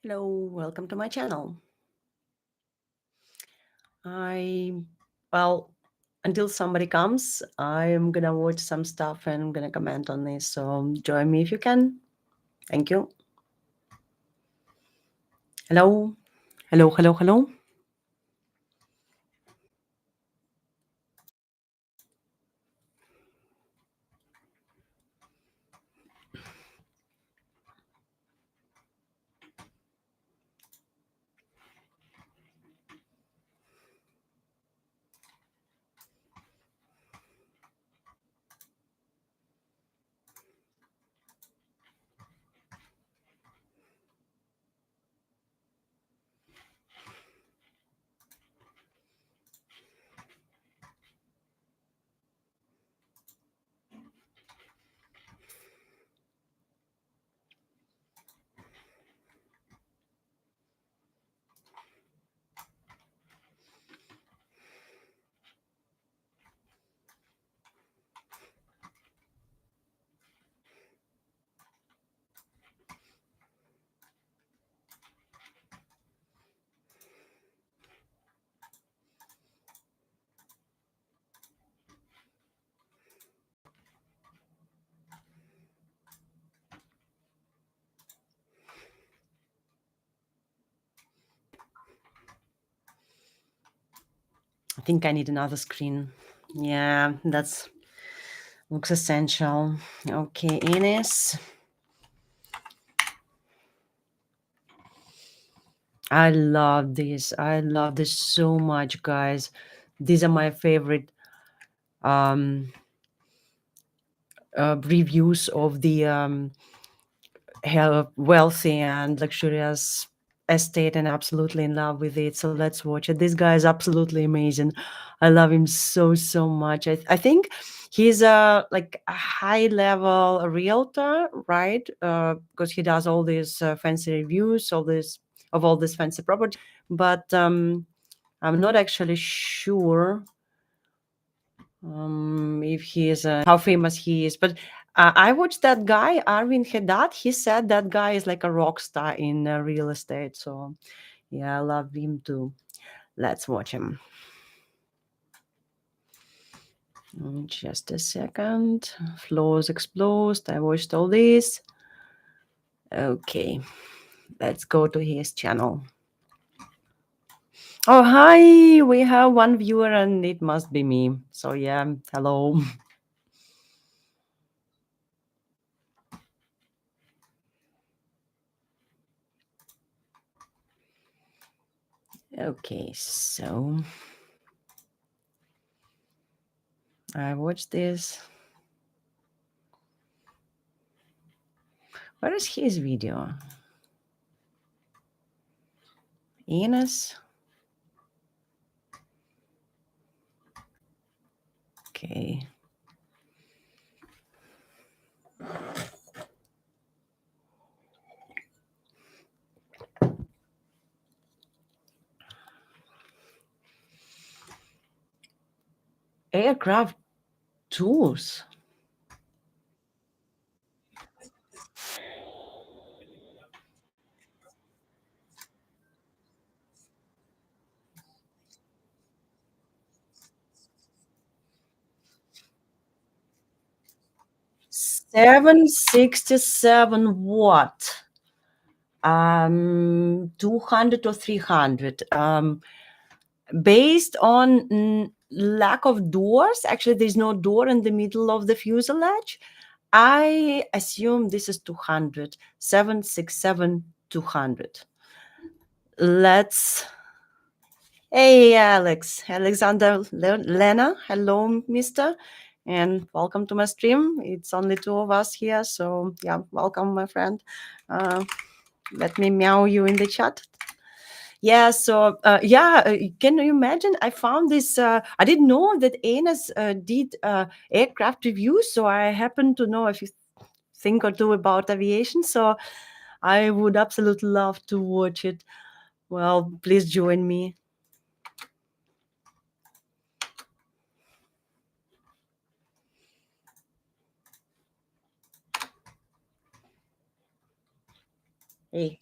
Hello, welcome to my channel. I, well, until somebody comes, I'm gonna watch some stuff and I'm gonna comment on this. So join me if you can. Thank you. Hello, hello, hello, hello. I think I need another screen. Yeah, that's looks essential. Okay, Enes. I love this. I love this so much, guys. These are my favorite um reviews of the wealthy and luxurious estate, and absolutely in love with it. So let's watch it. This guy is absolutely amazing. I love him so much. I think he's a like a high level realtor, right? Because he does all these fancy reviews, all this fancy property. But I'm not actually sure if he is how famous he is, but I watched that guy Arvin Hedat. He said that guy is like a rock star in real estate. So yeah, I love him too. Let's watch him. Just a second. Flows explosed. I watched all this. Okay, let's go to his channel. Oh, hi, we have one viewer and it must be me. So yeah, hello. Okay, so I watched this. Where is his video? Enes? Okay. Aircraft tours. $767 what? 200 or 300. Based on lack of doors, actually, there's no door in the middle of the fuselage. I assume this is 200. 767 200. Let's. Hey, Alexander Lena. Hello, mister. And welcome to my stream. It's only two of us here. So, yeah, welcome, my friend. Uh, Let me meow you in the chat. Yeah, so can you imagine? I found this. I didn't know that Enes did aircraft reviews, so I happen to know a few thing or two about aviation. So I would absolutely love to watch it. Well, please join me. Hey.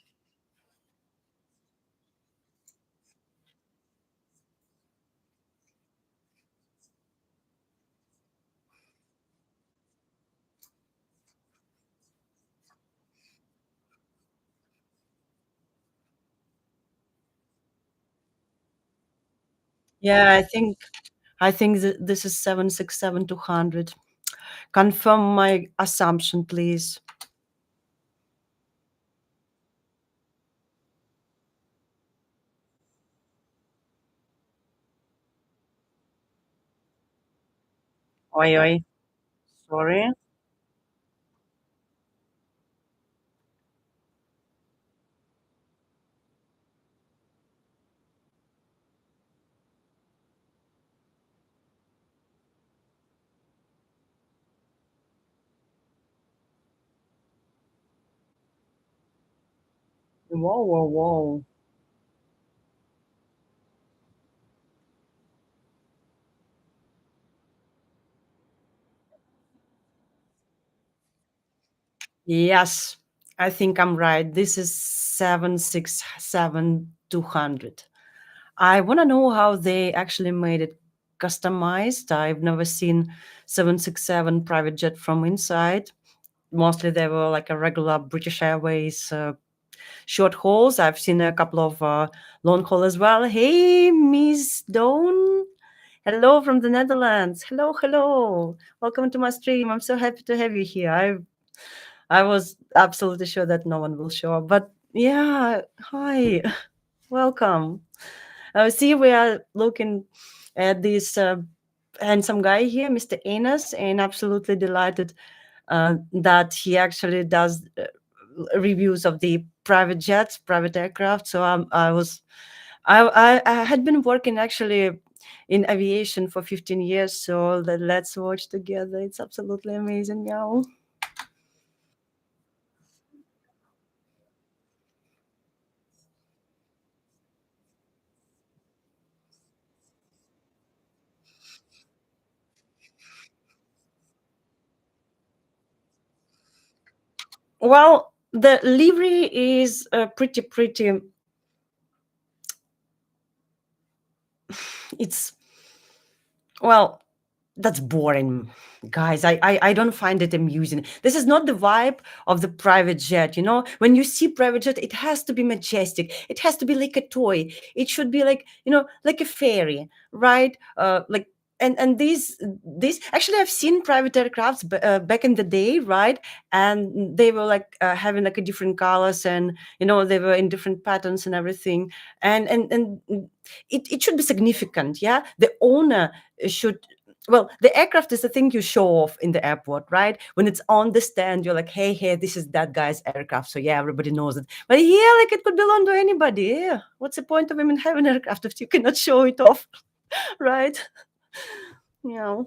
Yeah, I think this is 767-200. Confirm my assumption, please. Oi, oi. Sorry. Whoa, whoa, whoa. Yes, I think I'm right. This is 767-200. I want to know how they actually made it customized. I've never seen 767 private jet from inside. Mostly they were like a regular British Airways short hauls. I've seen a couple of long haul as well. Hey, Miss Dawn. Hello from the Netherlands. Hello, hello. Welcome to my stream. I'm so happy to have you here. I was absolutely sure that no one will show up, but yeah, hi, welcome. See, we are looking at this handsome guy here, Mr. Enes, and absolutely delighted that he actually does reviews of the private jets, private aircraft. So I had been working actually in aviation for 15 years. So let's watch together. It's absolutely amazing, y'all. Well, the livery is pretty. It's well, that's boring, guys. I don't find it amusing. This is not the vibe of the private jet. When you see private jet, it has to be majestic. It has to be like a toy. It should be like like a fairy, right? Like and these actually I've seen private aircrafts back in the day, right? And they were like having like a different colors, and they were in different patterns and everything. And it should be significant. Yeah, the owner should, well, the aircraft is the thing you show off in the airport, right? When it's on the stand, you're like, hey, this is that guy's aircraft. So yeah, everybody knows it. But yeah, like it could belong to anybody. Yeah. What's the point of even having an aircraft if you cannot show it off, right? Yeah.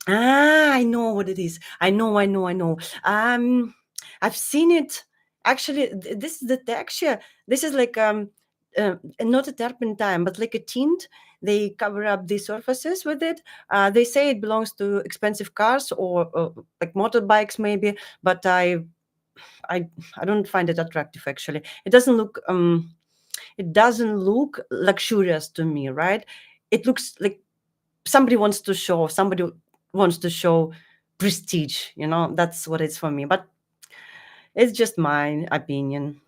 I know what it is. I know. I've seen it. Actually, this is the texture. This is like not a turpentine, but like a tint. They cover up the surfaces with it. They say it belongs to expensive cars or like motorbikes, maybe. But I, I don't find it attractive. Actually, it doesn't look luxurious to me, right? It looks like somebody wants to show prestige, that's what it's for me, but it's just my opinion.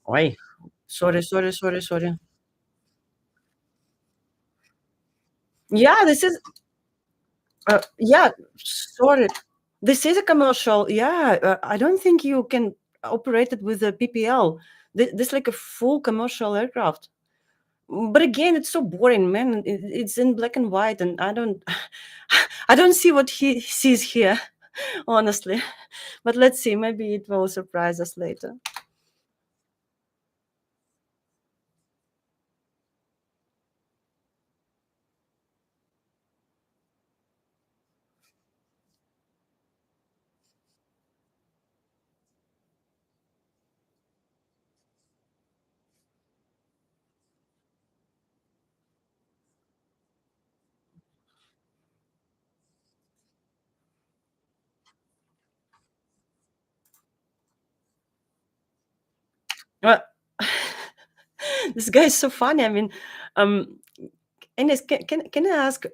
Oi, sorry. Yeah, this is yeah, sorry, this is a commercial. Yeah, I don't think you can operate it with a ppl. This like a full commercial aircraft. But again, it's so boring, man. It's in black and white, and I don't I don't see what he sees here, honestly. But let's see, maybe it will surprise us later. Well, this guy is so funny. I mean, um, Ines, can I ask,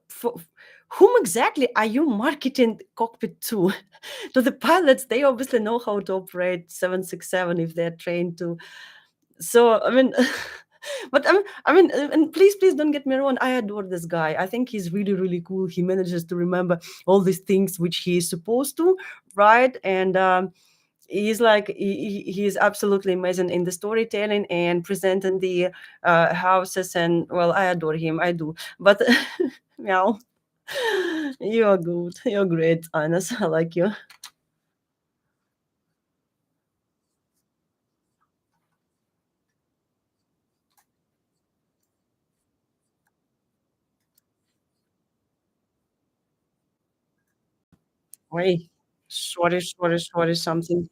for whom exactly are you marketing cockpit to? To the pilots, they obviously know how to operate 767 if they're trained to. So I mean, but and please don't get me wrong. I adore this guy. I think he's really really cool. He manages to remember all these things which he is supposed to, right? And he's like he's absolutely amazing in the storytelling and presenting the houses. And well, I adore him. I do. But meow, you're good. You're great, Ines. I like you. Wait, sorry, something.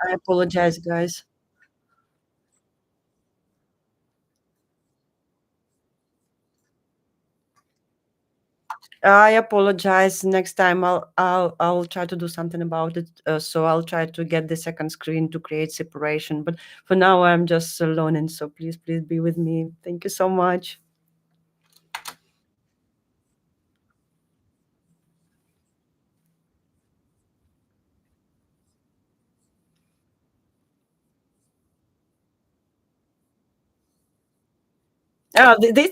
I apologize, guys. I apologize. Next time I'll try to do something about it. So I'll try to get the second screen to create separation. But for now, I'm just alone, and so please be with me. Thank you so much.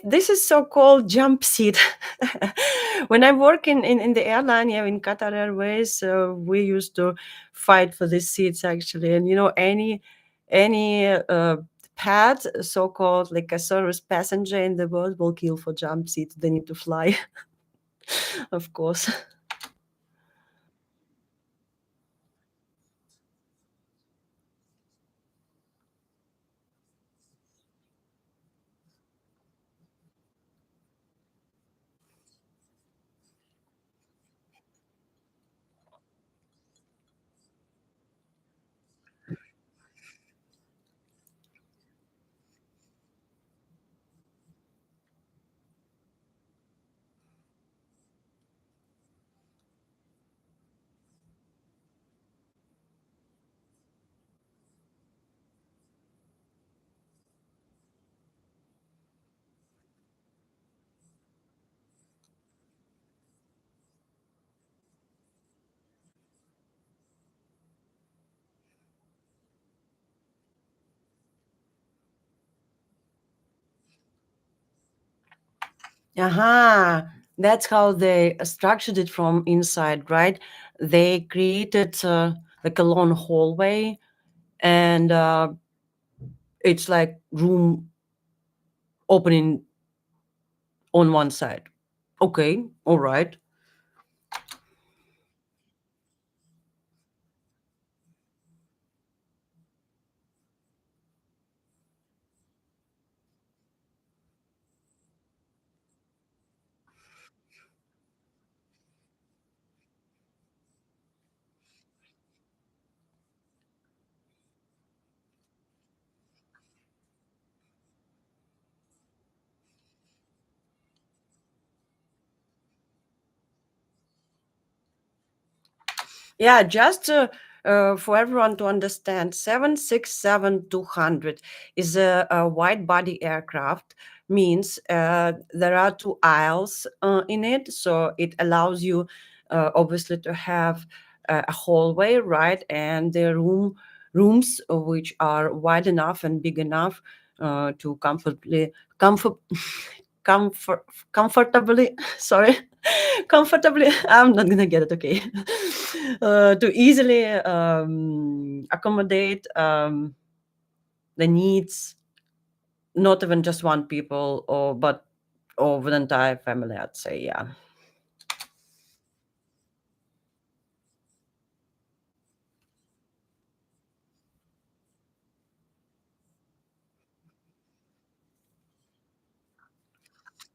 This is so-called jump seat. When I work in the airline, yeah, in Qatar Airways, we used to fight for these seats actually. And any pad, so-called like a service passenger in the world, will kill for jump seats. They need to fly, of course. Aha, that's how they structured it from inside, right? They created like a long hallway, and it's like room opening on one side. Okay, all right. Yeah, just for everyone to understand, 767-200 is a wide body aircraft, means there are two aisles in it. So it allows you obviously to have a hallway, right? And the rooms which are wide enough and big enough to comfort, comfort, comfortably, sorry, comfortably, I'm not gonna get it, okay. To easily accommodate the needs, not even just one people, or but over the entire family, I'd say. Yeah.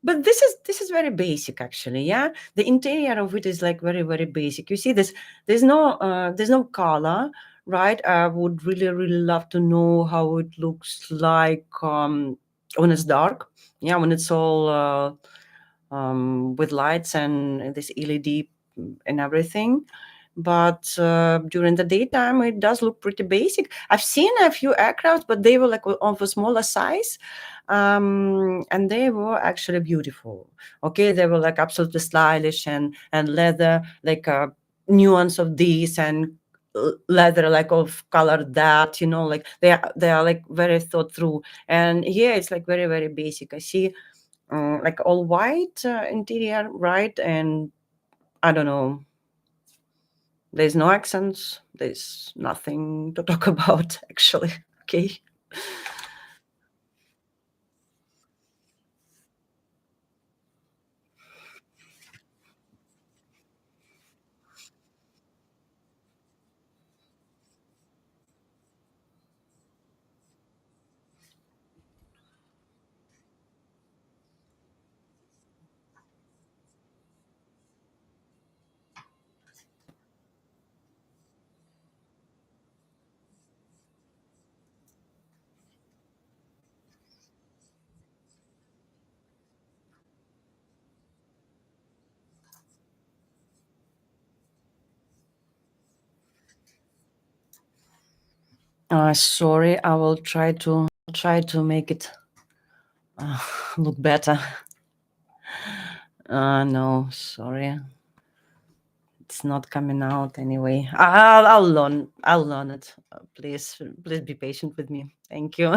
But this is very basic actually. Yeah, the interior of it is like very basic. You see this, there's no color, right? I would really love to know how it looks like when it's dark. Yeah, when it's all with lights and this LED and everything. but during the daytime it does look pretty basic. I've seen a few aircraft, but they were like of a smaller size, and they were actually beautiful. Okay, they were like absolutely stylish and leather, like a nuance of this, and leather like of color that, like they are like very thought through. And here it's like very very basic. I see like all white interior, right? And I don't know, there's no accents. There's nothing to talk about, actually. Okay. Sorry, I will try to make it uh, look better. No, sorry, it's not coming out anyway. I'll learn it. Please be patient with me. Thank you.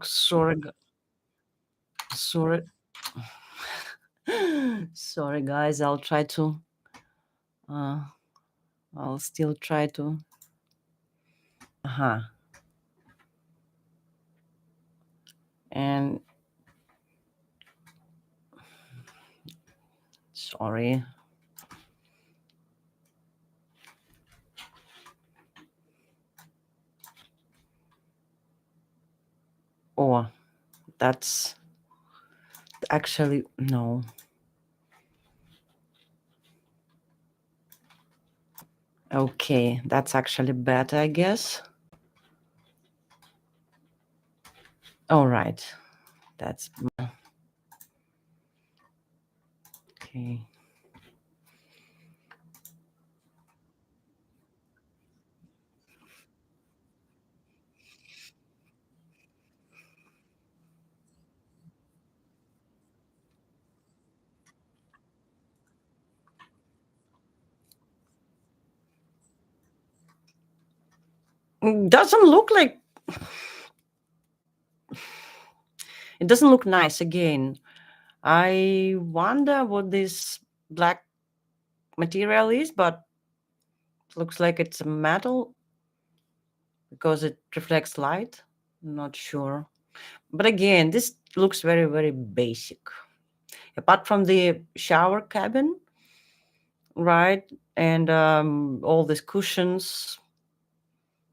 Sorry, sorry, sorry, guys. Uh, I'll still try to. Uh-huh. And sorry. Oh, that's actually no. Okay, that's actually better, I guess. All right, that's okay. Doesn't look like it doesn't look nice again. I wonder what this black material is, but looks like it's a metal because it reflects light. Not sure. But again, this looks very, very basic. Apart from the shower cabin, right? And all these cushions,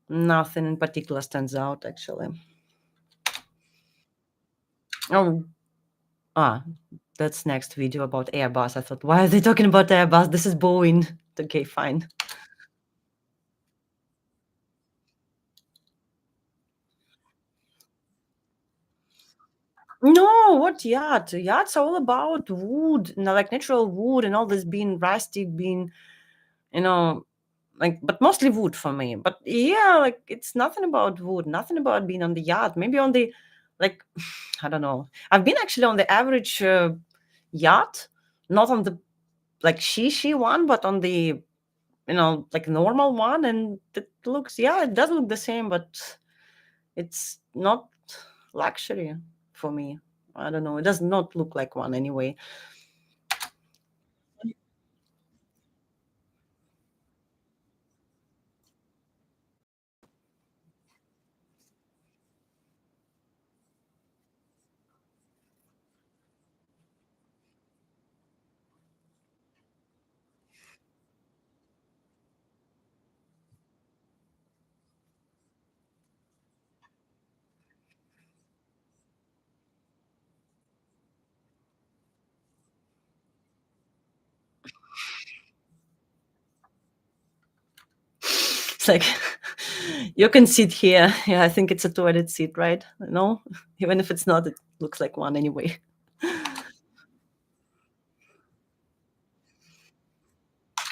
nothing in particular stands out actually. Oh, ah, that's next video about Airbus. I thought, why are they talking about Airbus? This is Boeing. Okay, fine. No, what yacht? Yachts are all about wood, like natural wood, and all this being rustic, being, you know, like, but mostly wood for me. But yeah, like it's nothing about wood, nothing about being on the yacht. Maybe on the, like, I don't know. I've been actually on the average yacht, not on the like she one, but on the, like normal one, and it looks, yeah, it does look the same, but it's not luxury for me. I don't know. It does not look like one anyway. It's like you can sit here. Yeah, I think it's a toilet seat, right? No, even if it's not, it looks like one anyway.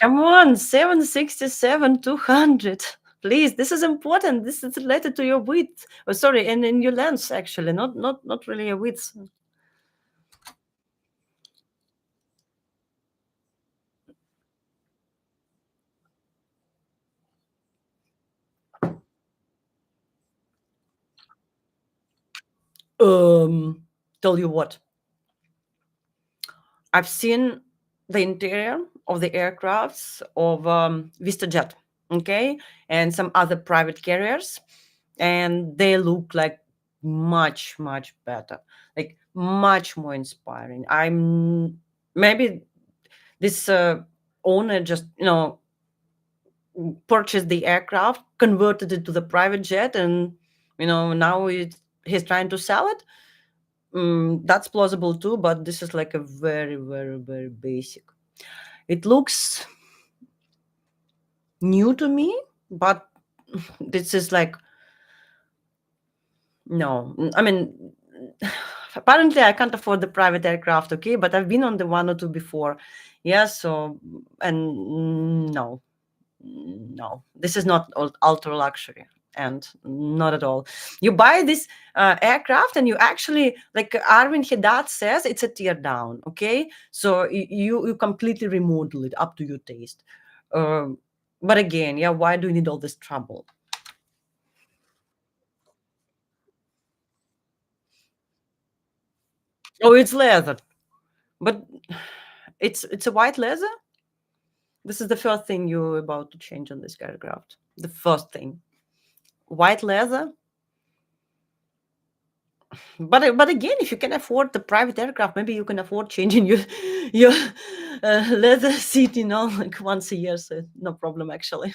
Come on, 767, 200. Please, this is important. This is related to your width. Oh, sorry, and in your length, actually, not really your width. Tell you what, I've seen the interior of the aircrafts of VistaJet, okay, and some other private carriers, and they look like much better, like much more inspiring. I'm maybe this owner just purchased the aircraft, converted it to the private jet, and now he's trying to sell it. That's plausible too, but this is like a very basic. It looks new to me, but this is like no. I mean, apparently I can't afford the private aircraft, okay, but I've been on the one or two before. Yeah, so and no, no, this is not ultra luxury, and not at all. You buy this aircraft and you actually, like Arvin Haddad says, it's a tear down, okay, so you completely remodel it up to your taste. Um but again, yeah, why do you need all this trouble? Oh, it's leather, but it's a white leather. This is the first thing you're about to change on this aircraft. The first thing, white leather. But again, if you can afford the private aircraft, maybe you can afford changing your leather seat, like once a year. So no problem, actually.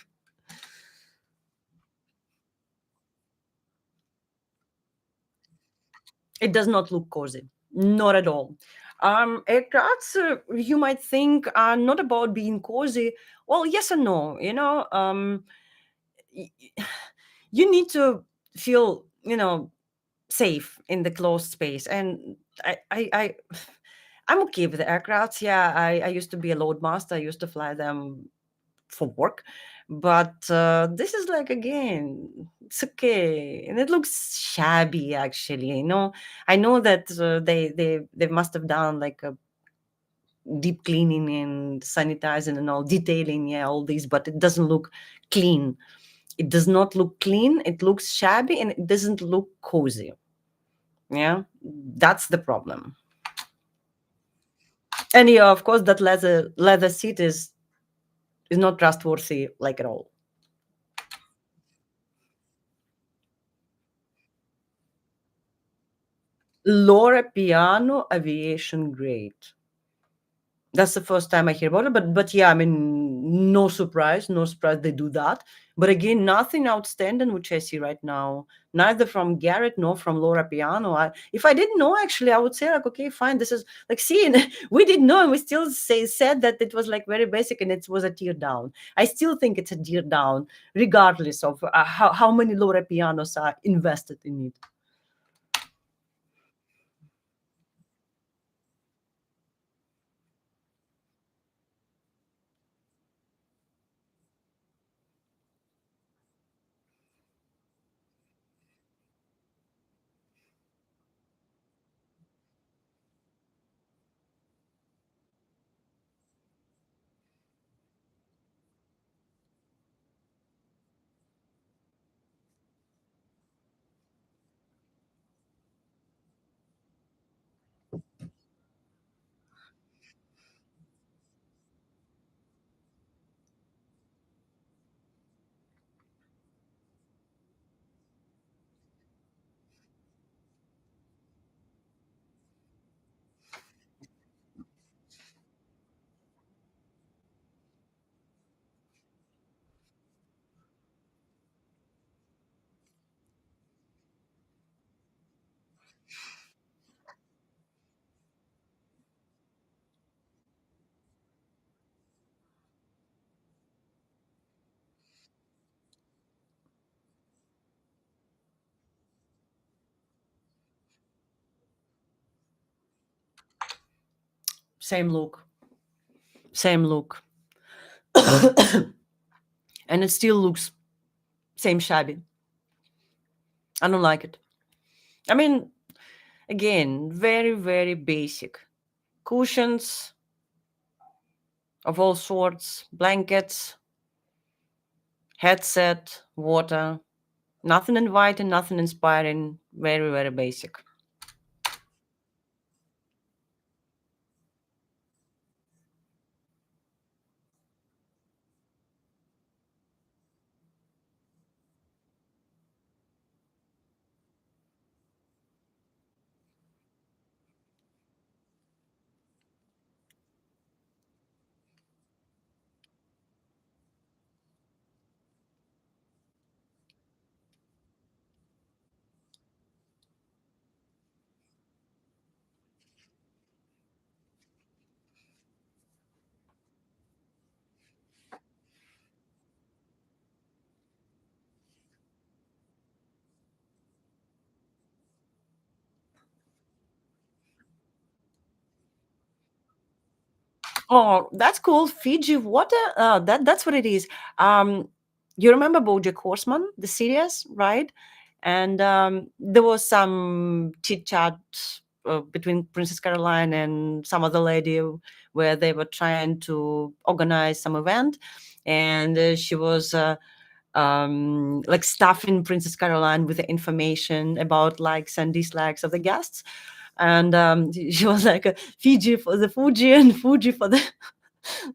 It does not look cozy, not at all. Aircrafts, you might think, are not about being cozy. Well, yes and no. Y- y- you need to feel, safe in the closed space, and I I'm okay with the aircrafts. Yeah, I used to be a loadmaster. I used to fly them for work, but this is like, again, it's okay, and it looks shabby actually. I know that they must have done like a deep cleaning and sanitizing and all detailing, yeah, all these, but it doesn't look clean. It does not look clean. It looks shabby and it doesn't look cozy. Yeah, that's the problem. And yeah, of course, that leather seat is not trustworthy, like, at all. Laura Piano aviation grade. That's the first time I hear about it, but yeah, I mean, no surprise they do that. But again, nothing outstanding which I see right now, neither from Garrett nor from Laura Piano. If I didn't know, actually, I would say, like, okay, fine, this is like, see, we didn't know, and we still said that it was like very basic and it was a tear down. I still think it's a tear down, regardless of how many Laura Pianos are invested in it. Same look, same look, and it still looks same shabby. I don't like it. I mean, again, very, very basic cushions of all sorts, blankets, headset, water. Nothing inviting, nothing inspiring. Very, very basic. Oh, that's cool. Fiji water. That's what it is. Um, you remember BoJack Horseman, the series, right? And there was some chit chat between Princess Caroline and some other lady where they were trying to organize some event, and she was like stuffing Princess Caroline with the information about likes and dislikes of the guests. And she was like Fiji for the Fuji and Fuji for the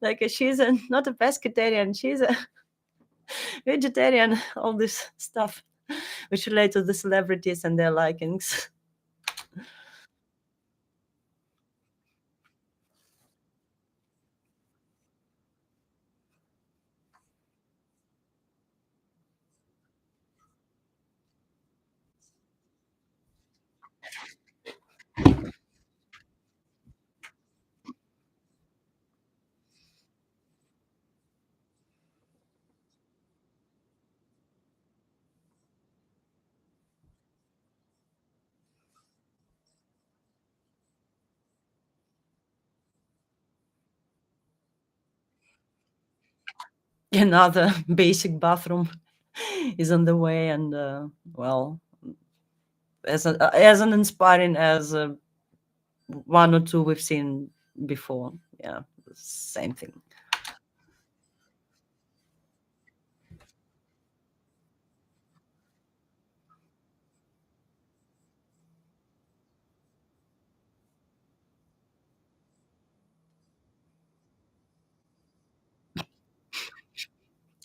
like she's not a pescatarian, she's a vegetarian. All this stuff which relate to the celebrities and their likings. Another basic bathroom is on the way, and well, as an inspiring as one or two we've seen before. Yeah, same thing.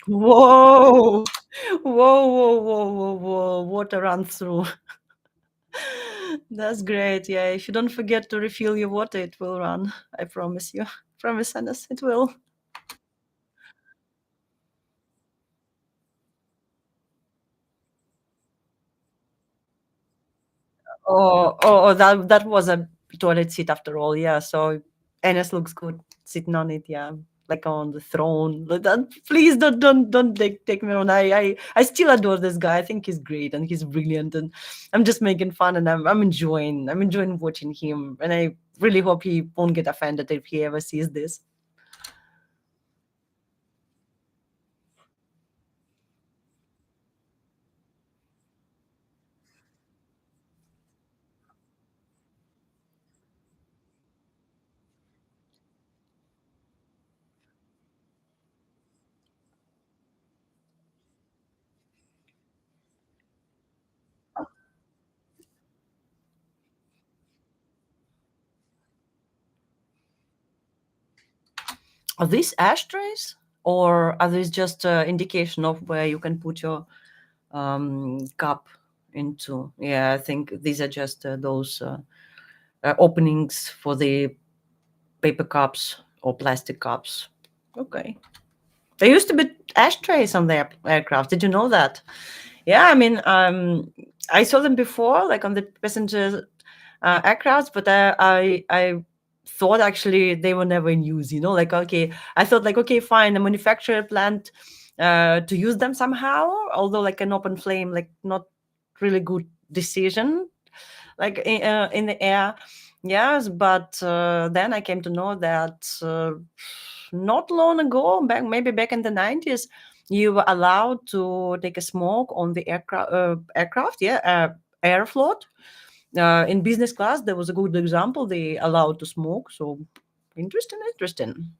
Whoa, whoa! Water runs through. That's great. Yeah, if you don't forget to refill your water, it will run. I promise you. Promise, Anas, it will. That was a toilet seat after all. Yeah, so Enes looks good sitting on it. Yeah, like on the throne. Please don't take me on. I still adore this guy. I think he's great and he's brilliant, and I'm just making fun and I'm enjoying watching him, and I really hope he won't get offended if he ever sees this. Are these ashtrays, or are these just indication of where you can put your cup into? Yeah, I think these are just those openings for the paper cups or plastic cups. Okay. There used to be ashtrays on the aircraft. Did you know that? Yeah, I mean, I saw them before, like on the passenger aircrafts, but I thought actually they were never in use. Like okay, I thought like okay, fine, the manufacturer planned to use them somehow, although like an open flame, like not really good decision, like in the air. Yes, but then I came to know that not long ago, maybe back in the 90s, you were allowed to take a smoke on the aircraft, yeah, airfloat. In business class, there was a good example. They allowed to smoke. So interesting, interesting.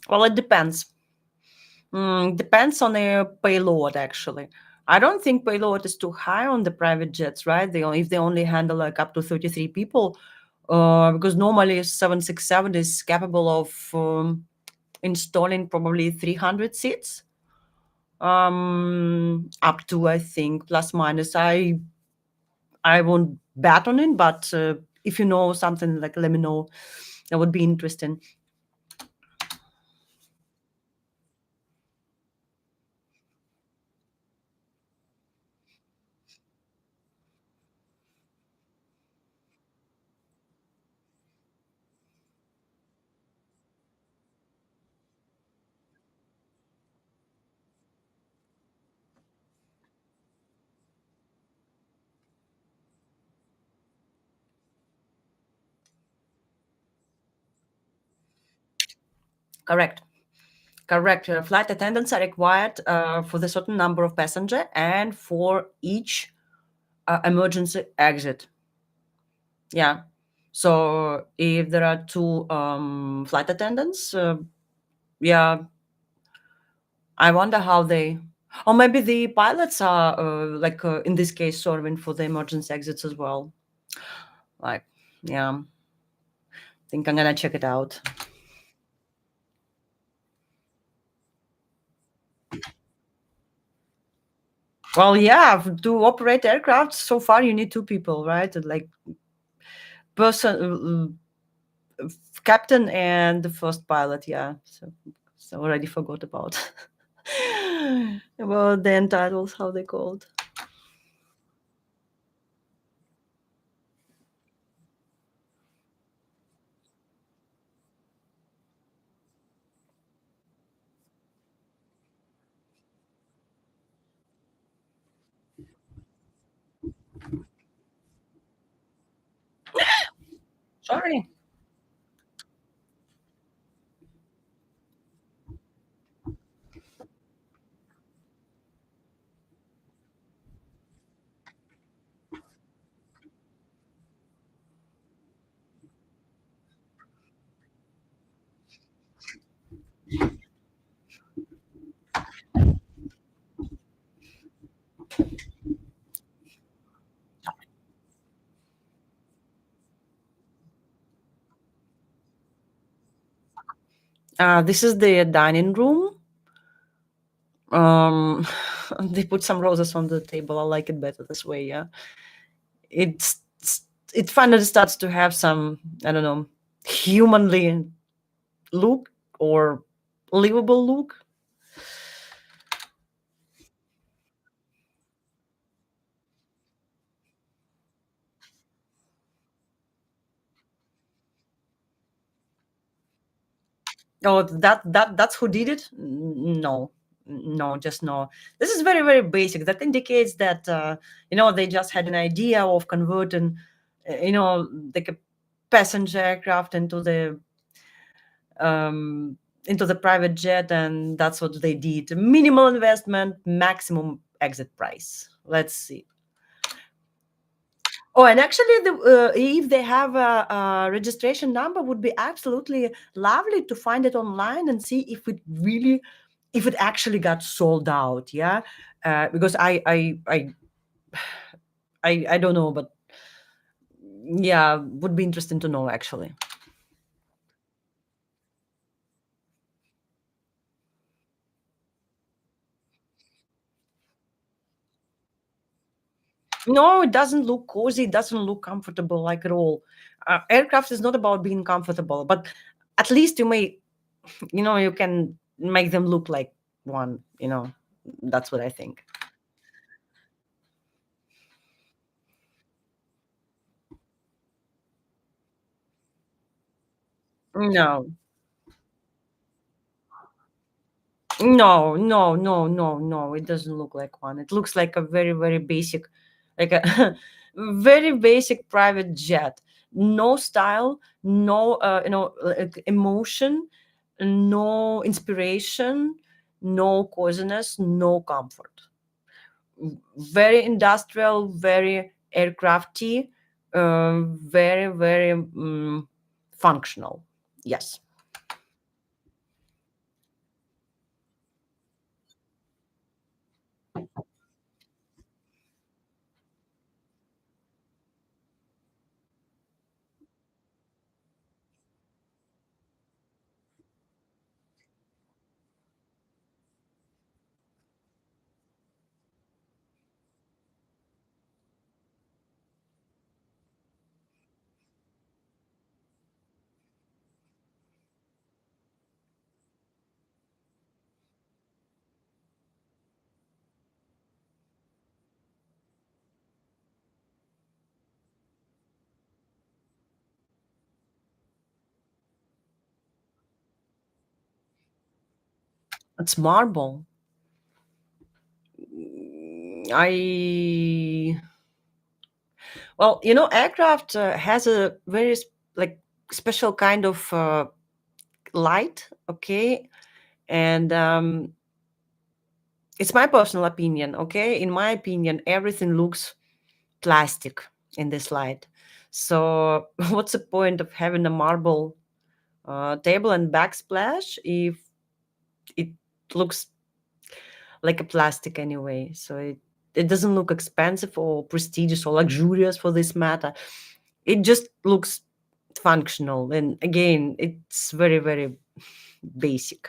Well, it depends. Depends on the payload, actually. I don't think payload is too high on the private jets, right? If they only handle like up to 33 people, because normally 767 is capable of installing probably 300 seats, up to, I think, plus minus. I won't bet on it, but if you know something, like, let me know. That would be interesting. Correct. Correct. Flight attendants are required for the certain number of passenger and for each emergency exit. Yeah. So if there are two flight attendants, yeah, I wonder how they, or maybe the pilots are like in this case serving for the emergency exits as well. Like, yeah, think I'm gonna check it out. Well, yeah, to operate aircraft, so far you need two people, right? Like person, captain and the first pilot. Yeah, so already forgot about about the titles, how they called. Sorry. This is the dining room. Um, they put some roses on the table. I like it better this way. Yeah, it's it finally starts to have some, I don't know, humanly look or livable look. Oh, that's who did it? No, no, just no. This is very, very basic. That indicates that they just had an idea of converting, like a passenger aircraft um, into the private jet, and that's what they did. Minimal investment, maximum exit price. Let's see. Oh, and actually, if they have a registration number, would be absolutely lovely to find it online and see if it actually got sold out. Yeah, because I don't know, but yeah, would be interesting to know actually. No, it doesn't look cozy. It doesn't look comfortable like at all. Aircraft is not about being comfortable, but at least you can make them look like one. That's what I think. No, no, no, no, no, no. It doesn't look like one. It looks like a very, very basic, like a very basic private jet. No style, no, like emotion, no inspiration, no coziness, no comfort. Very industrial, very aircrafty, very, very functional. Yes, it's marble. I Well, aircraft has a very like special kind of light. Okay, and it's my personal opinion. Okay, in my opinion, everything looks plastic in this light. So, what's the point of having a marble table and backsplash if it looks like a plastic anyway? So it doesn't look expensive or prestigious or luxurious for this matter. It just looks functional, and again, it's very, very basic.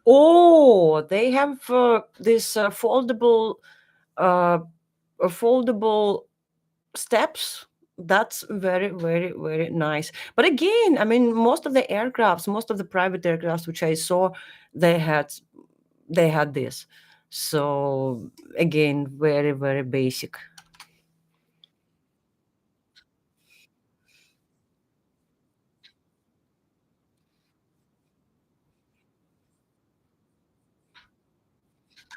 Oh, they have this uh, foldable steps. That's very, very, very nice. But again, I mean, most of the private aircrafts which I saw, they had they had this. So again, very, very basic.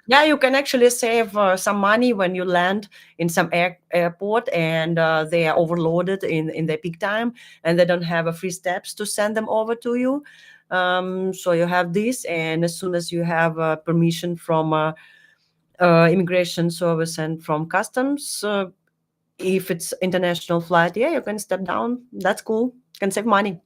Yeah, you can actually save some money when you land in some airport and they are overloaded in their peak time and they don't have a free steps to send them over to you. So you have this, and as soon as you have permission from immigration service and from customs, if it's international flight, yeah, you can step down. That's cool. Can save money.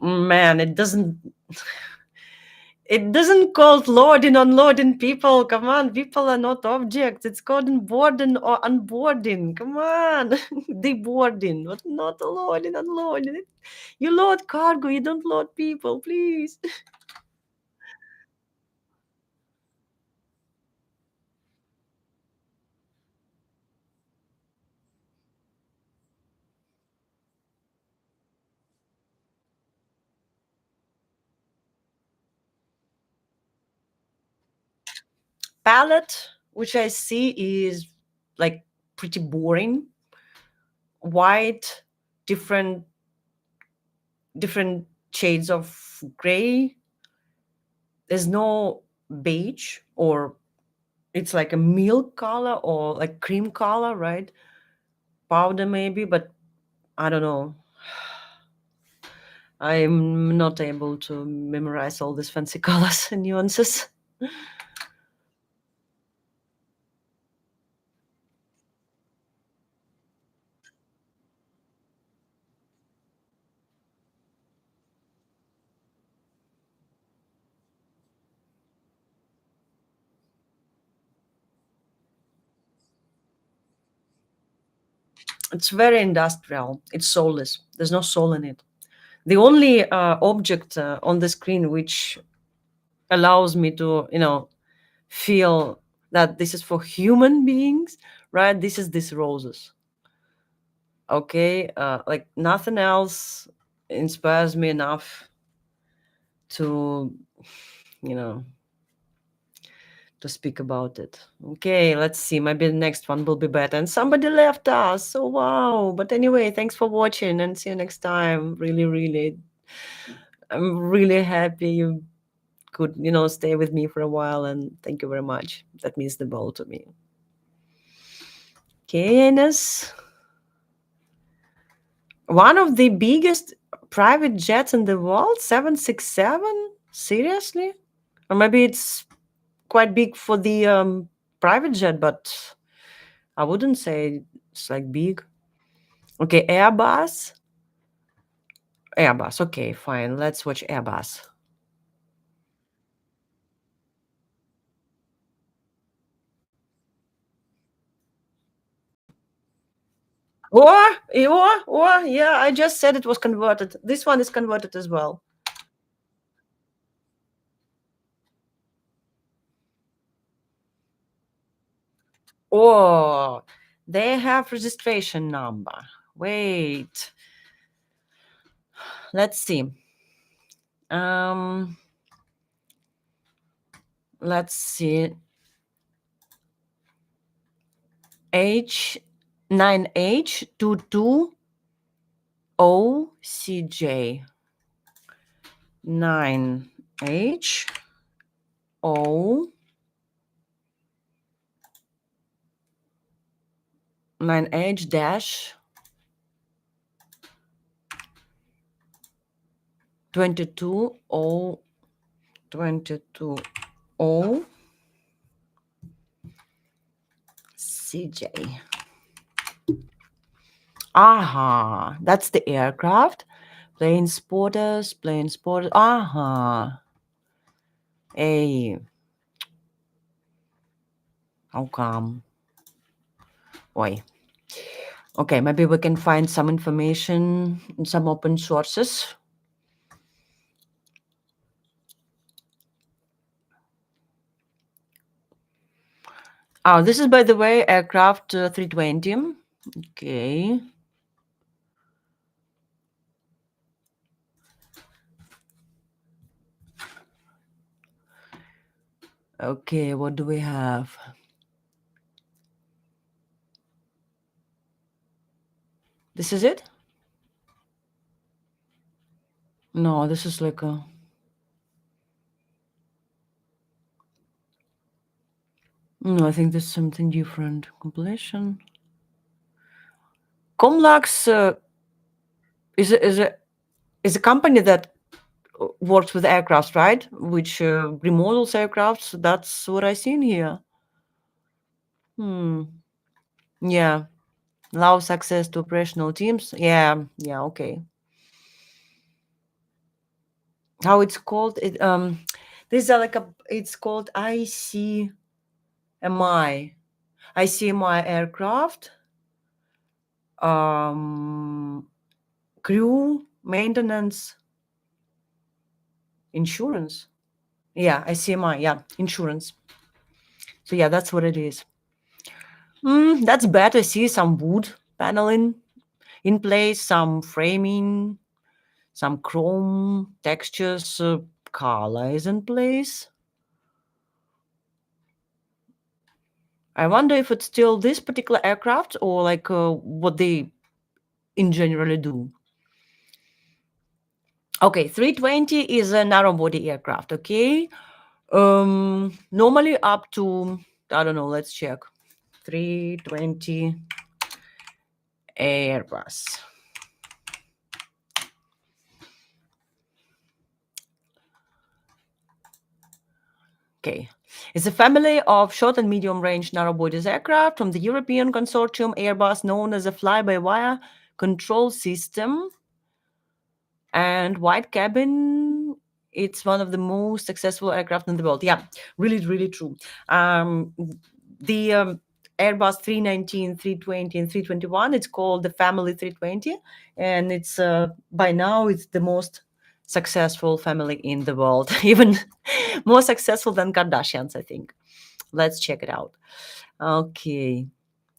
Man, it doesn't called loading, unloading people. Come on, people are not objects. It's called onboarding or unboarding. Come on, deboarding, but not loading, unloading. You load cargo, you don't load people, please. Palette, which I see is like pretty boring. White, different different shades of gray. There's no beige, or it's like a milk color or like cream color, right? powder maybe, but I don't know. I'm not able to memorize all these fancy colors and nuances. It's very industrial. It's soulless. There's no soul in it. The only object on the screen which allows me to, feel that this is for human beings, right? This is these roses. Okay, like nothing else inspires me enough to, you know, to speak about it. Okay, let's see. Maybe the next one will be better. And somebody left us. So wow. But anyway, thanks for watching and see you next time. Really, really, I'm really happy you could, stay with me for a while. And thank you very much. That means the world to me. Okay, Enes. One of the biggest private jets in the world, 767? Seriously? Or maybe it's quite big for the private jet, but I wouldn't say it's like big. Okay, Airbus. Airbus. Okay, fine. Let's watch Airbus. Yeah, I just said it was converted. This one is converted as well. Oh, they have registration number. Wait. Let's see. Um, let's see. H9H22OCJ. 9H O 9H dash 22O CJ. Aha, that's the aircraft. Plane spotters. Aha. Hey, how come? Why? Okay, maybe we can find some information in some open sources. Oh, this is, by the way, aircraft 320. Okay. Okay, what do we have? This is it? No, this is like a... No, I think this is something different. Compilation. Comlux is a company that works with aircraft, right? Which remodels aircrafts. That's what I see in here. Yeah. Allows access to operational teams. Yeah. Okay. How it's called? These are like it's called ICMI. ICMI aircraft. Crew maintenance insurance. Yeah, ICMI. Yeah, insurance. So yeah, that's what it is. That's better. I see some wood paneling in place, some framing, some chrome textures, color is in place. I wonder if it's still this particular aircraft or like what they in generally do. Okay, 320 is a narrow body aircraft. Okay, normally up to, I don't know. Let's check. 320 Airbus. Okay. It's a family of short and medium range narrow bodies aircraft from the European consortium Airbus, known as a fly-by-wire control system. And white cabin, it's one of the most successful aircraft in the world. Yeah, really, really true. The Airbus 319, 320, and 321, it's called the Family 320. And it's by now, it's the most successful family in the world, even more successful than Kardashians, I think. Let's check it out. Okay.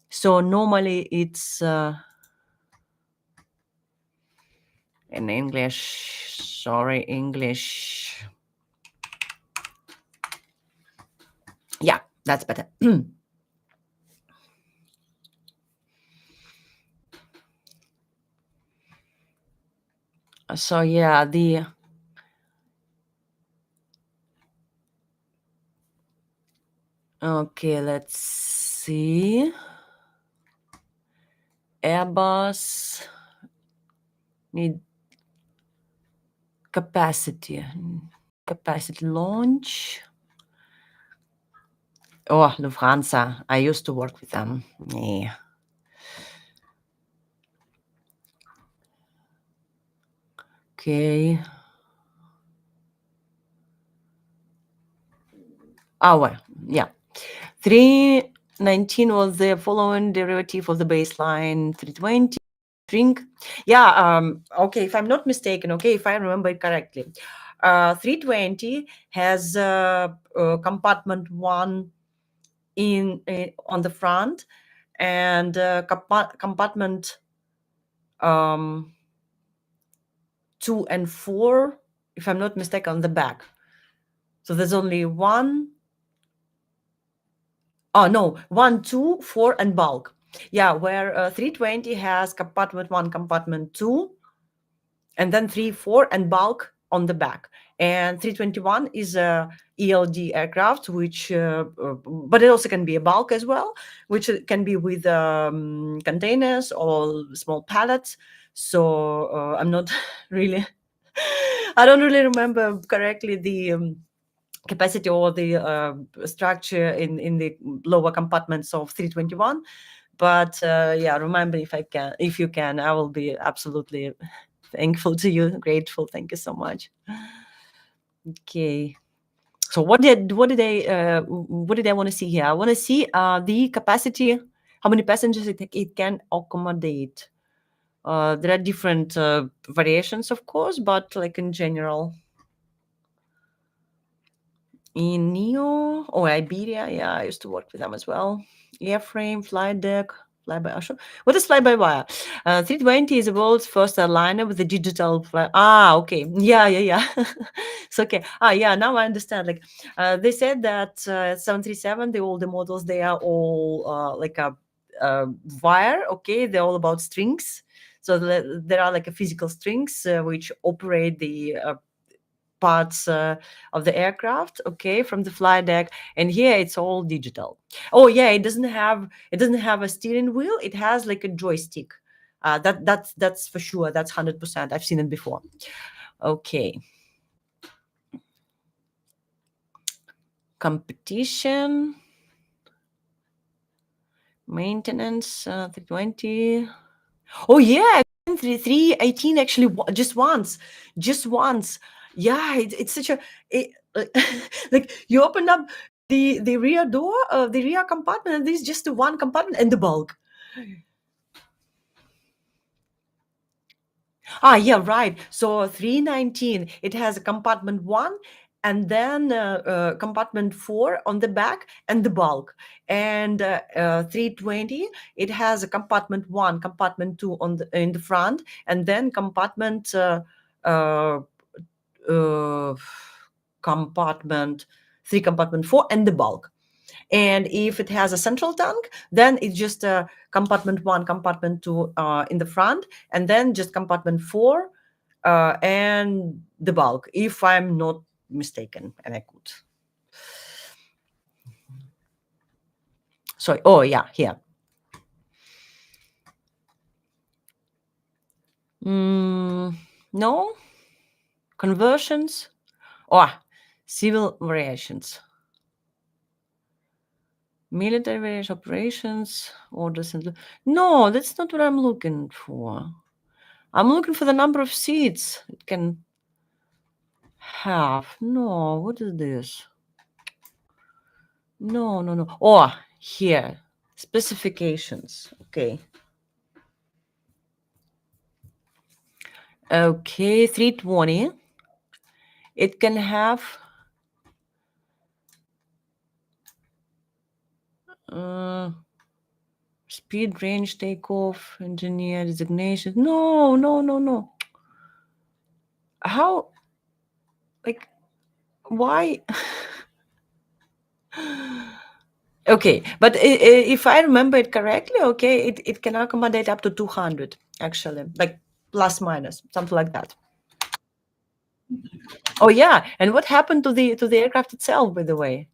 So normally it's in English. Sorry, English. Yeah, that's better. So yeah, okay, let's see. Airbus need capacity launch. Oh, Lufthansa. I used to work with them. Yeah. Okay. Oh, well, yeah. 319 was the following derivative of the baseline 320. Drink. Yeah, okay, if I'm not mistaken, okay, if I remember it correctly, 320 has compartment 1 on the front and compartment 2 and 4, if I'm not mistaken, on the back. So there's only 1. Oh no, 1, 2, 4, and bulk. Yeah, where 320 has compartment 1, compartment 2, and then 3, 4, and bulk on the back. And 321 is a ELD aircraft, which, but it also can be a bulk as well, which can be with containers or small pallets. So I'm not really, I don't really remember correctly the capacity or the structure in the lower compartments of 321. But yeah, remember, if you can, I will be absolutely thankful to you, grateful. Thank you so much. Okay. So what did I want to see here? I want to see the capacity, how many passengers it can accommodate. There are different variations, of course, but like in general. In Neo or Iberia, yeah, I used to work with them as well. Airframe, flight deck, fly-by-wire. What is fly-by-wire? 320 is the world's first airliner with a digital fly. Okay. Yeah. It's okay. Yeah, now I understand. Like, they said that 737, the older models, they are all like a wire. Okay, they're all about strings. So there are like a physical strings which operate the parts of the aircraft, okay, from the flight deck. And here it's all digital. Oh yeah, it doesn't have a steering wheel. It has like a joystick. That's for sure. That's 100%. I've seen it before. Okay. Competition, maintenance, 320. Oh yeah, 318 actually just once. Yeah, it's such a like you open up the rear door of the rear compartment, and there's just the one compartment and the bulk. Yeah, right. So 319, it has a compartment 1 and then compartment 4 on the back and the bulk. And 320, it has a compartment 1, compartment 2 in the front, and then compartment uh, uh, compartment 3, compartment 4, and the bulk. And if it has a central tank, then it's just compartment 1, compartment 2 in the front, and then just compartment 4 and the bulk, if I'm not mistaken. And I could. Sorry. Oh, yeah, here. Mm, no, conversions or civil variations, military variation operations, orders and no, that's not what I'm looking for. I'm looking for the number of seats it can have. No, what is this? No, no, no. Oh, here, specifications. Okay. Okay, 320. It can have uh, speed, range, takeoff, engineer, designation. No, no, no, no. How, like, why? Okay, but if I remember it correctly, okay, it can accommodate up to 200, actually, like plus minus, something like that. Oh yeah, and what happened to the aircraft itself, by the way?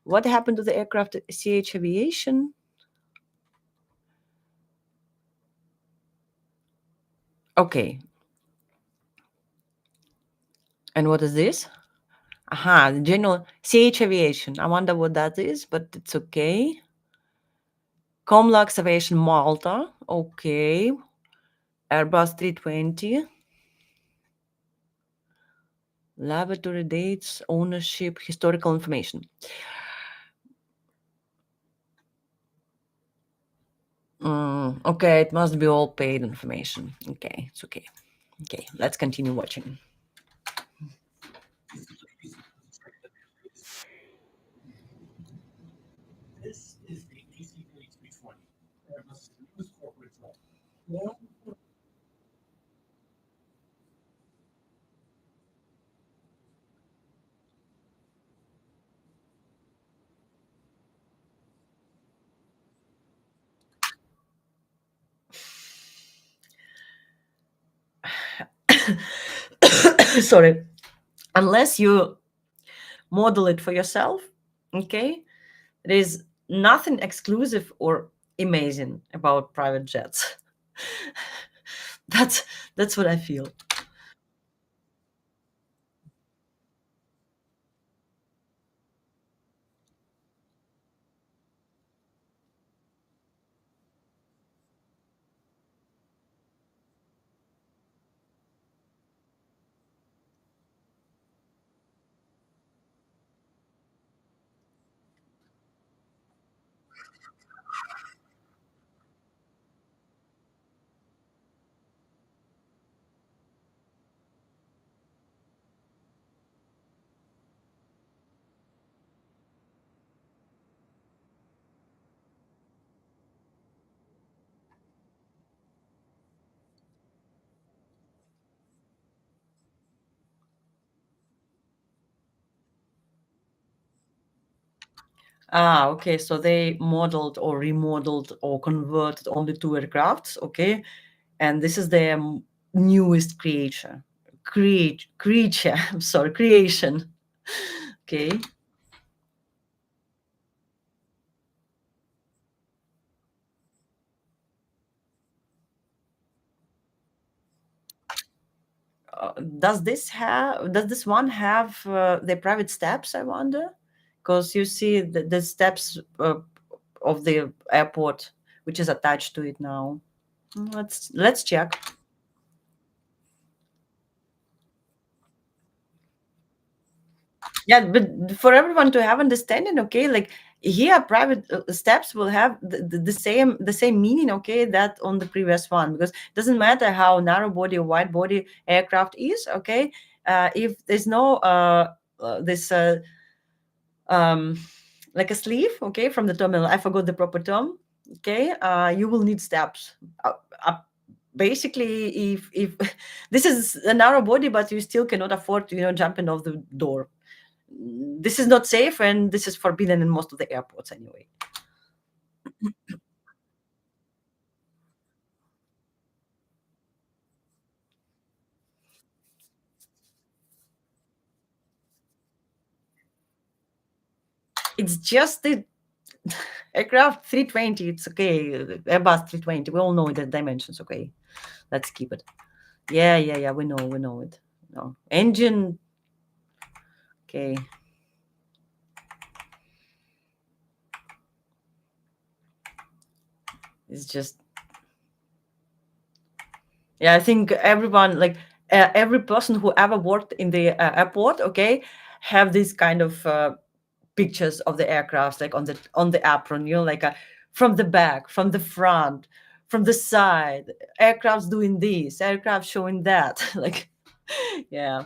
What happened to the aircraft CH Aviation? Okay, and what is this? Aha, the general CH Aviation. I wonder what that is, but it's okay. Comlux Aviation Malta. Okay. Airbus 320. Laboratory dates, ownership, historical information. Okay, it must be all paid information. Okay, it's okay. Okay, let's continue watching. Sorry. Unless you model it for yourself, okay, there is nothing exclusive or amazing about private jets. that's that's what I feel. Ah, okay. So they modeled or remodeled or converted only two aircrafts. Okay, and this is their newest creature. Creature. I'm sorry, creation. Okay. Does this one have the private steps? I wonder, because you see the steps of the airport, which is attached to it now. Let's check. Yeah, but for everyone to have understanding, okay, like here private steps will have the same meaning, okay, that on the previous one, because it doesn't matter how narrow body or wide body aircraft is, okay, if there's no this um like a sleeve, okay, from the terminal, I forgot the proper term, okay, you will need steps basically. If this is a narrow body but you still cannot afford to jumping off the door, this is not safe and this is forbidden in most of the airports anyway. It's just the aircraft 320. It's okay. Airbus 320. We all know the dimensions. Okay, Let's keep it. Yeah, yeah, yeah. We know it. No engine. Okay, it's just yeah. I think everyone like every person who ever worked in the airport, okay, have this kind of pictures of the aircrafts like on the apron, like from the back, from the front, from the side, aircrafts doing this, aircraft showing that, like yeah.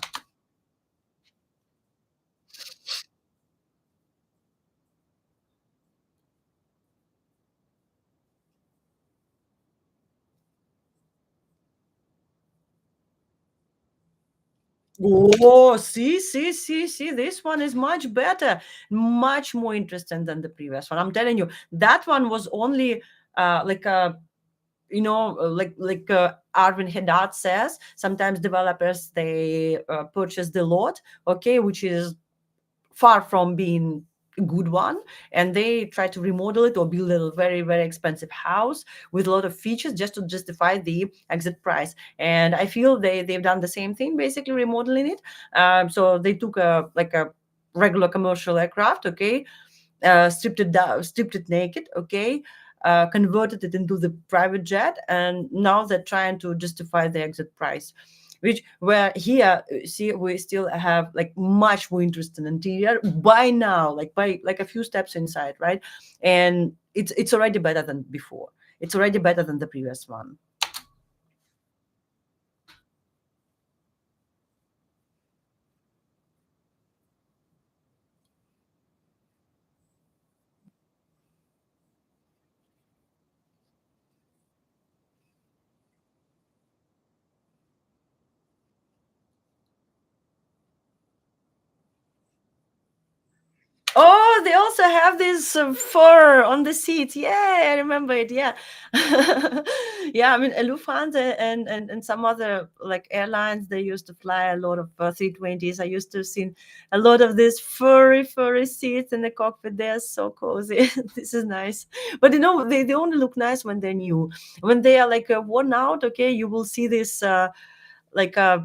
Oh, see, this one is much better, much more interesting than the previous one. I'm telling you, that one was only like a Arvin Haddad says, sometimes developers they purchase the lot, okay, which is far from being a good one, and they try to remodel it or build a very very expensive house with a lot of features just to justify the exit price. And I feel they've done the same thing, basically remodeling it. So they took a regular commercial aircraft, okay, stripped it down, stripped it naked, okay, converted it into the private jet, and now they're trying to justify the exit price. Which where here, see, we still have like much more interesting interior by now, like by like a few steps inside, right? And it's already better than before. It's already better than the previous one. Oh, they also have this fur on the seats. Yeah, I remember it. Yeah, yeah. I mean, Lufthansa and some other like airlines, they used to fly a lot of 320s. I used to have seen a lot of these furry seats in the cockpit. They're so cozy. This is nice. But they only look nice when they're new. When they are like worn out, okay, you will see this like I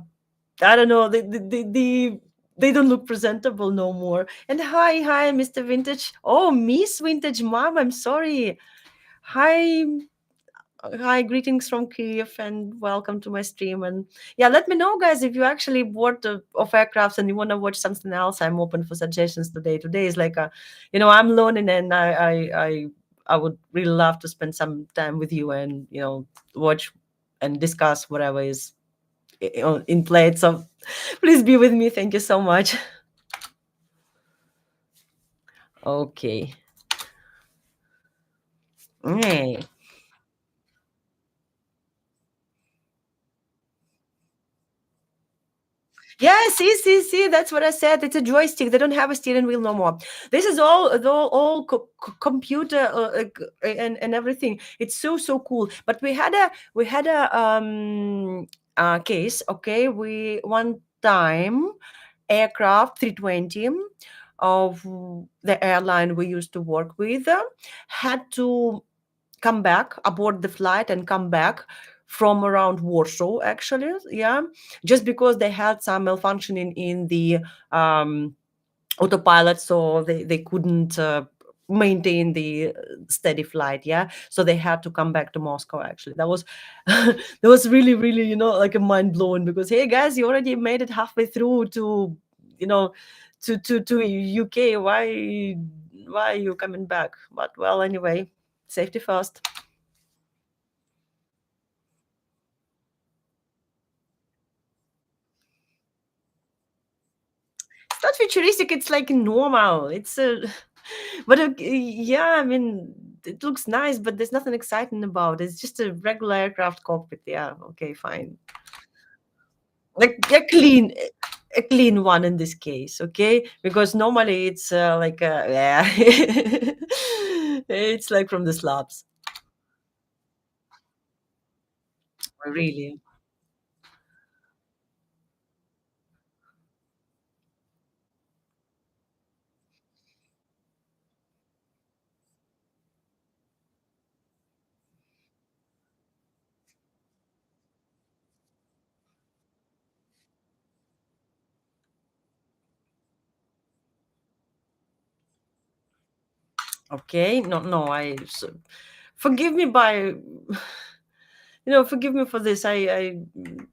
don't know. They don't look presentable no more. And hi, Mr. Vintage. Oh, Miss Vintage Mom. I'm sorry. Hi, hi. Greetings from Kiev, and welcome to my stream. And yeah, let me know, guys, if you actually bought of aircrafts and you want to watch something else. I'm open for suggestions today. Today is like I'm learning, and I would really love to spend some time with you and watch and discuss whatever is in play. So please be with me. Thank you so much. Okay. Hey. Yeah, see. That's what I said. It's a joystick. They don't have a steering wheel no more. This is all computer and everything. It's so cool. But we had a case. Okay, we one time aircraft 320 of the airline we used to work with had to come back, aboard the flight and come back from around Warsaw, actually. Yeah, just because they had some malfunctioning in the um, autopilot, so they couldn't maintain the steady flight. Yeah, so they had to come back to Moscow. Actually, that was that was really really like a mind blowing, because hey guys, you already made it halfway through to you know to UK. Why are you coming back? But well, anyway, safety first. It's not futuristic, it's like normal. It's but yeah, I mean, it looks nice, but there's nothing exciting about it. It's just a regular aircraft cockpit. Yeah, okay, fine. Like a clean one in this case, okay? Because normally it's like yeah, it's like from the slabs. Really. Okay, no, no, forgive me by, forgive me for this.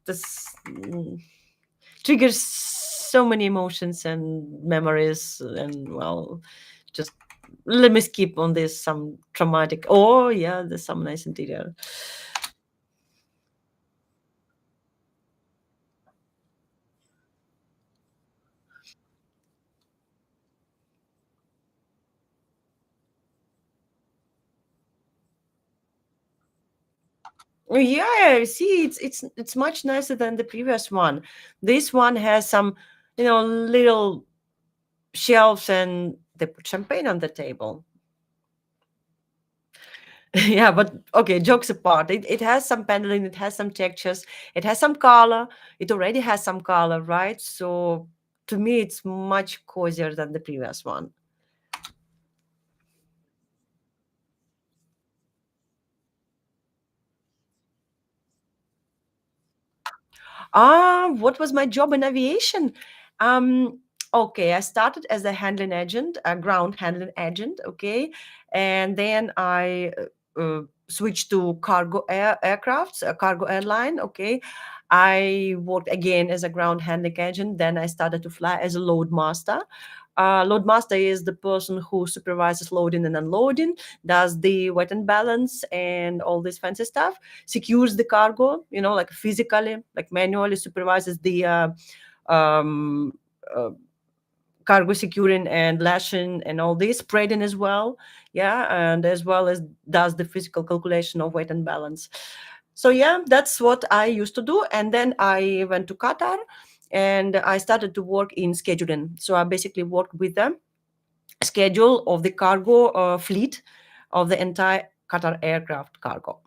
This triggers so many emotions and memories, and well, just let me skip on this some traumatic. Oh yeah, there's some nice interior. Yeah, see, it's much nicer than the previous one. This one has some, little shelves, and they put champagne on the table. Yeah, but okay, jokes apart, it has some paneling, it has some textures, it has some color. It already has some color, right? So to me, it's much cozier than the previous one. What was my job in aviation? Um, okay, I started as a handling agent, a ground handling agent. Okay, and then I switched to cargo aircrafts, a cargo airline. Okay, I worked again as a ground handling agent. Then I started to fly as a load master. Load master is the person who supervises loading and unloading, does the weight and balance and all this fancy stuff, secures the cargo, like physically, like manually supervises the um, uh, cargo securing and lashing and all this, spreading as well. Yeah, and as well as does the physical calculation of weight and balance. So yeah, that's what I used to do. And then I went to Qatar and I started to work in scheduling. So I basically worked with them schedule of the cargo fleet of the entire Qatar aircraft cargo.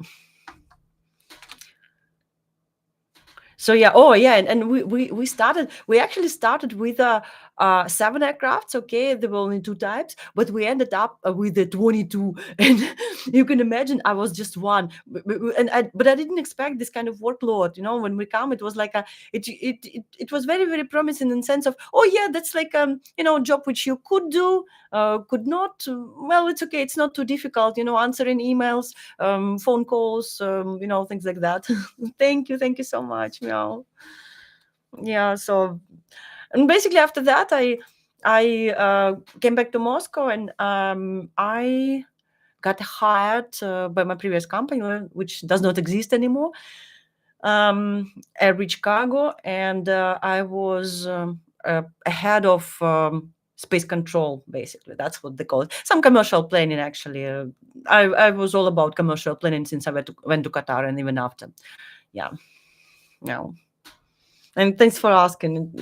So yeah, oh yeah, and we actually started with seven aircrafts. Okay, there were only two types, but we ended up with the 22, and you can imagine I was just one. But I didn't expect this kind of workload. When we come, it was like it was very very promising in sense of, oh yeah, that's like job which you could do, could not. Well, it's okay, it's not too difficult. Answering emails, phone calls, things like that. Thank you so much. Yeah. So, and basically after that, I came back to Moscow, and I got hired by my previous company, which does not exist anymore, Air Cargo, and I was a head of space control. Basically, that's what they call it. Some commercial planning, actually. I was all about commercial planning since I went to Qatar, and even after. Yeah. No. And thanks for asking.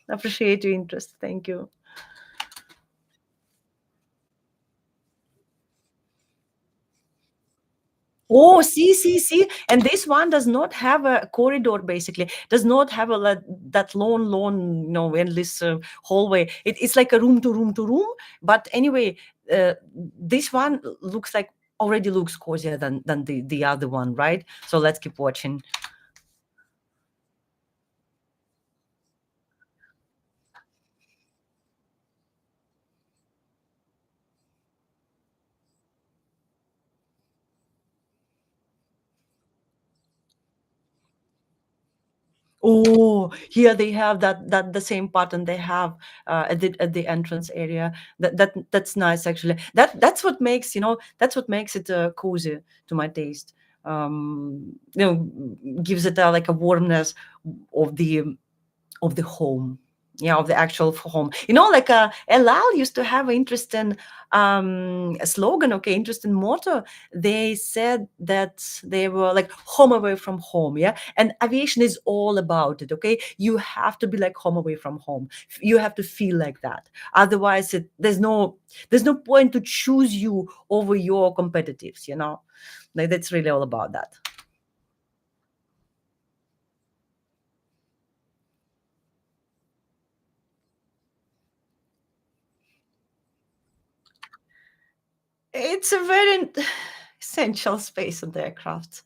Appreciate your interest. Thank you. Oh, see. And this one does not have a corridor, basically, does not have that long, endless hallway. It's like a room to room to room. But anyway, this one already looks cozier than the other one, right? So let's keep watching. Oh, here they have that the same pattern they have at the entrance area. That's nice, actually. That's what makes it cozy to my taste. Gives it like a warmness of the home. Yeah, of the actual home. Like El Al used to have an interesting slogan, okay, interesting motto. They said that they were like home away from home. Yeah, and aviation is all about it. Okay, you have to be like home away from home. You have to feel like that. Otherwise, there's no point to choose you over your competitives. Like that's really all about that. It's a very essential space on the aircraft.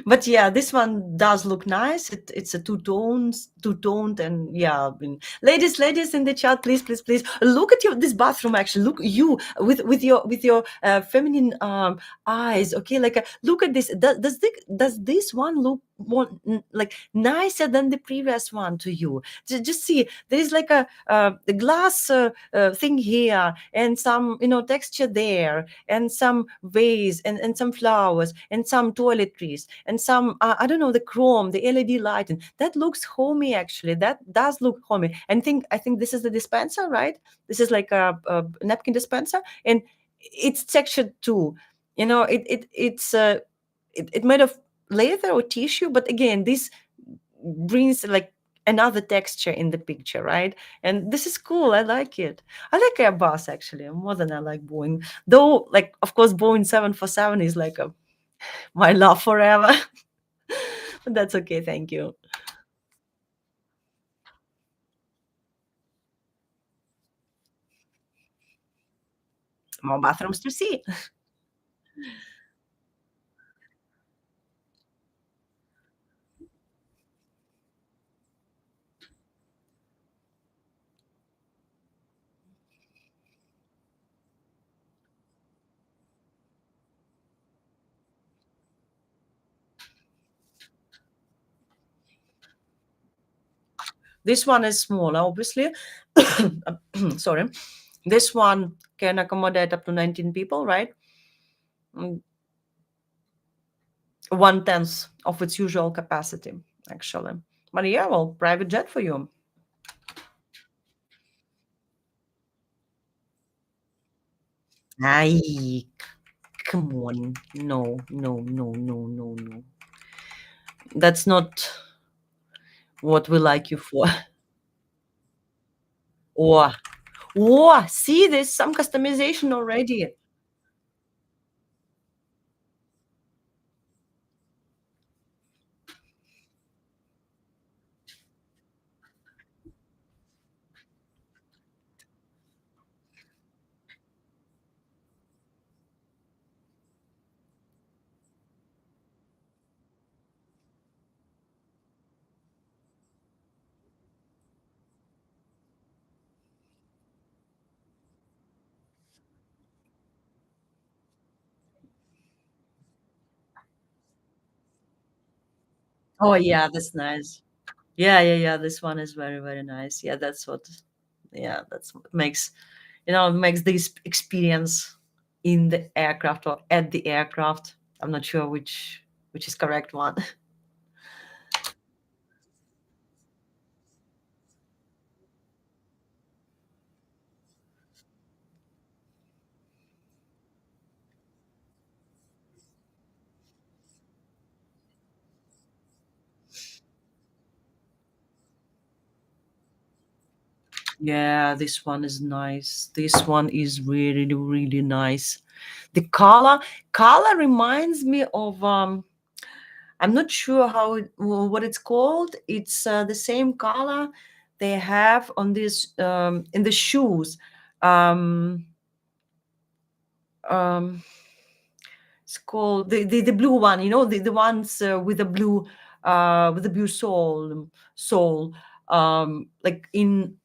But yeah, this one does look nice. It's a two toned, and yeah. Ladies in the chat, please look at this bathroom. Actually, look you with your feminine eyes. Okay, like look at this. Does this one look like nicer than the previous one to you? Just see, there is like the glass thing here, and some texture there, and some vase, and some flowers, and some toiletries, and some I don't know, the chrome, the LED light, and that looks homey. Actually, that does look homey. And I think this is the dispenser, right? This is like a napkin dispenser, and it's textured too. It made of leather or tissue, but again, this brings like another texture in the picture, right? And this is cool. I like it. I like Airbus actually more than I like Boeing, though. Like, of course, Boeing 747 is like my love forever. But that's okay. Thank you. More bathrooms to see. This one is smaller, obviously. Sorry. This one can accommodate up to 19 people, right? 1/10 of its usual capacity, actually. But yeah, well, private jet for you. Ay, come on. No, no, no, no, no, no. That's not what we like you for. Or, see, there's some customization already. Oh, yeah, that's nice. Yeah, yeah, yeah. This one is very, very nice. Yeah, that's what makes this experience in the aircraft or at the aircraft. I'm not sure which is correct one. Yeah, this one is nice. This one is really, really nice. The color reminds me of I'm not sure what it's called. It's the same color they have on this in the shoes. Um, um, it's called the blue one. The ones with the blue sole. Like in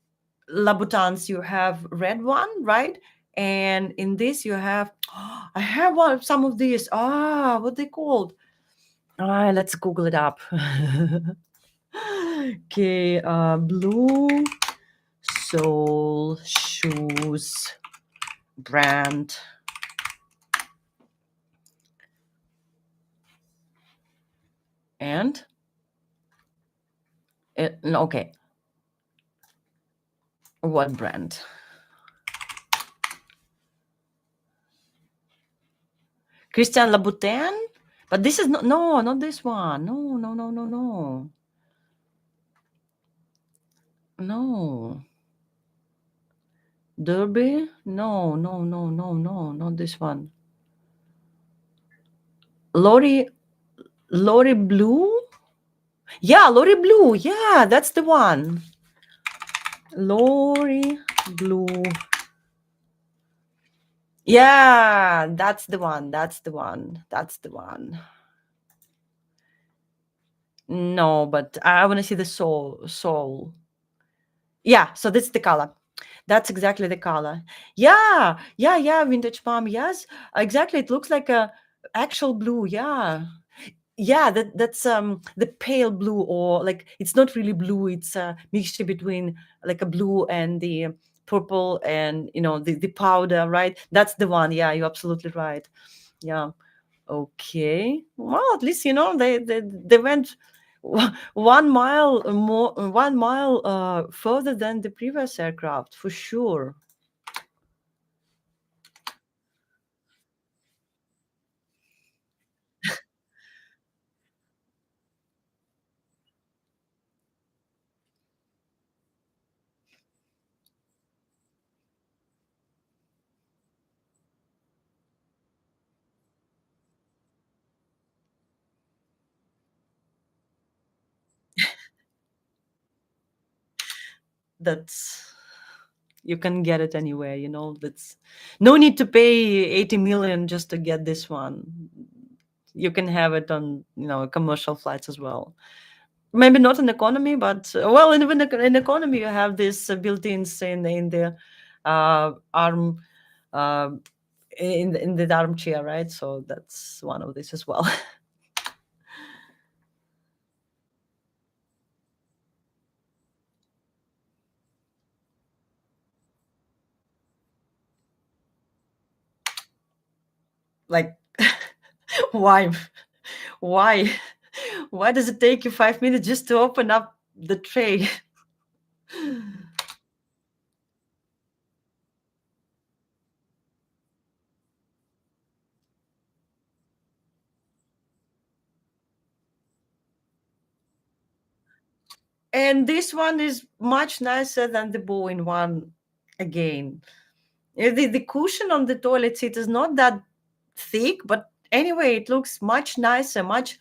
Louboutins, you have red one, right? And in this, you have I have some of these. What they called? Let's Google it up. Okay, blue sole shoes brand. And okay, what brand? Christian Louboutin? But this is not this one. No, no, no, no, no. No. Derby? No, no, no, no, no, not this one. Lori Lori Blue? Yeah, Lori Blue. Yeah, that's the one. Lori Blue. Yeah, that's the one. That's the one. That's the one. No, but I want to see the soul. Yeah, so that's the color. That's exactly the color. Yeah, yeah, yeah. Vintage palm. Yes, exactly. It looks like a actual blue. Yeah, yeah. That's the pale blue, or like it's not really blue. It's a mixture between like a blue and the purple, and the powder. Right. That's the one. Yeah, you're absolutely right. Yeah. Okay. Well, at least they went 1 mile more, 1 mile further than the previous aircraft for sure. That's You can get it anywhere. That's no need to pay 80 million just to get this one. You can have it on commercial flights as well. Maybe not in economy, but well, in economy you have this built-ins in the arm, uh, in the armchair, right? So that's one of this as well. Like, why, why, why does it take you 5 minutes just to open up the tray? And this one is much nicer than the Boeing one. Again, the cushion on the toilet seat is not that thick, but anyway, it looks much nicer, much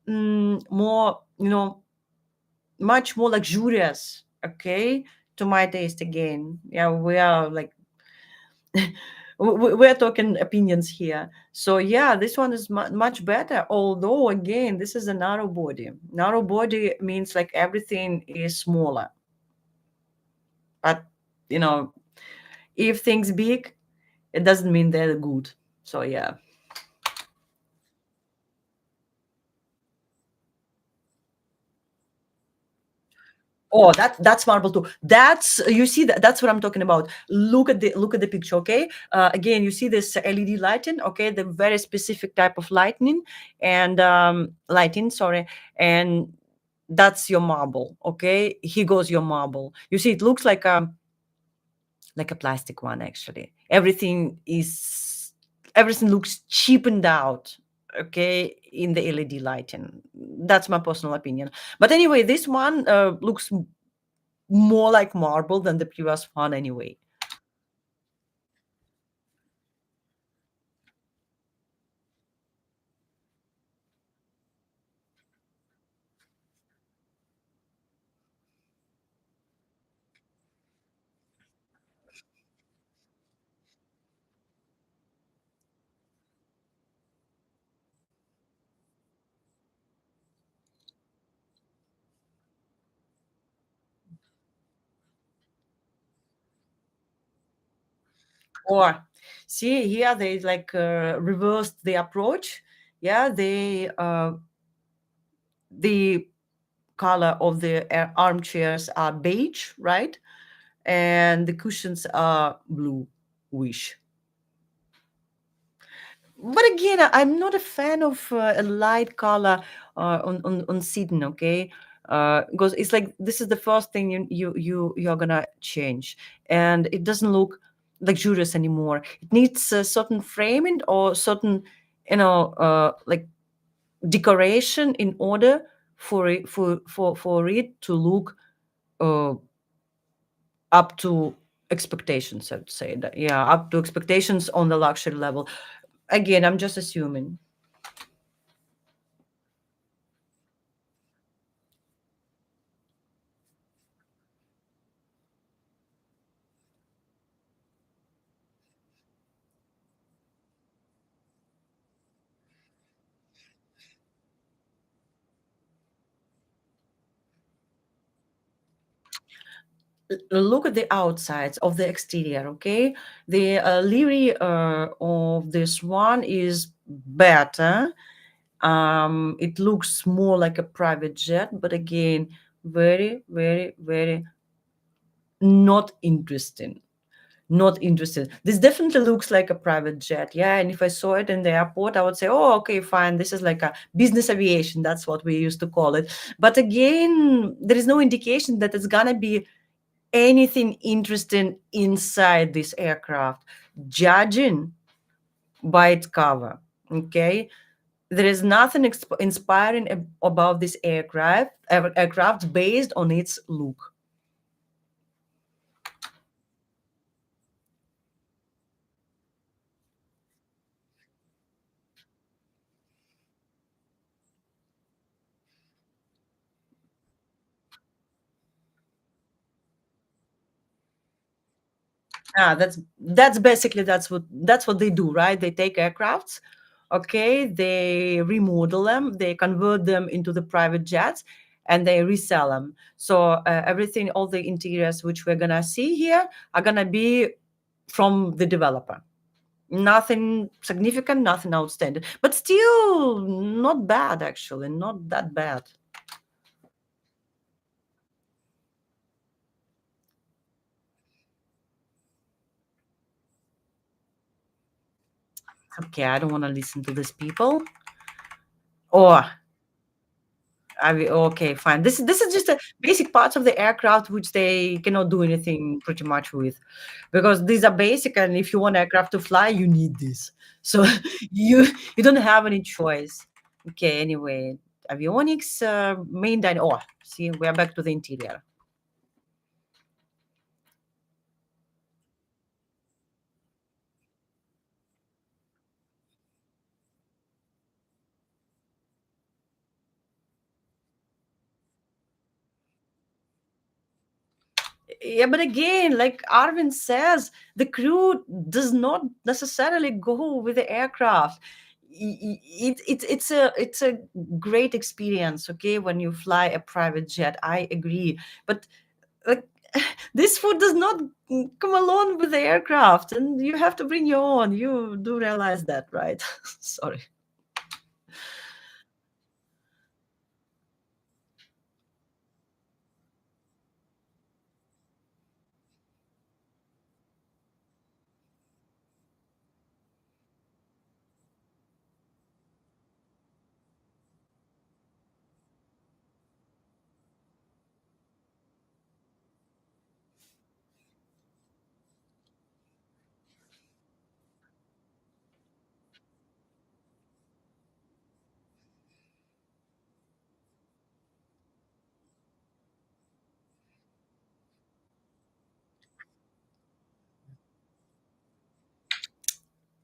more, much more luxurious. Okay, to my taste again. Yeah, we are like we're talking opinions here. So yeah, this one is much better. Although again, this is a narrow body. Narrow body means like everything is smaller. But you know, if things big, it doesn't mean they're good. So yeah. Oh, that's marble too. That's you see that's what I'm talking about. Look at the picture, okay? Again, you see this LED lighting, okay? The very specific type of lighting and lighting, sorry, and that's your marble, okay? Here goes your marble. You see, it looks like a plastic one actually. Everything looks cheapened out, okay, in the LED lighting. That's my personal opinion. But anyway, this one looks more like marble than the previous one anyway. Or see here, they like reversed the approach. Yeah, the color of the armchairs are beige, right? And the cushions are bluish. But again, I'm not a fan of a light color on seating. Okay, because it's like this is the first thing you're gonna change, and it doesn't look luxurious anymore. It needs a certain framing or certain, like decoration in order for it to look uh, up to expectations. I'd say that, yeah, up to expectations on the luxury level. Again, I'm just assuming. Look at the outsides of the exterior, okay? The livery of this one is better. It looks more like a private jet, but again, very, very, very not interesting. Not interested. This definitely looks like a private jet. Yeah. And if I saw it in the airport, I would say, oh, okay, fine. This is like a business aviation. That's what we used to call it. But again, there is no indication that it's going to be anything interesting inside this aircraft, judging by its cover. Okay. There is nothing inspiring about this aircraft based on its look. That's basically that's what they do, right? They take aircrafts, okay, they remodel them, they convert them into the private jets, and they resell them. So everything, all the interiors which we're gonna see here are gonna be from the developer. Nothing significant, nothing outstanding, but still not bad, actually, not that bad. Okay, I don't want to listen to these people. Or okay, fine. This is just a basic parts of the aircraft which they cannot do anything pretty much with, because these are basic, and if you want aircraft to fly, you need this. So you don't have any choice. Okay, anyway, avionics main dyno. Oh, see, we are back to the interior. Yeah, but again, like Arvin says, the crew does not necessarily go with the aircraft. It's a great experience, okay, when you fly a private jet. I agree, but like this food does not come along with the aircraft, and you have to bring your own. You do realize that, right? Sorry.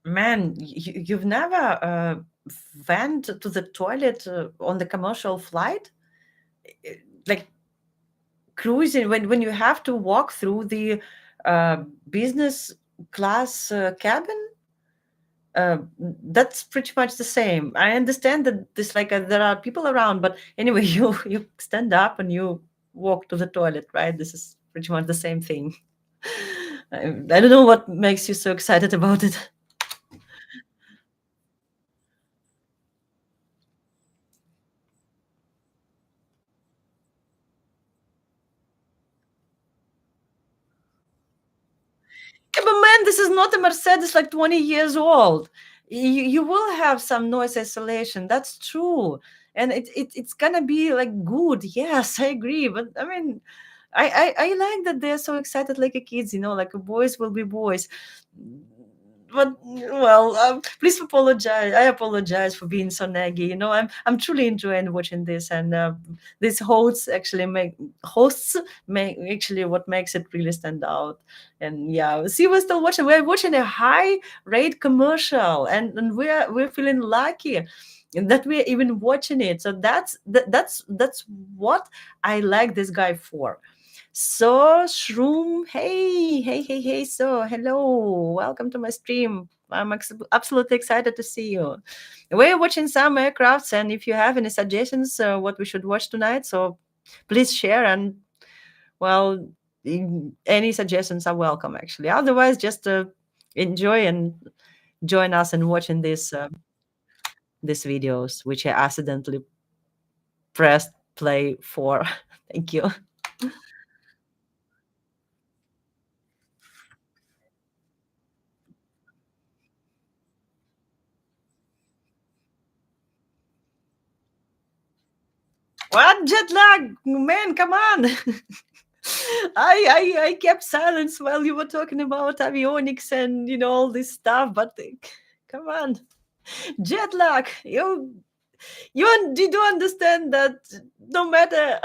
Man, you've never went to the toilet on the commercial flight? Like cruising, when you have to walk through the business class cabin, that's pretty much the same. I understand that this like there are people around, but anyway, you stand up and you walk to the toilet, right? This is pretty much the same thing. I don't know what makes you so excited about it. Yeah, but man, this is not a Mercedes like 20 years old. You will have some noise isolation. That's true. And it's gonna be like good. Yes, I agree. But I mean, I like that they're so excited like a kids, like boys will be boys. But well, please apologize. I apologize for being so naggy. I'm truly enjoying watching this, and these hosts make actually what makes it really stand out. And yeah, see, we're still watching. We're watching a high rate commercial, and we're feeling lucky that we're even watching it. So that's what I like this guy for. So, Shroom, hey, hey, hey, hey. So, hello, welcome to my stream. I'm absolutely excited to see you. We're watching some aircrafts, and if you have any suggestions, what we should watch tonight, so please share. And Well, any suggestions are welcome, actually. Otherwise, just enjoy and join us in watching these videos, which I accidentally pressed play for. Thank you. What jet lag, man? Come on. I kept silence while you were talking about avionics and all this stuff, but come on, jet lag. You do understand that no matter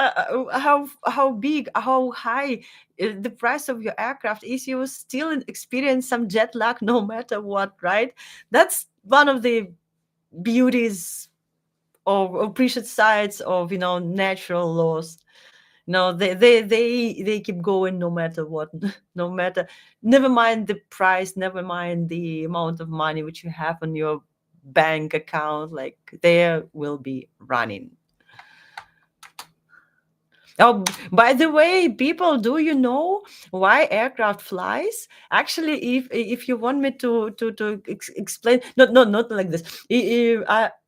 how big, how high the price of your aircraft is, you still experience some jet lag no matter what, right? That's one of the beauties or precious sides of natural laws. No, they keep going no matter what. No matter, never mind the price, never mind the amount of money which you have on your bank account, like they will be running. Oh, by the way, people, do you know why aircraft flies? Actually, if you want me to explain, not like this.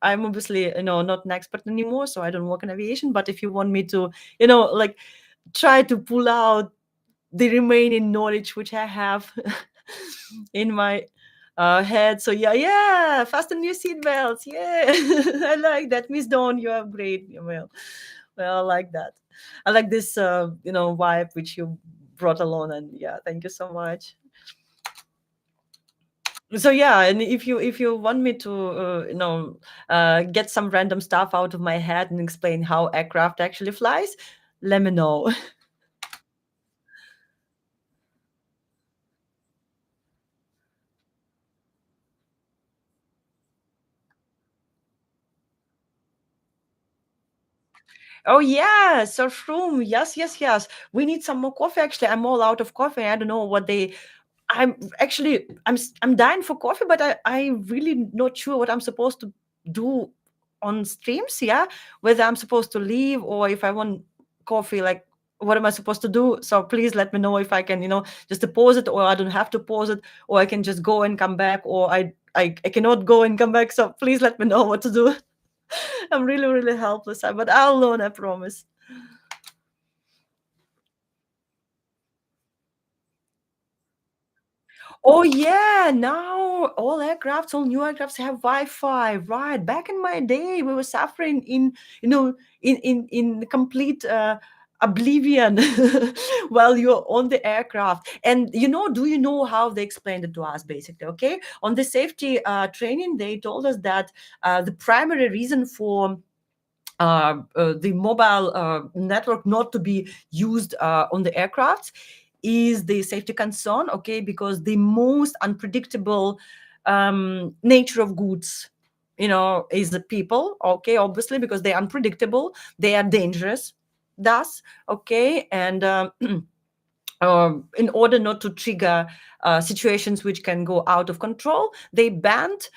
I'm obviously not an expert anymore, so I don't work in aviation. But if you want me to, like try to pull out the remaining knowledge which I have in my head. So yeah, fasten your seatbelts. Yeah, I like that, Miss Dawn. You are great. Well, I like that. I like this, vibe which you brought along, and yeah, thank you so much. So yeah, and if you want me to, get some random stuff out of my head and explain how aircraft actually flies, let me know. Oh yeah, surf room. Yes, yes, yes. We need some more coffee. Actually, I'm all out of coffee. I don't know what they. I'm actually I'm dying for coffee, but I really not sure what I'm supposed to do on streams. Yeah, whether I'm supposed to leave or if I want coffee, like what am I supposed to do? So please let me know if I can, just to pause it, or I don't have to pause it, or I can just go and come back, or I cannot go and come back. So please let me know what to do. I'm really really helpless, but I'll learn. I promise. Oh yeah, now all aircrafts, all new aircrafts have Wi-Fi. Right. Back in my day, we were suffering in complete oblivion while you're on the aircraft. And do you know how they explained it to us? Basically, okay, on the safety training, they told us that the primary reason for the mobile network not to be used on the aircraft is the safety concern, okay, because the most unpredictable nature of goods is the people, okay, obviously, because they're unpredictable, they are dangerous, thus, okay, and in order not to trigger situations which can go out of control, they banned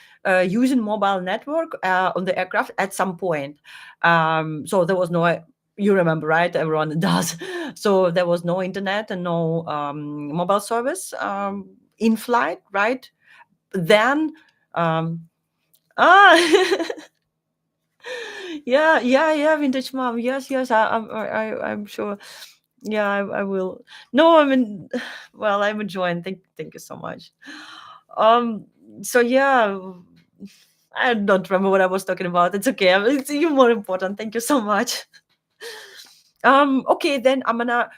using mobile network on the aircraft at some point. So there was no, you remember, right? Everyone does. So there was no internet and no mobile service in flight, right? Then, um, ah, yeah, yeah, yeah, vintage mom. Yes, yes, I'm sure. Yeah, I will. No, I mean, well, I'm enjoying. Thank you so much. Um, so yeah, I don't remember what I was talking about. It's okay. It's you more important. Thank you so much. Okay, then I'm gonna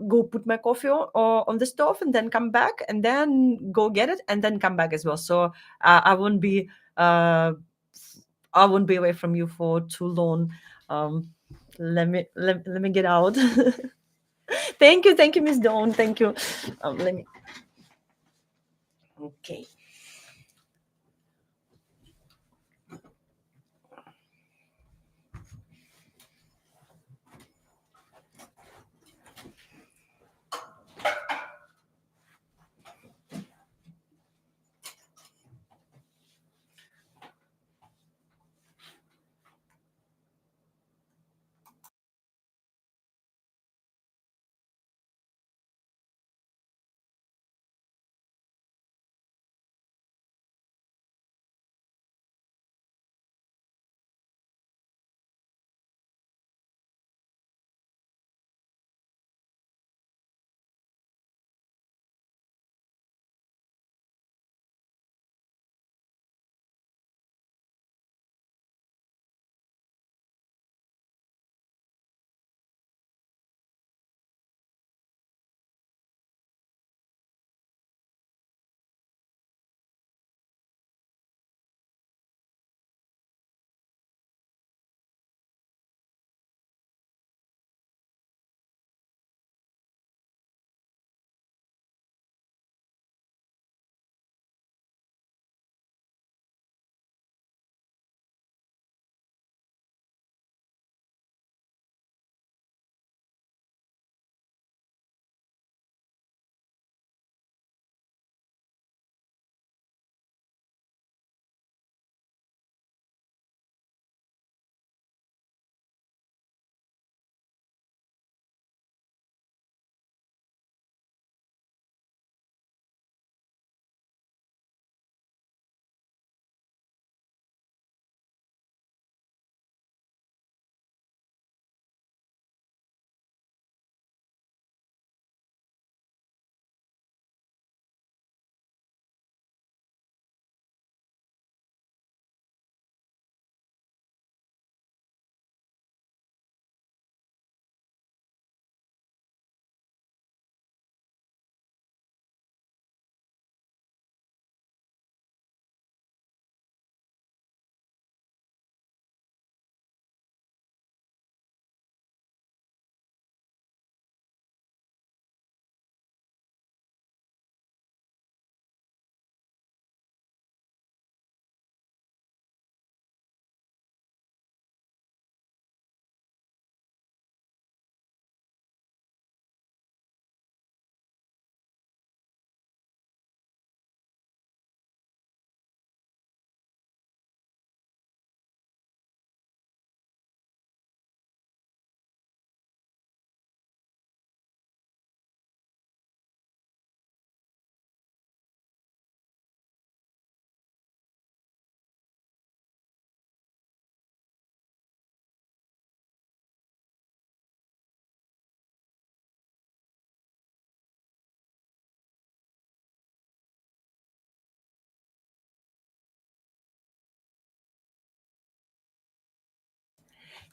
go put my coffee on the stove and then come back and then go get it and then come back as well. So I won't be uh, I won't be away from you for too long. Um, let me get out. Thank you, Miss Dawn. Thank you. Let me. Okay.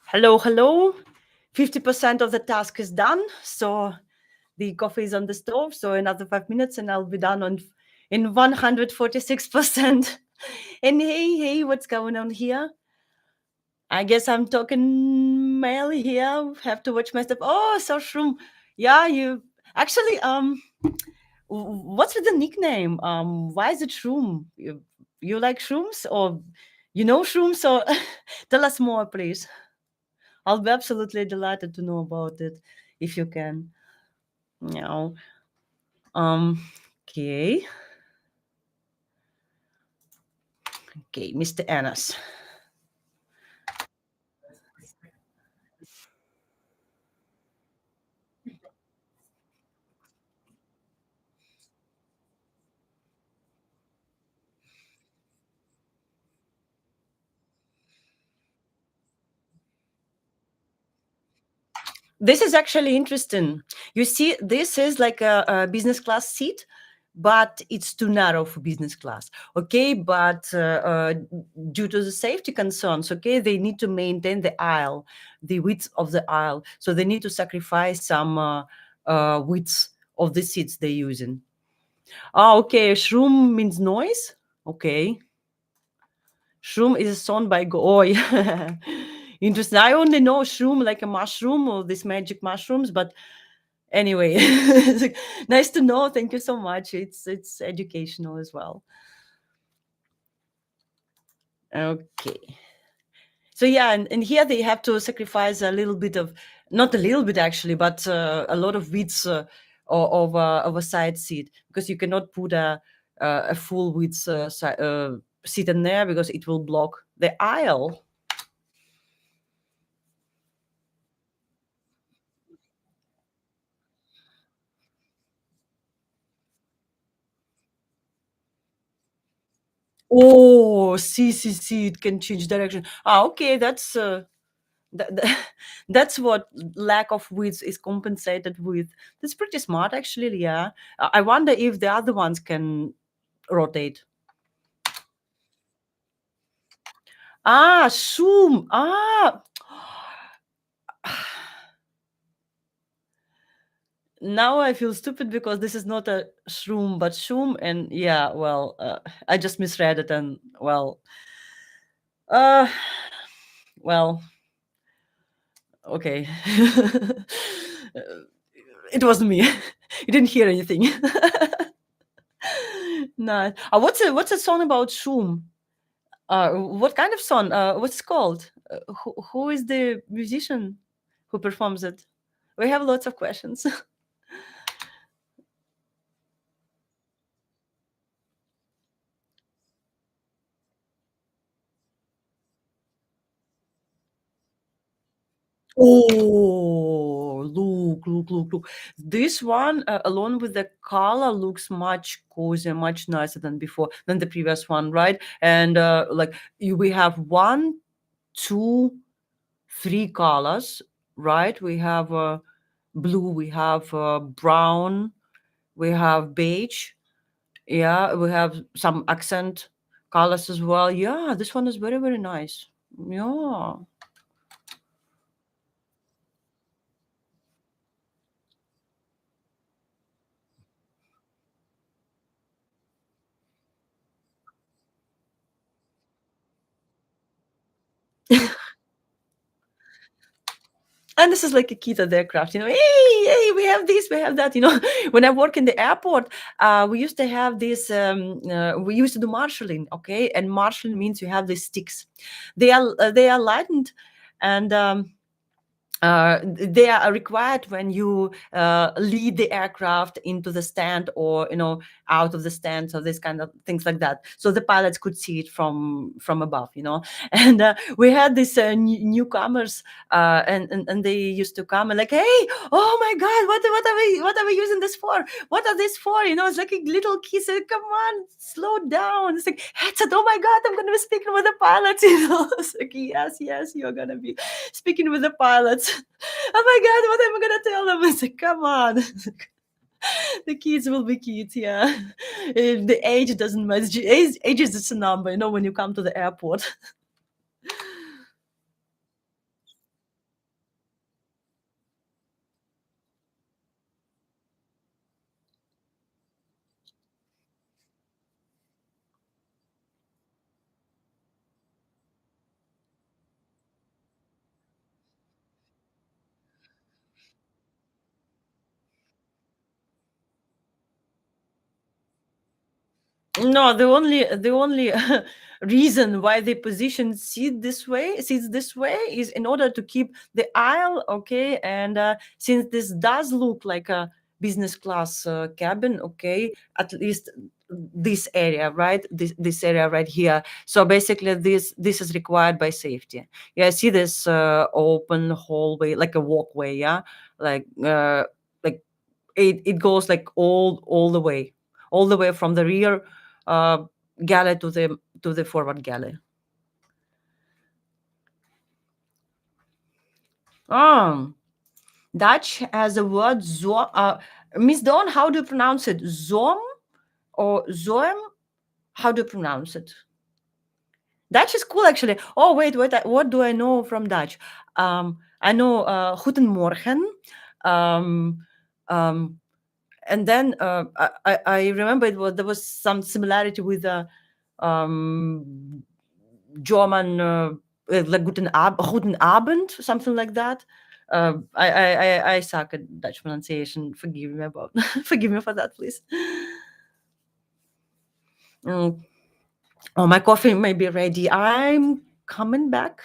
Hello, hello. 50% of the task is done. So the coffee is on the stove. So another 5 minutes and I'll be done on in 146%. And hey, what's going on here? I guess I'm talking male here. Have to watch my stuff. Oh, so shroom. Yeah, you actually what's with the nickname? Why is it shroom? You like shrooms or you know shrooms? So tell us more, please. I'll be absolutely delighted to know about it if you can. Yeah. Um. Okay. Okay, Mr. Enes. This is actually interesting. You see, this is like a business class seat, but it's too narrow for business class. Okay, but due to the safety concerns, okay, they need to maintain the aisle, the width of the aisle. So they need to sacrifice some width of the seats they're using. Ah, okay. Shroom means noise. Okay. Shroom is a song by Go. Oh, yeah. Interesting. I only know shroom like a mushroom or these magic mushrooms, but anyway, nice to know. Thank you so much. It's educational as well. Okay. So yeah, and here they have to sacrifice a little bit of, not a little bit actually, but a lot of width of a side seat because you cannot put a full width seat in there because it will block the aisle. Oh, see, it can change direction. Ah, okay, that's what lack of width is compensated with. That's pretty smart, actually. Yeah, I wonder if the other ones can rotate. Ah, zoom. Ah, now I feel stupid because this is not a shroom but shoom, and yeah, well, I just misread it, and uh, well, okay. It wasn't me. You didn't hear anything. No. What's a song about shoom? What kind of song? What's it called? Who is the musician who performs it? We have lots of questions. Oh, look. This one, along with the color, looks much cozier, much nicer than before, than the previous one, right? And we have one, two, three colors, right? We have blue, we have brown, we have beige. Yeah, we have some accent colors as well. Yeah, this one is very, very nice. Yeah. And this is like a key to their craft, hey, we have this, we have that, when I work in the airport, we used to have this, we used to do marshalling, okay, and marshalling means you have these sticks. They are lightened, and they are required when you lead the aircraft into the stand, or out of the stand, so this kind of things like that, so the pilots could see it from above, and we had these newcomers, and they used to come and like, hey, oh my god, what are we using this for? What are this for? It's like a little kid said, come on, slow down. It's like, headset, oh my god, I'm gonna be speaking with the pilots. It's like, yes, you're gonna be speaking with the pilots. Oh my god, what am I gonna tell them? It's like, come on. The kids will be kids, yeah. The age doesn't matter. Age is just a number, when you come to the airport. No, the only reason why they position seats this way is in order to keep the aisle okay. And since this does look like a business class cabin, okay, at least this area, right? This area right here. So basically, this is required by safety. Yeah, I see this open hallway, like a walkway. Yeah, like like it goes like all the way from the rear uh, galley to the forward galley. Um, Dutch has a word zo. Miss Dawn, how do you pronounce it? Zom or zoem? How do you pronounce it? Dutch is cool, actually. Oh, wait. What do I know from Dutch? I know Guten Morgen. Um, um, and then I remember there was some similarity with um, German, like Guten Abend, something like that. I suck at Dutch pronunciation. Forgive me about forgive me for that, please. Mm. Oh, my coffee may be ready. I'm coming back.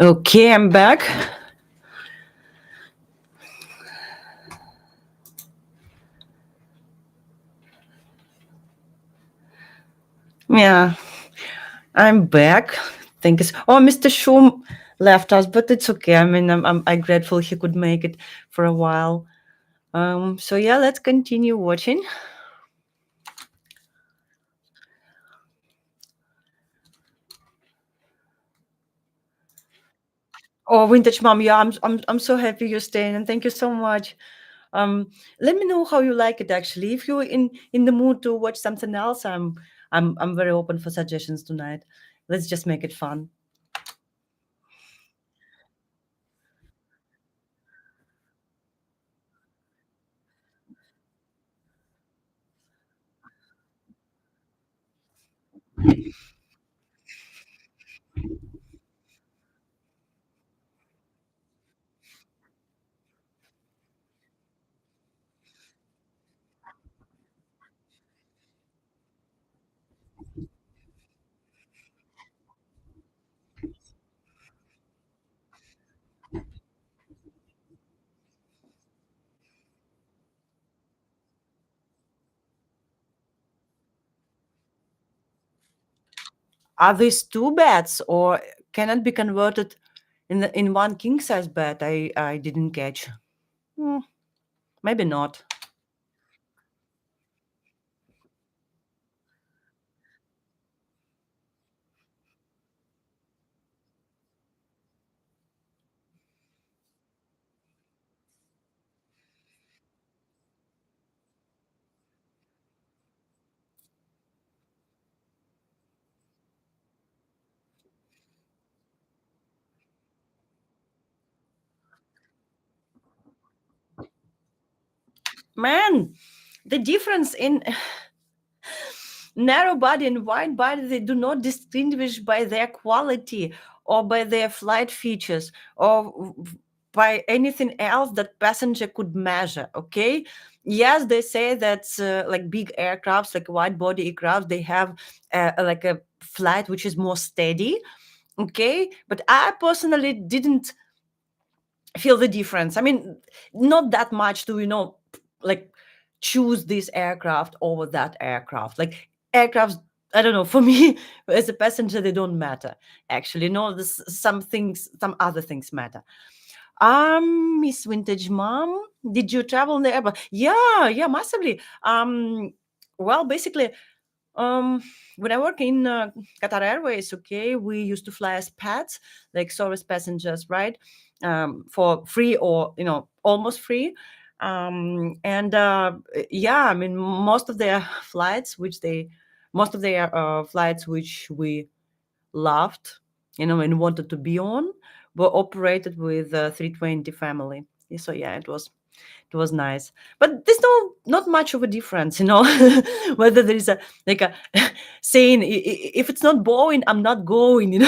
Okay, I'm back. Yeah, I'm back. Thank you. Oh, Mr. Shum left us, but it's okay. I mean, I'm grateful he could make it for a while. So yeah, let's continue watching. Oh, Vintage Mom, yeah, I'm so happy you're staying, and thank you so much. Um, Let me know how you like it. Actually, if you're in the mood to watch something else, I'm very open for suggestions tonight. Let's just make it fun. Are these two beds, or can it be converted in one king size bed? I didn't catch. Hmm, maybe not. Man, the difference in narrow body and wide body, they do not distinguish by their quality or by their flight features or by anything else that passenger could measure. Okay, yes, they say that like big aircrafts, like wide body aircraft, they have like a flight which is more steady. Okay, but I personally didn't feel the difference. I mean, not that much to, like choose this aircraft over that aircraft. Like aircrafts, I don't know, for me as a passenger, they don't matter. Actually, no, some things, some other things matter. Miss Vintage Mom, did you travel in the airport? Yeah, yeah, massively. Well, basically, um, when I work in Qatar Airways, okay, we used to fly as pets, like service passengers, right? For free or almost free. And yeah, I mean, most of their flights which we loved, and wanted to be on, were operated with 320 family. So yeah, it was nice, but there's not much of a difference, whether there is a like a saying, if it's not Boeing, I'm not going.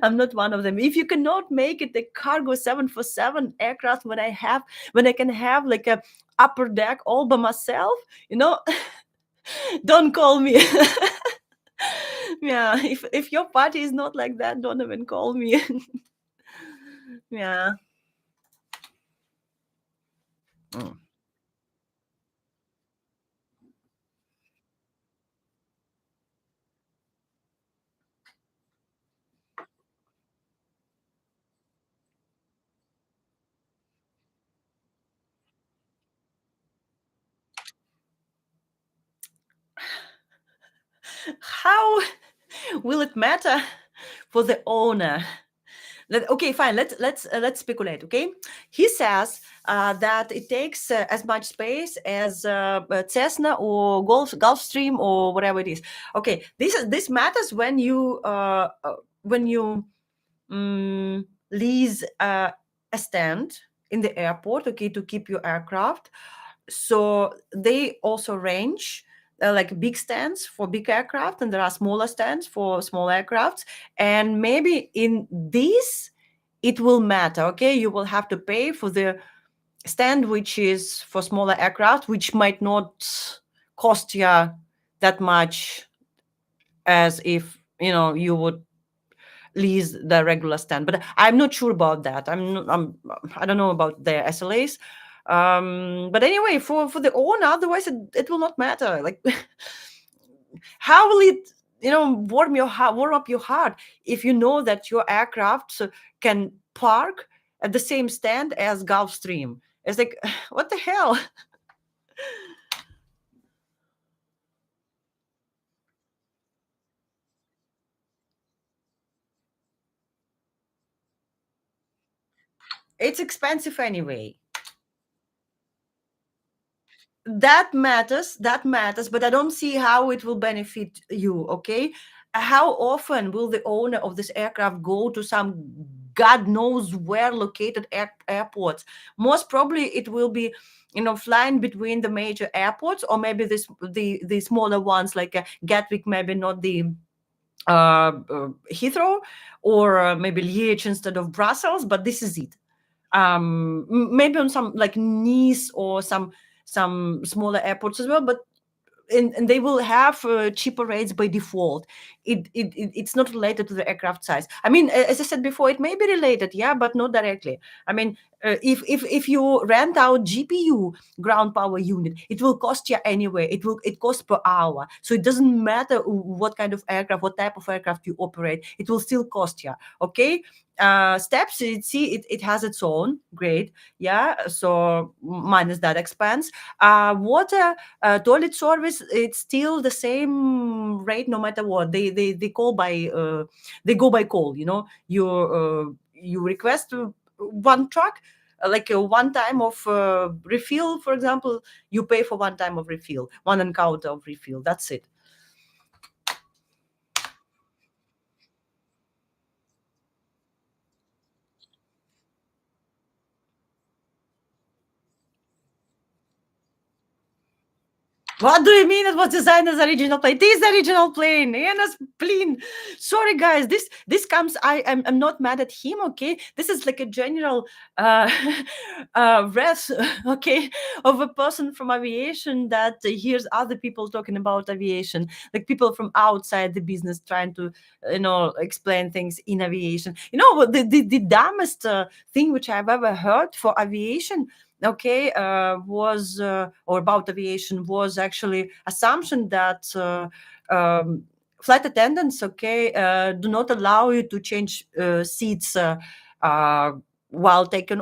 I'm not one of them. If you cannot make it a cargo 747 aircraft, when I can have like a upper deck all by myself, don't call me. Yeah, if your party is not like that, don't even call me. Yeah. Mm. How will it matter for the owner? Okay, fine. Let's speculate. Okay, he says that it takes as much space as Cessna or Gulfstream or whatever it is. Okay, this matters when you lease a stand in the airport. Okay, to keep your aircraft. So they also range like big stands for big aircraft, and there are smaller stands for small aircrafts. And maybe in these, it will matter. Okay, you will have to pay for the stand which is for smaller aircraft, which might not cost you that much as if you would lease the regular stand. But I'm not sure about that. I don't know about their SLAs. But anyway, for the owner, otherwise it will not matter. Like, how will it warm up your heart if you know that your aircraft can park at the same stand as Gulfstream? It's like, what the hell? It's expensive anyway. That matters, but I don't see how it will benefit you. Okay, how often will the owner of this aircraft go to some god knows where located airports? Most probably it will be flying between the major airports, or maybe the smaller ones like Gatwick, maybe not the Heathrow, or maybe Liège instead of Brussels, but this is it. Maybe on some like Nice or some smaller airports as well, but and they will have cheaper rates by default. It's not related to the aircraft size. I mean, as I said before, it may be related, yeah, but not directly. I mean, if you rent out GPU, ground power unit, it will cost you anyway. It costs per hour, so it doesn't matter what kind of aircraft, what type of aircraft you operate. It will still cost you. Okay. Steps, it has its own great, yeah, so minus that expense. Water, toilet service, it's still the same rate no matter what. They go by call. You request one truck, like a one time of refill, for example. You pay for one time of refill, one encounter of refill. That's it. What do you mean it was designed as original plane? It is the original plane. Enes plane. Sorry, guys. This comes. I'm not mad at him. Okay, this is like a general uh, breath. Okay, of a person from aviation that hears other people talking about aviation, like people from outside the business trying to explain things in aviation. What the dumbest thing which I've ever heard for aviation, okay, was or about aviation, was actually assumption that flight attendants, okay, do not allow you to change seats uh, while taken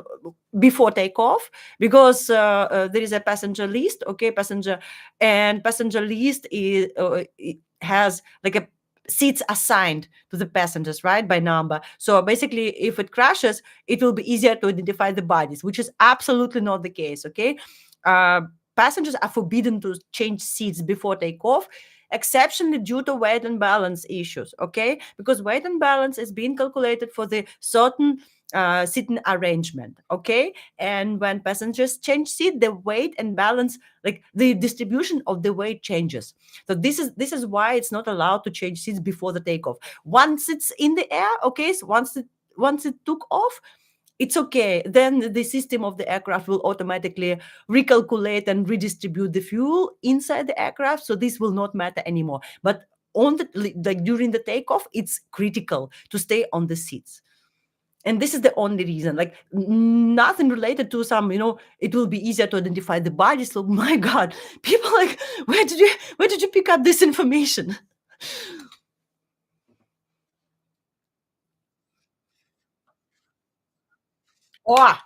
before takeoff, because there is a passenger list, okay, passenger list it has like a seats assigned to the passengers, right, by number. So basically, if it crashes, it will be easier to identify the bodies, which is absolutely not the case. Okay, uh, passengers are forbidden to change seats before takeoff, exceptionally due to weight and balance issues. Okay, because weight and balance is being calculated for the certain seating arrangement. Okay, and when passengers change seat, the weight and balance, like the distribution of the weight, changes. So this is why it's not allowed to change seats before the takeoff. Once it's in the air, okay, so once it took off, it's okay. Then the system of the aircraft will automatically recalculate and redistribute the fuel inside the aircraft, so this will not matter anymore. But on the like during the takeoff, it's critical to stay on the seats. And this is the only reason, like nothing related to some, it will be easier to identify the body. So my god, people like, where did you pick up this information? Oh,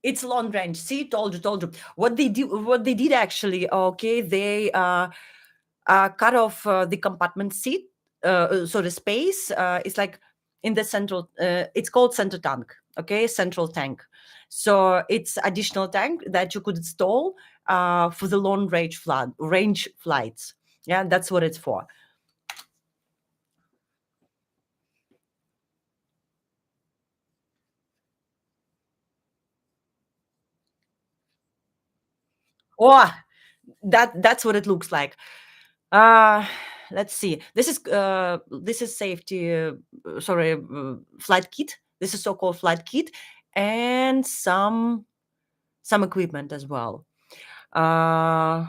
it's long range. See, told you. What they did actually, okay, they cut off the compartment seat, so the space is like in the central. It's called center tank. Okay, central tank. So it's additional tank that you could install for the long range flights. Yeah, that's what it's for. Oh, that's what it looks like. Uh let's see. This is safety. Sorry, flight kit. This is so-called flight kit, and some equipment as well. Uh,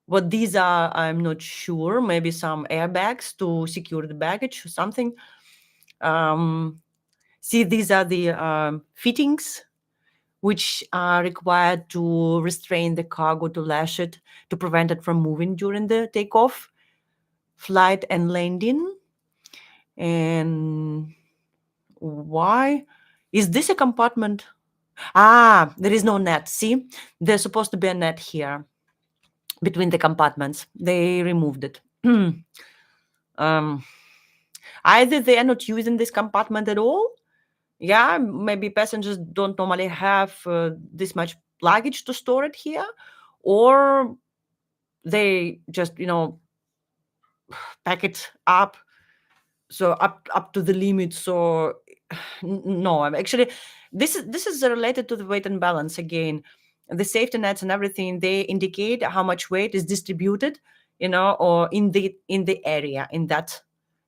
what these are, I'm not sure. Maybe some airbags to secure the baggage or something. Um, See, these are the fittings which are required to restrain the cargo, to lash it, to prevent it from moving during the takeoff, flight, and landing. And why is this a compartment? Ah, there is no net. See, there's supposed to be a net here between the compartments. They removed it. um, Either they are not using this compartment at all. Yeah, maybe passengers don't normally have this much luggage to store it here, or they just pack it up, so up to the limit. So no, I'm actually, this is related to the weight and balance again. The safety nets and everything, they indicate how much weight is distributed, or in the area, in that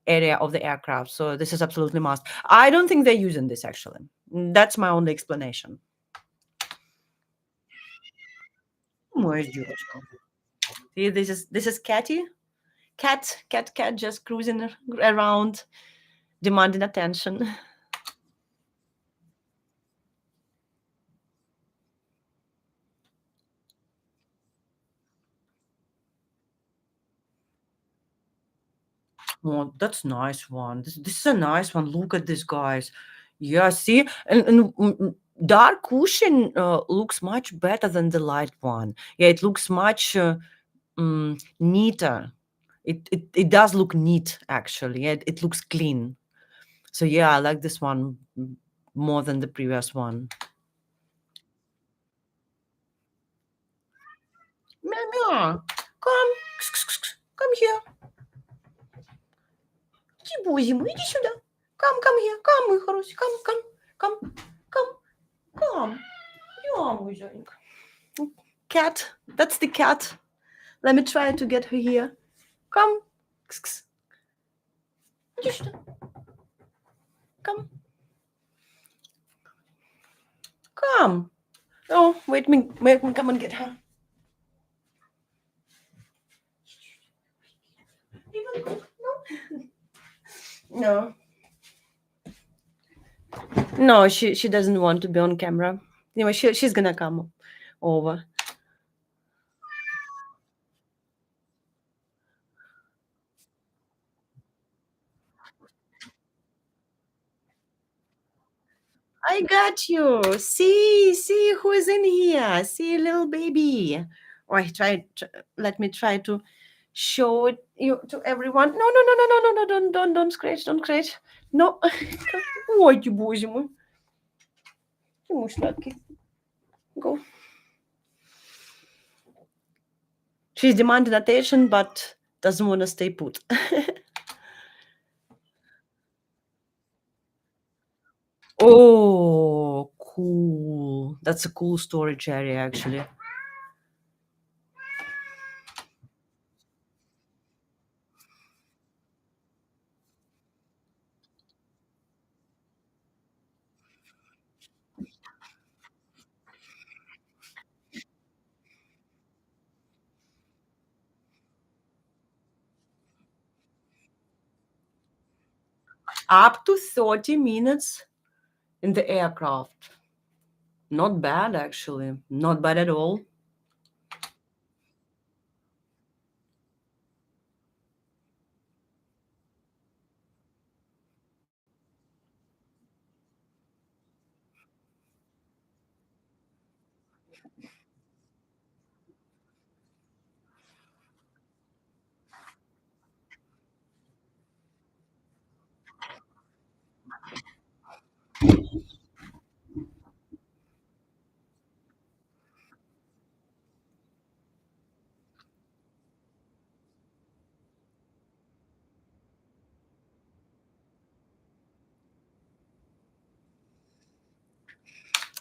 area of the aircraft. So this is absolutely must. I don't think they're using this actually. That's my only explanation. Moje девочка. See, this is Catty. Cat, just cruising around, demanding attention. Oh, that's nice one. This is a nice one. Look at this, guys. Yeah, see, and dark cushion looks much better than the light one. Yeah, it looks much neater. It does look neat actually. It looks clean. So yeah, I like this one more than the previous one. Meow, meow. Come, come here. Тибузиму, иди сюда. Come here. Come, мой хороший. Come, come. Yeah, мой зайка. Cat. That's the cat. Let me try to get her here. Come. Come. Come. Oh, wait me come and get her. No. No, she doesn't want to be on camera. Anyway, she's gonna come over. I got you. See who is in here. See, little baby. Oh, let me try to show it you to everyone. No, no, no, no, no, no, no, don't scratch, don't scratch. No. Ой, боже мой. Ты мой сладкий. Go. She's demanding attention, but doesn't want to stay put. Oh, cool. That's a cool storage area, actually. Up to 30 minutes in the aircraft. Not bad, actually. Not bad at all.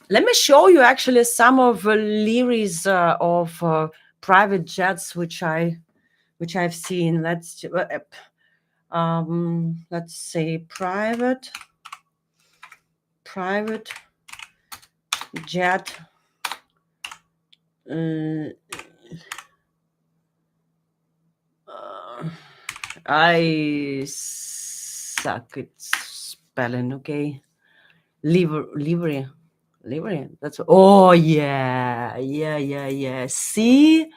Let me show you actually some of Leary's of private jets, which I've seen. Let's say private jet. Uh, I suck at spelling. Okay, livery. Livery. That's oh yeah. See.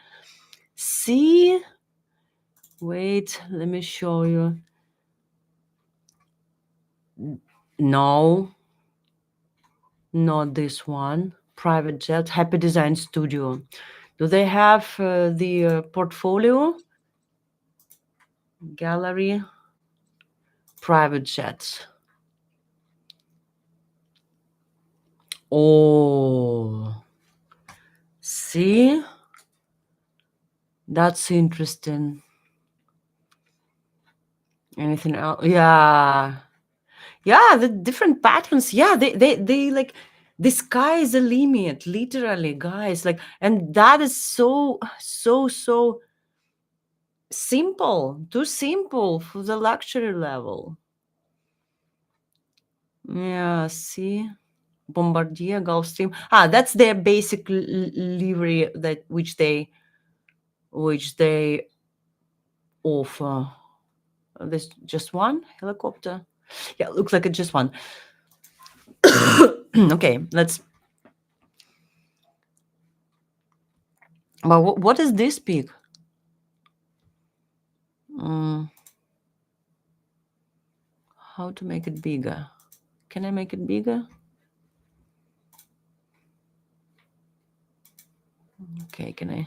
Wait, let me show you. No, not this one. Private jet. Happy Design Studio. Do they have the portfolio gallery? Private jets. Oh, see, that's interesting. Anything else? Yeah, the different patterns. Yeah, they like the sky is a limit, literally, guys. Like, and that is so simple, too simple for the luxury level. Yeah, see, Bombardier, Gulfstream. That's their basic livery that which they offer. There's just one helicopter. Yeah, looks like it's just one. Okay, let's. But what is this peak? Mm, how to make it bigger? Can I make it bigger? Okay, can I?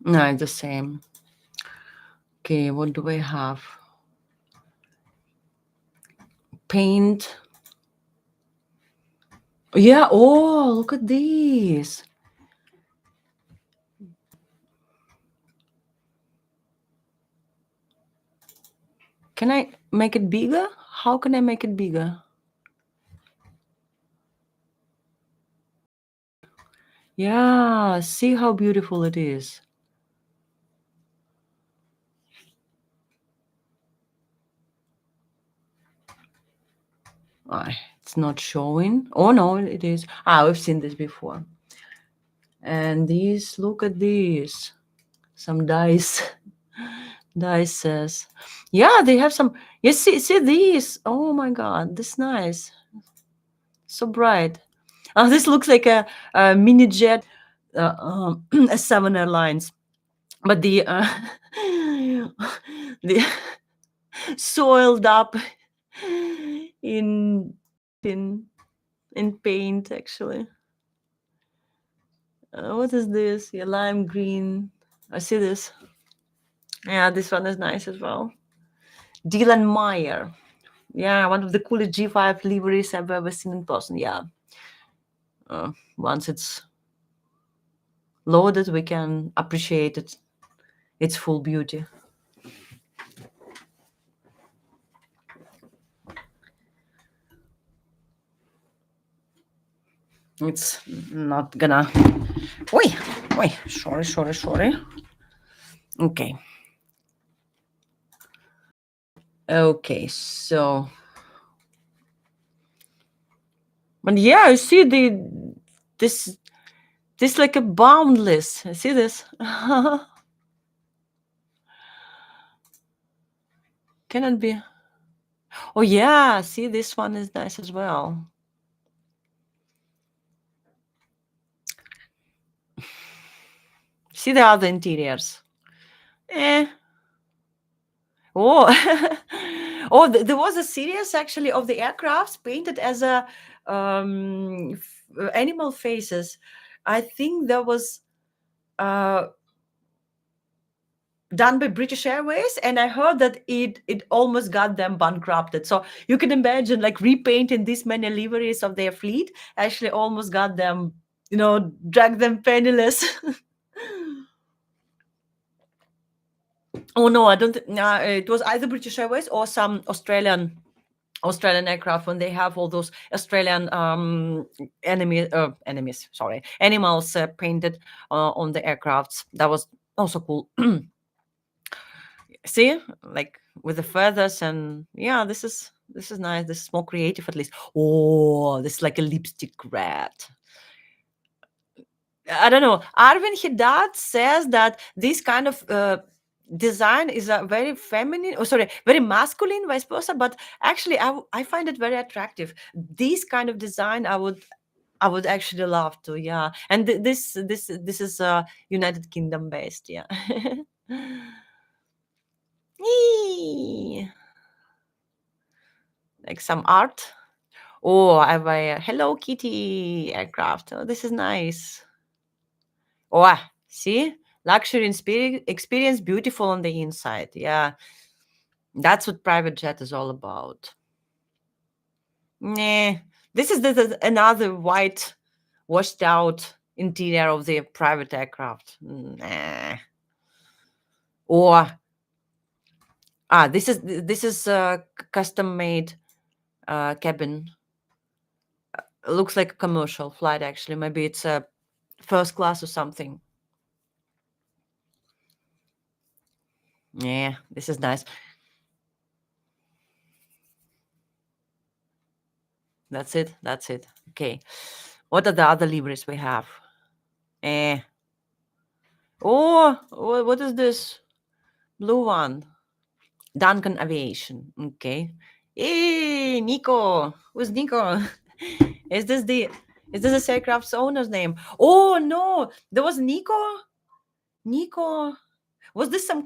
No, it's the same. Okay, what do I have? Paint. Yeah. Oh, look at this. Can I make it bigger? How can I make it bigger? Yeah, see how beautiful it is. It's not showing. Oh no, it is. We've seen this before. And these, look at these. Some dice. Dices. Yeah, they have some. You see these. Oh my god, this is nice. So bright. This looks like a mini jet, a 7 Airlines. But the the soiled up in in in paint actually. What is this? Yeah, lime green. I see this. Yeah, this one is nice as well. Dylan Meyer. Yeah, one of the coolest G5 liveries I've ever seen in person. Yeah. Once it's loaded, we can appreciate its full beauty. It's not gonna. Wait, sorry. Okay. Okay, so. But yeah, you see this like a boundless. See this? Can it be? Oh yeah, see this one is nice as well. See the other interiors. Eh. Oh, there was a series actually of the aircrafts painted as a animal faces. I think that was uh, done by British Airways, and I heard that it almost got them bankrupted. So you can imagine, like repainting this many liveries of their fleet actually almost got them, dragged them penniless. Oh no, I don't. It was either British Airways or some Australian aircraft when they have all those Australian animals painted on the aircrafts. That was also cool. See, like with the feathers, and yeah, this is nice. This is more creative at least. Oh, this is like a lipstick red. I don't know. Arvin Hidat says that this kind of design is a very feminine, very masculine, vice versa. But actually, I find it very attractive. This kind of design, I would actually love to. Yeah, and this is United Kingdom based. Yeah. Yee. Like some art. Oh, I have a Hello Kitty aircraft. Oh, this is nice. Oh, see? Luxury experience, beautiful on the inside. Yeah, that's what private jet is all about. Nah, this is another white, washed out interior of the private aircraft. Nah. Or this is a custom made cabin. Looks like a commercial flight actually. Maybe it's a first class or something. Yeah, this is nice. That's it. That's it. Okay. What are the other liveries we have? Eh. Oh, what is this? Blue one. Duncan Aviation. Okay. Hey, Nico. Who's Nico? is this the is this the aircraft's owner's name? Oh no, there was Nico. Nico. Was this some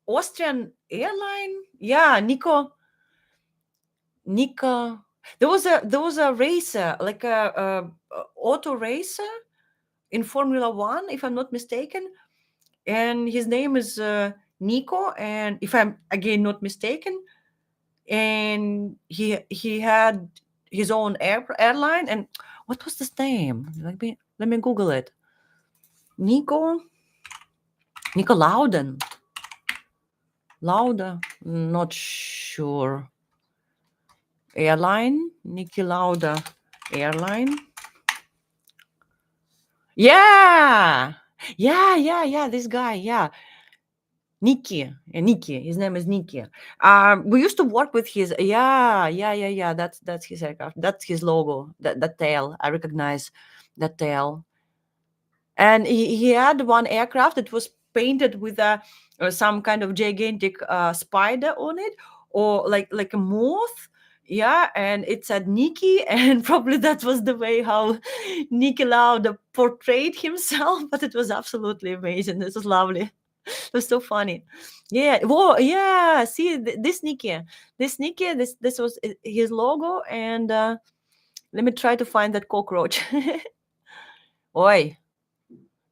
Austrian airline? Yeah, Nico. Nico. There was a racer, like a auto racer in Formula One, if I'm not mistaken, and his name is Nico. And if I'm again not mistaken, and he had his own airline. And what was this name? Let me Google it. Nico Louden. Lauda. Not sure. Airline, Niki Lauda airline. Yeah, yeah. This guy, yeah, Nikki. His name is Nikki. We used to work with his. Yeah. That's his aircraft. That's his logo. That tail. I recognize that tail. And he had one aircraft that was painted with a some kind of gigantic spider on it, or like a moth. Yeah, and it said Nikki, and probably that was the way how Niki Lauda portrayed himself. But it was absolutely amazing. This was lovely. It was so funny. Yeah. Whoa. Yeah. See this was his logo, and let me try to find that cockroach. Oi,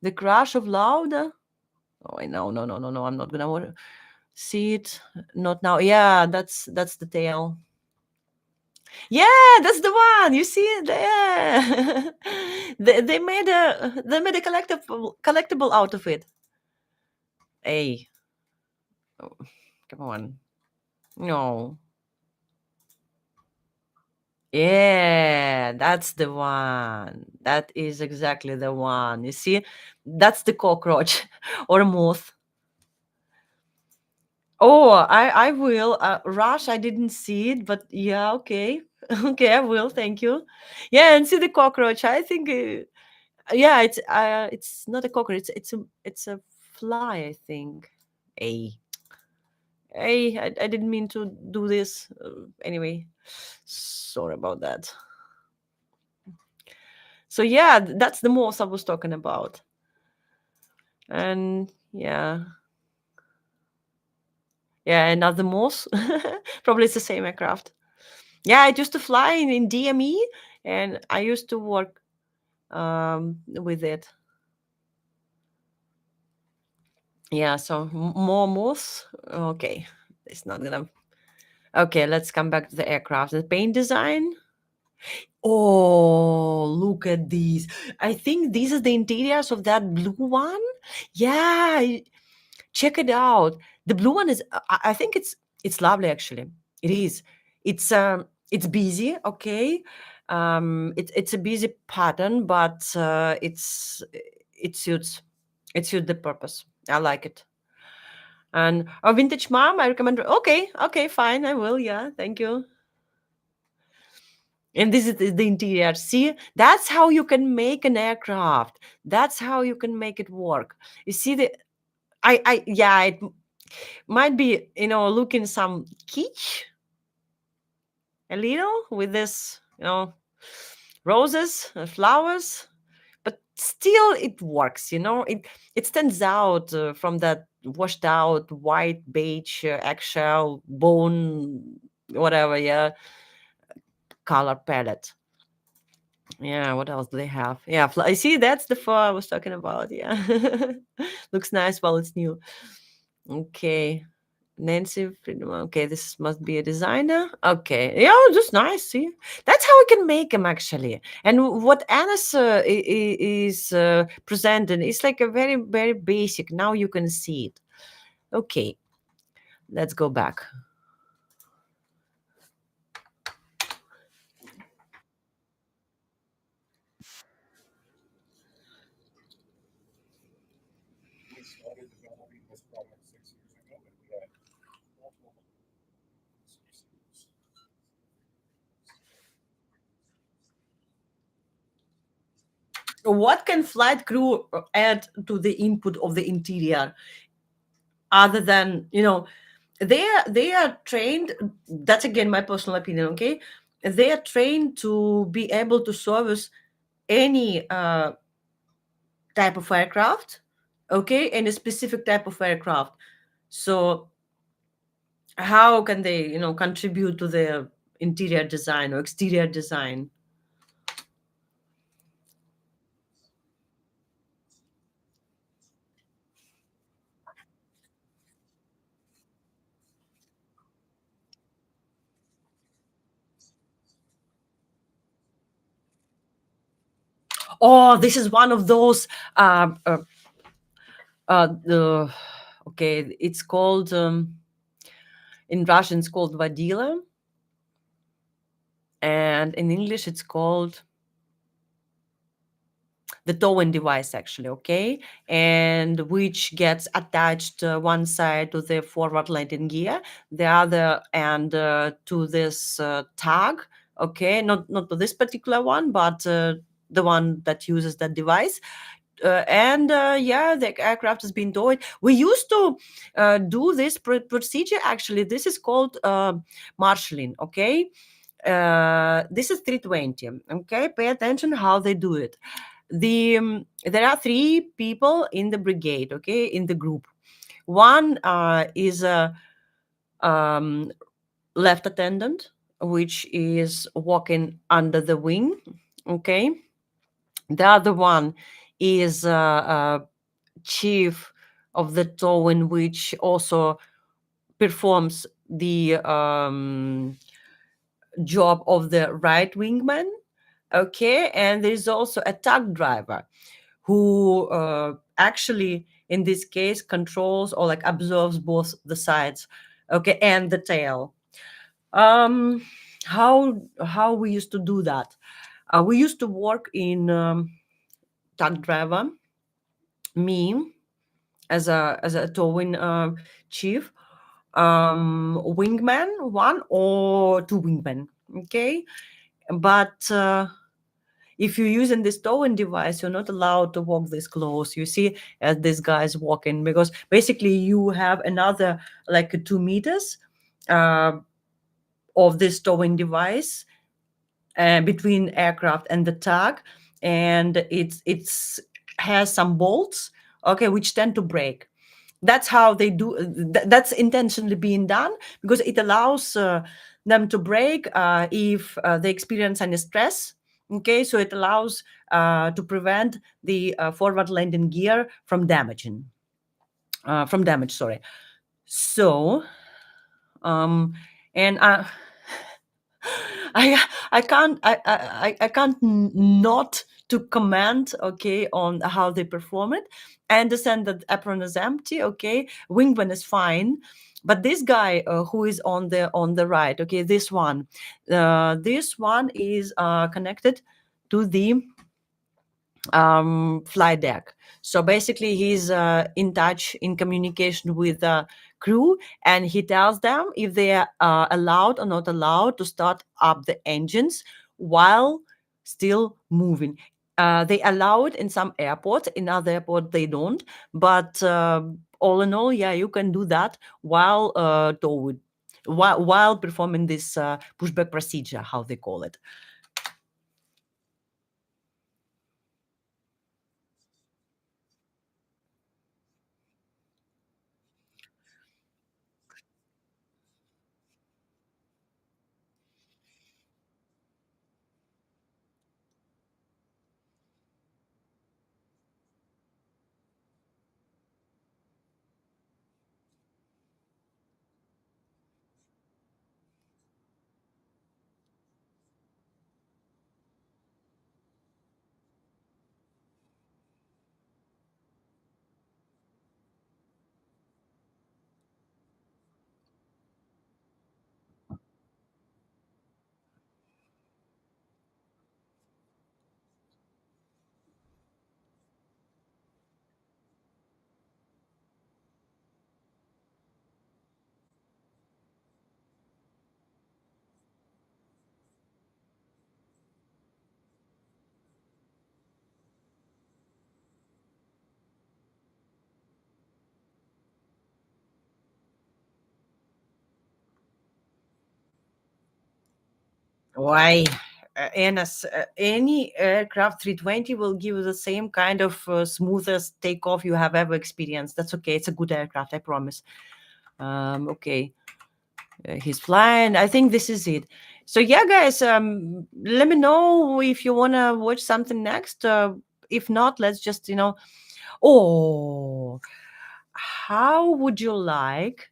the crash of Lauda. Oh, I know. No. I'm not gonna see it. Not now. Yeah, that's the tail. Yeah, that's the one. You see it? Yeah. They made a collectible out of it. Hey, oh, come on. No. Yeah, that's the one. That is exactly the one. You see, that's the cockroach or a moth. Oh, I will. Rush, I didn't see it, but yeah, okay. Okay, I will. Thank you. Yeah, and see the cockroach. I think yeah, it's not a cockroach. It's a fly, I think. Hey. Hey, I didn't mean to do this. Anyway, sorry about that. So yeah, that's the moth I was talking about. And yeah, another moth. Probably it's the same aircraft. Yeah, I used to fly in DME, and I used to work with it. Yeah, so more moths. Okay, it's not gonna. Okay, let's come back to the aircraft. The paint design. Oh, look at these. I think these are the interiors of that blue one. Yeah, check it out. The blue one is I think it's lovely actually. It is. It's busy, okay. It's a busy pattern, but it suits the purpose. I like it. And a vintage mom, I recommend. Okay, fine, I will. Yeah, thank you. And this is the interior. See, that's how you can make an aircraft. That's how you can make it work. You see the yeah, it might be, looking some kitsch a little with this, roses and flowers, but still it works. It stands out from that washed out white beige eggshell bone whatever, yeah, color palette. Yeah, what else do they have? Yeah, I see, that's the fur I was talking about. Yeah. Looks nice while it's new. Okay. Nancy Friedman. Okay, this must be a designer. Okay, yeah, just nice. See, that's how we can make them actually. And what Anis is presenting is like a very, very basic. Now you can see it. Okay, let's go back. What can flight crew add to the input of the interior other than, they are trained. That's again my personal opinion. Okay, they are trained to be able to service any type of aircraft, okay, and a specific type of aircraft. So how can they, contribute to the interior design or exterior design? Oh, this is one of those the okay, it's called in Russian it's called vadila. and in English it's called the towing device, actually, okay, and which gets attached one side to the forward landing gear, the other and to this tag, okay, not to this particular one, but the one that uses that device. And yeah, the aircraft has been towed. We used to do this procedure, actually. This is called marshalling, okay. This is 320, okay. Pay attention how they do it. There are three people in the brigade, okay, in the group. One is a um, left attendant, which is walking under the wing, okay. The other one is chief of the towing, which also performs the job of the right wingman, okay. And there's also a tug driver who actually in this case controls or like observes both the sides, okay, and the tail. um how we used to do that, we used to work in tug driver, me as a towing chief, wingman one or two wingmen, okay. But if you're using this towing device, you're not allowed to walk this close. You see, as this guy's walking, because basically you have another like 2 meters uh, of this towing device between aircraft and the tug, and it's has some bolts, okay, which tend to break. That's how they do. That's intentionally being done because it allows them to break if they experience any stress. Okay, so it allows to prevent the forward landing gear from from damage. Sorry. So, um, and I can't I can't not to comment, okay, on how they perform it. I understand that apron is empty, okay, wingman is fine, but this guy who is on the right, okay, this one is connected to the flight deck. So basically, he's in touch, in communication with the crew, and he tells them if they are allowed or not allowed to start up the engines while still moving. They allow it in some airports, in other airports they don't. But all in all, yeah, you can do that while towed, while performing this pushback procedure, how they call it. Why? Any aircraft 320 will give you the same kind of smoothest takeoff you have ever experienced. That's okay. It's a good aircraft, I promise. Okay. He's flying. I think this is it. So yeah, guys, let me know if you want to watch something next. If not, let's just, oh, how would you like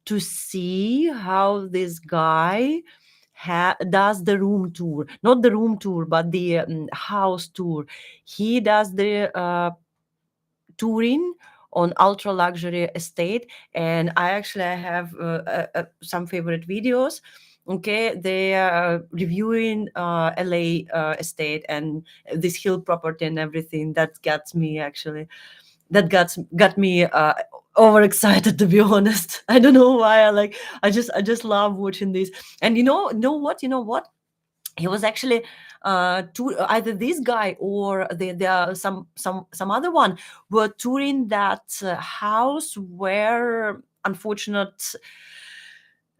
to see how this guy does the room tour, not the room tour but the house tour. He does the touring on ultra luxury estate, and I have some favorite videos Okay, they are reviewing LA estate and this hill property and everything. That gets me actually. That got me overexcited, to be honest. I don't know why. I just love watching this. And you know what, he was actually either this guy or there are some other one were touring that house where unfortunate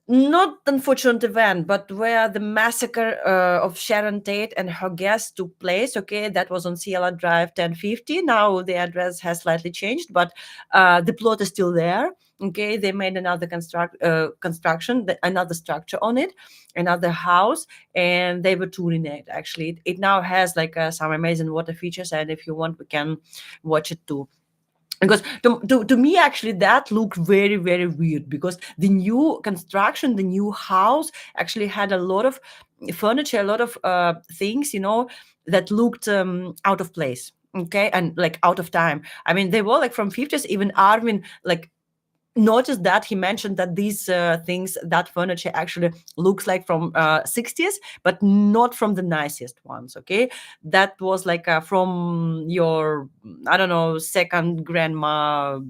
not unfortunate event, but where the massacre of Sharon Tate and her guests took place. Okay, that was on Ciela Drive 1050. Now the address has slightly changed, but the plot is still there. Okay, they made another construction, another structure on it, another house, and they were touring it. Actually, it now has like some amazing water features, and if you want, we can watch it too. Because to me actually that looked very very weird, because the new construction, the new house actually had a lot of furniture, a lot of things, that looked out of place. Okay, and like out of time. I mean, they were like from 50s. Even Arvin like noticed that. He mentioned that these things, that furniture actually looks like from 60s, but not from the nicest ones. Okay, that was like from your, I don't know, second grandma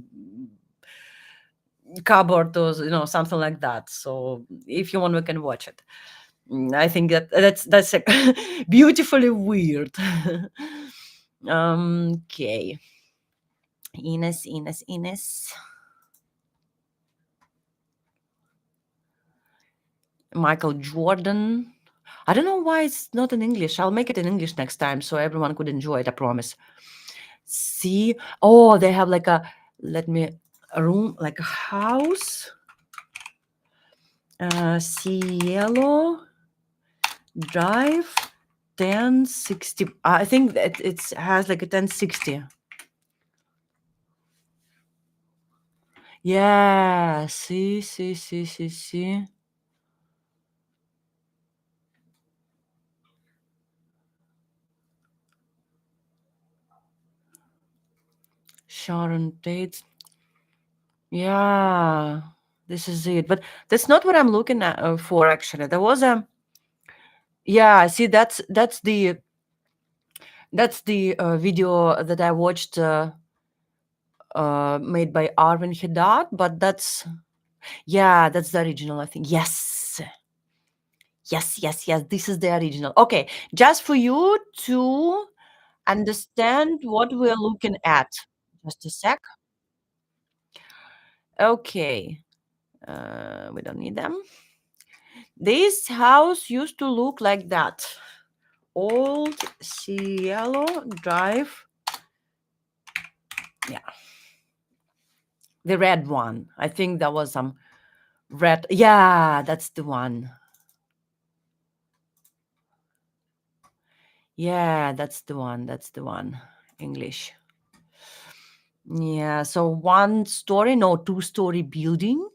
cupboard, or something like that. So if you want, we can watch it. I think that's beautifully weird. Okay, Ines. Michael Jordan. I don't know why it's not in English. I'll make it in English next time so everyone could enjoy it, I promise. See? Oh, they have like let me, a room, like a house. Cielo Drive 1060. I think that it has like a 1060. Yeah, see. Sharon Tate. Yeah, this is it. But that's not what I'm looking at for actually. There was a Yeah, see, that's the video that I watched, made by Arvin Haddad, but that's the original, I think. Yes. This is the original. Okay, just for you to understand what we're looking at. Just a sec. Okay, we don't need them. This house used to look like that. Old Cielo Drive. Yeah, the red one. I think that was some red. Yeah, that's the one. Yeah, that's the one. That's the one. English. Yeah. So one story, no, two-story building.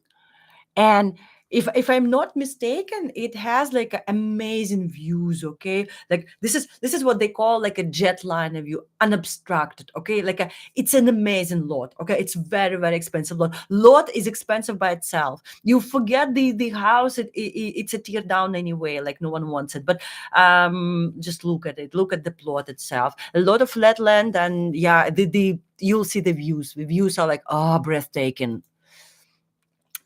And if I'm not mistaken, it has like amazing views. Okay, like this is what they call like a jetliner view, unobstructed. Okay, like it's an amazing lot. Okay, it's very very expensive lot is expensive by itself. You forget the house, it's a tear down anyway, like no one wants it. But just look at it, look at the plot itself, a lot of flat land. And yeah, the you'll see the views are like, oh, breathtaking.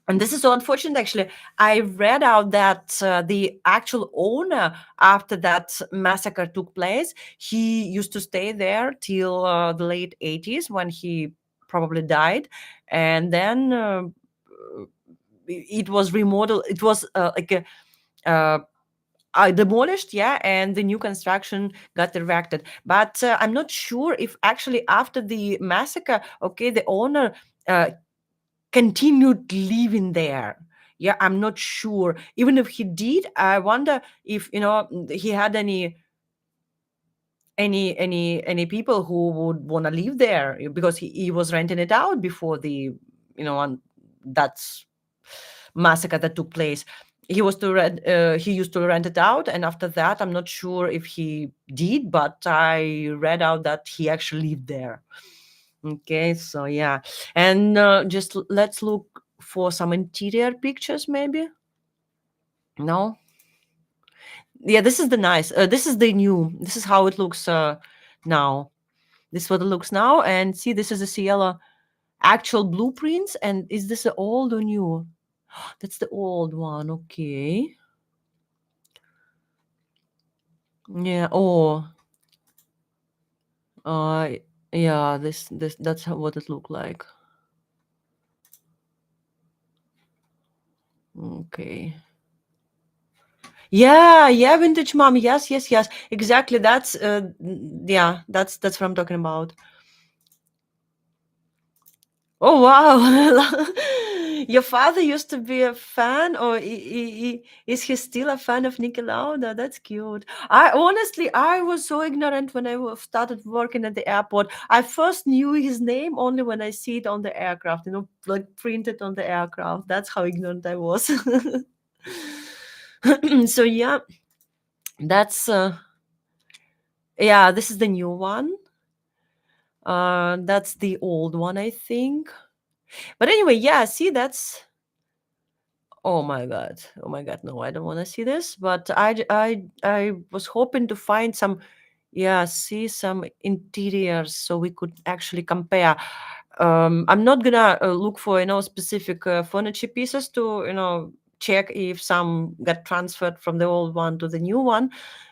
And this is so unfortunate, actually. I read out that the actual owner, after that massacre took place, he used to stay there till the late 80s, when he probably died. And then it was remodeled. It was like a demolished, yeah, and the new construction got erected. But I'm not sure if actually after the massacre, okay, the owner uh, continued living there. Yeah, I'm not sure. Even if he did, I wonder if he had any people who would want to live there, because he was renting it out before the on that's massacre that took place. He used to rent it out, and after that I'm not sure if he did, but I read out that he actually lived there. Okay, so yeah. And let's look for some interior pictures, maybe. No? Yeah, this is the nice. This is the new. This is how it looks now. This is what it looks now. And see, this is a Cielo actual blueprints. And is this the old or new? That's the old one. Okay. Yeah. Oh. Uh. Yeah. This. That's what it looked like. Okay. Yeah. Yeah. Vintage mom. Yes. Yes. Yes. Exactly. That's. Yeah. That's what I'm talking about. Oh wow! Your father used to be a fan, or is he still a fan of Niki Lauda? That's cute. I honestly, I was so ignorant when I started working at the airport. I first knew his name only when I see it on the aircraft, like printed on the aircraft. That's how ignorant I was. So yeah, that's yeah. This is the new one. That's the old one, I think. But anyway, yeah. See, that's. Oh my god. Oh my god. No, I don't want to see this. But I was hoping to find some, yeah, see some interiors so we could actually compare. I'm not gonna look for specific furniture pieces to check if some got transferred from the old one to the new one.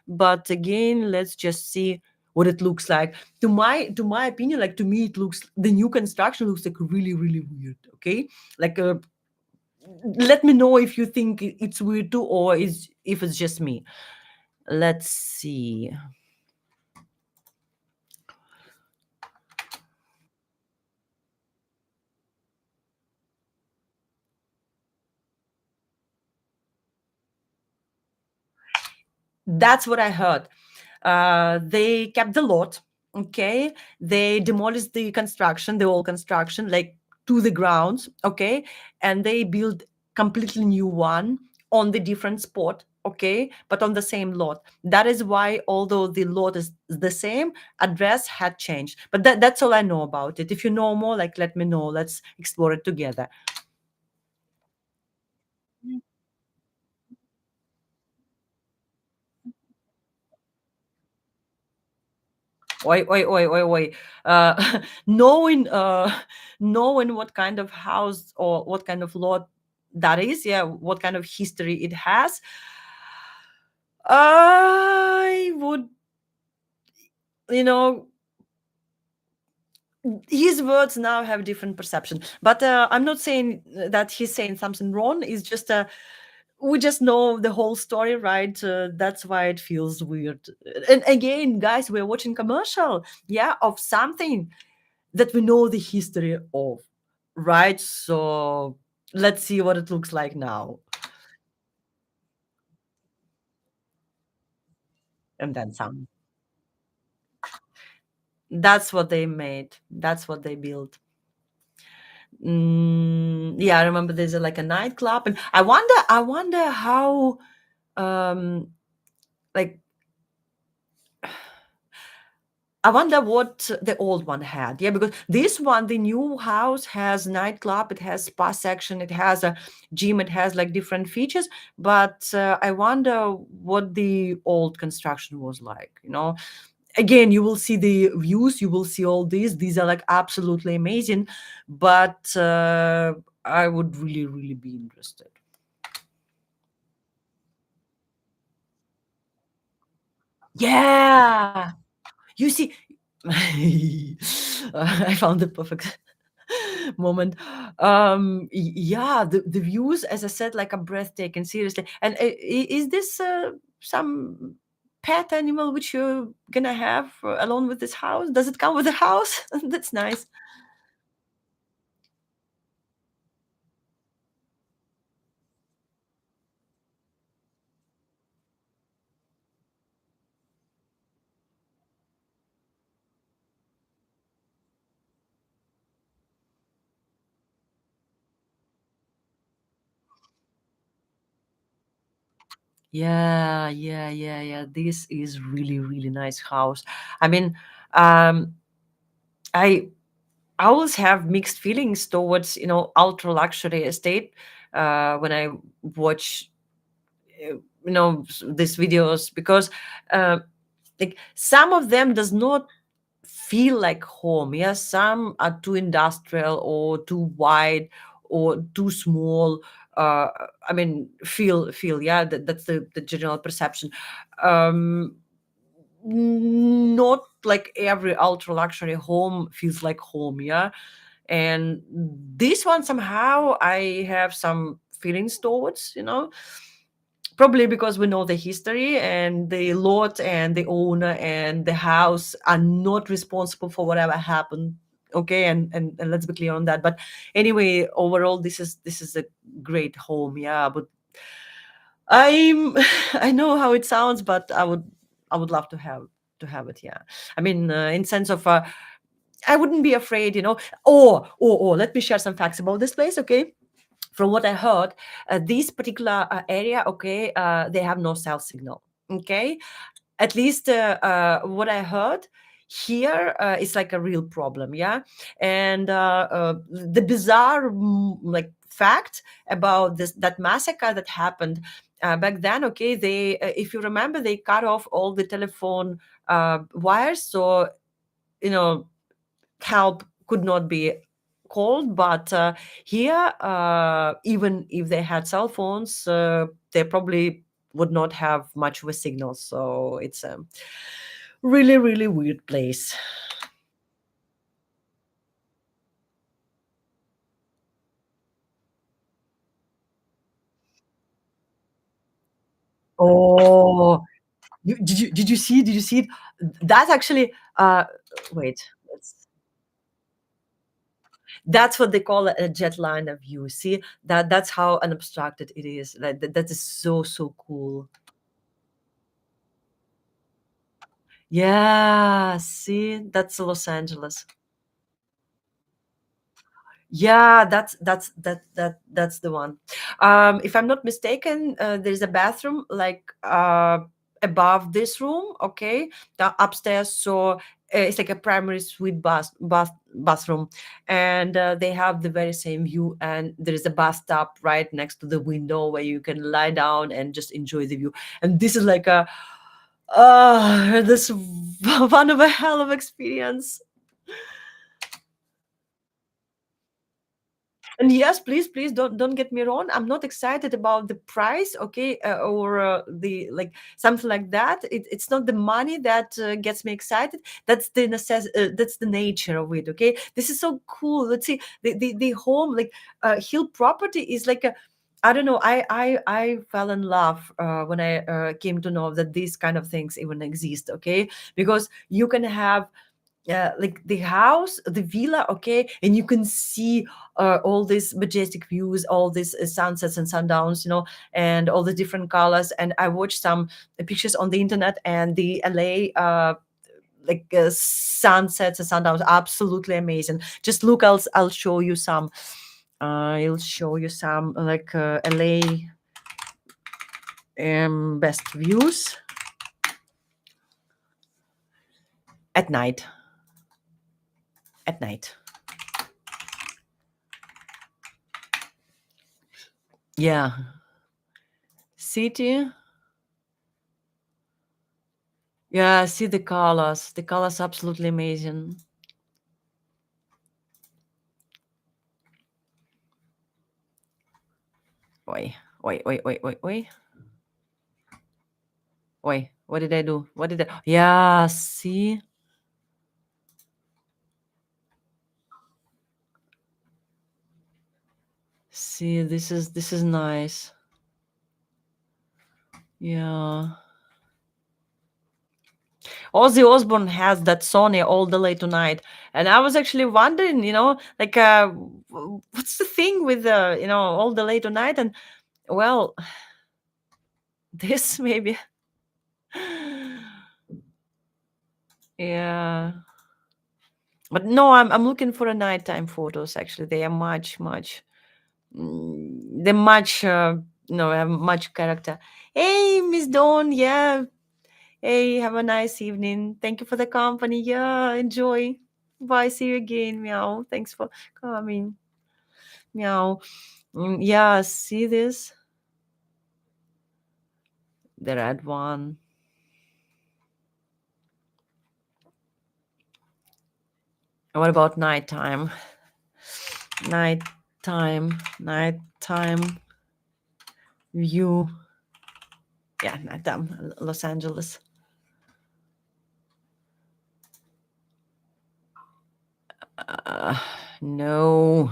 But again, let's just see what it looks like. To my opinion, like to me, it looks the new construction looks like really really weird. Okay, like let me know if you think it's weird too, or is if it's just me. Let's see. That's what I heard. They kept the lot. Okay, they demolished the old construction, like to the grounds. Okay, and they built completely new one on the different spot. Okay, but on the same lot. That is why, although the lot is the same, address had changed. But that's all I know about it. If you know more, like let me know. Let's explore it together. Oi, oi, oi, oi, oi. Knowing, knowing what kind of house or what kind of lot that is, yeah, what kind of history it has, I would, you know, his words now have different perception. But I'm not saying that he's saying something wrong. It's just we just know the whole story, right? That's why it feels weird. And again, guys, we're watching commercial, yeah, of something that we know the history of, right? So let's see what it looks like now. And then some. That's what they made. That's what they built. Yeah, I remember there's like a nightclub, and I wonder how, um, like, I wonder what the old one had. Yeah, because this one, the new house has nightclub, it has spa section, it has a gym, it has like different features. But I wonder what the old construction was like. Again, you will see the views, you will see all these. These are like absolutely amazing. But I would really, really be interested. Yeah, you see, I found the perfect moment. Yeah, the views, as I said, like a breathtaking. Seriously, and is this some pet animal which you're gonna have along with this house? Does it come with the house? That's nice. Yeah, yeah, yeah, yeah. This is really, really nice house. I mean, um, I I always have mixed feelings towards ultra luxury estate when I watch these videos, because uh, like some of them does not feel like home. Yeah, some are too industrial or too wide or too small. uh I mean, feel yeah, that's the general perception. um Not like every ultra luxury home feels like home. Yeah, and this one somehow I have some feelings towards, probably because we know the history, and the lot and the owner and the house are not responsible for whatever happened. Okay, and let's be clear on that. But anyway, overall, this is a great home. Yeah, but I'm I know how it sounds, but I would love to have it. Yeah, I mean, in sense of, I wouldn't be afraid. Or let me share some facts about this place. Okay, from what I heard, this particular area, okay, they have no cell signal. Okay, at least what I heard here is like a real problem. Yeah, and the bizarre, like, fact about this, that massacre that happened back then. Okay, they, if you remember, they cut off all the telephone wires, so you know help could not be called. But here, even if they had cell phones, they probably would not have much of a signal. So it's a really, really weird place. Oh, did you see it? That's actually, wait, that's what they call a jetliner view. See, that's how unobstructed it is. Like that is so cool. Yeah, see, that's Los Angeles. Yeah, that's the one. If I'm not mistaken, there's a bathroom like above this room. Okay, upstairs. So it's like a primary suite bathroom, and they have the very same view. And there is a bathtub right next to the window where you can lie down and just enjoy the view. And this is like a this one of a hell of experience. And yes, please don't get me wrong. I'm not excited about the price, okay, or the, like, something like that. It's not the money that gets me excited. That's that's the nature of it. Okay, this is so cool. Let's see, the home, like, hill property is like a. I don't know. I fell in love when I came to know that these kind of things even exist. Okay, because you can have, like, the house, the villa, okay, and you can see all these majestic views, all these sunsets and sundowns, and all the different colors. And I watched some pictures on the internet, and the LA, like, sunsets and sundowns, absolutely amazing. Just look, I'll show you some. I'll show you some, like, LA best views at night. At night, yeah. City. Yeah, see the colors. The colors absolutely amazing. Wait, wait. Wait, what did I do? What did I? Yeah, see, see. This is nice. Yeah. Ozzy Osbourne has that Sony all the way tonight, and I was actually wondering, like, what's the thing with all the late tonight? And well, this maybe. Yeah. But no, I'm looking for a nighttime photos. Actually, they are much. They're much. Have much character. Hey, Miss Dawn. Yeah. Hey, have a nice evening. Thank you for the company. Yeah, enjoy. Bye. See you again. Meow. Thanks for coming. Meow. Yeah. See this. The red one. What about nighttime? Nighttime view. Yeah, nighttime, Los Angeles. Uh, no.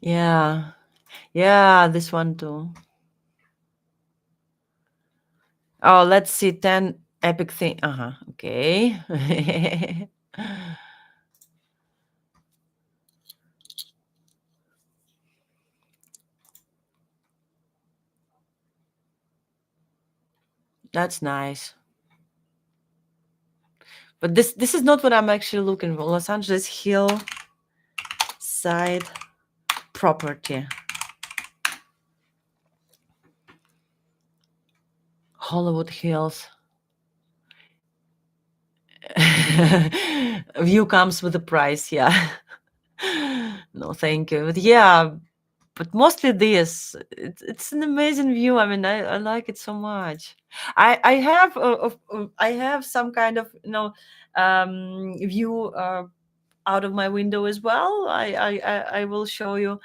Yeah. Yeah, this one too. Oh, let's see. 10 epic thing. Uh-huh. Okay. That's nice. But this is not what I'm actually looking for. Los Angeles hillside property. Hollywood Hills. View comes with a price, yeah. No, thank you. But yeah, but mostly this. It's an amazing view. I mean, I like it so much. I have I have some kind of view out of my window as well. I will show you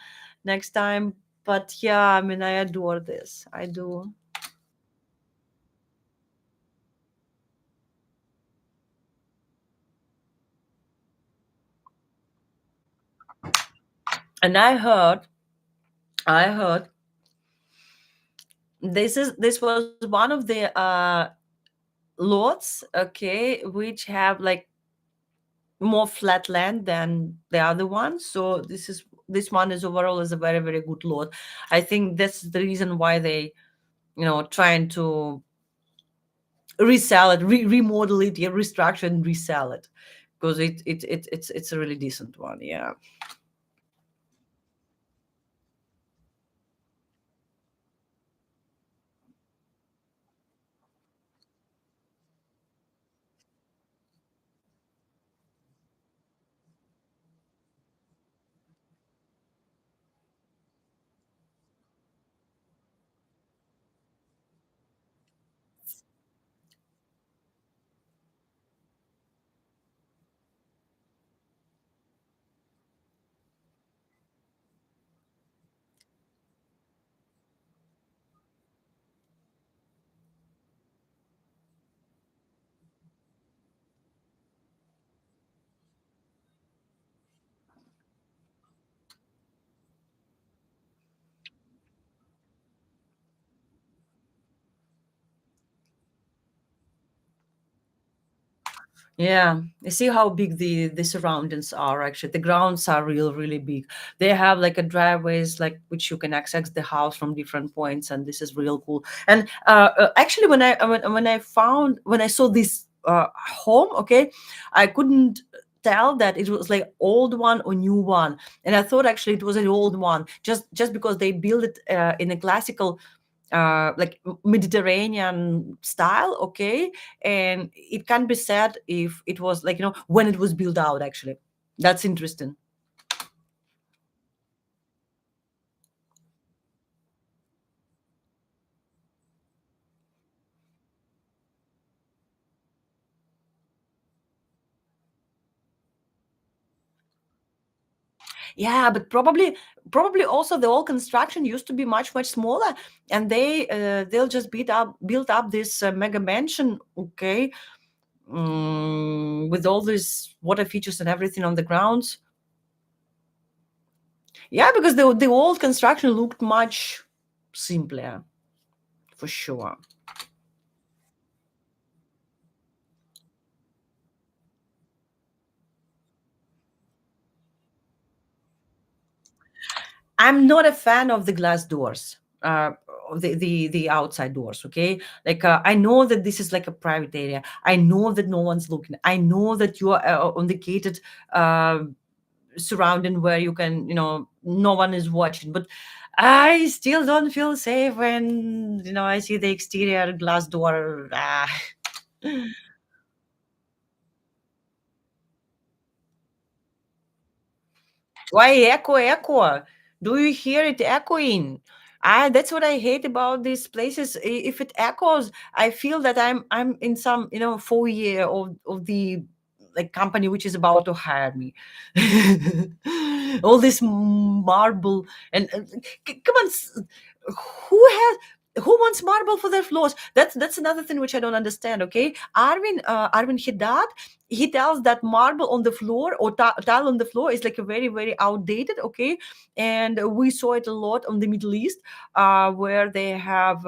next time. But yeah, I mean, I adore this. I do. And I heard this was one of the lots, okay, which have like more flat land than the other one. So this one is overall is a very very good lot. I think that's the reason why they trying to resell it, remodel it, yeah, restructure and resell it, because it's a really decent one. Yeah. Yeah, you see how big the surroundings are. Actually, the grounds are really big. They have like a driveways like which you can access the house from different points, and this is real cool. And actually, when I saw this home, okay, I couldn't tell that it was like old one or new one, and I thought actually it was an old one, just because they built it in a classical like Mediterranean style, okay, and it can be said if it was like when it was built out. Actually, that's interesting. Yeah, but probably also the old construction used to be much smaller, and they'll just build up this mega mansion, okay, with all these water features and everything on the grounds. Yeah, because the old construction looked much simpler, for sure. I'm not a fan of the glass doors, the outside doors. Okay, like I know that this is like a private area. I know that no one's looking. I know that you are on the gated uh, surrounding where you can, no one is watching. But I still don't feel safe when I see the exterior glass door. Why echo? Do you hear it echoing? That's what I hate about these places. If it echoes, I feel that I'm in some foyer of the like company which is about to hire me. All this marble and come on, who has who wants marble for their floors? That's another thing which I don't understand. Okay, Arvin Hidat, he tells that marble on the floor or tile on the floor is like a very outdated. Okay, and we saw it a lot on the Middle East, where they have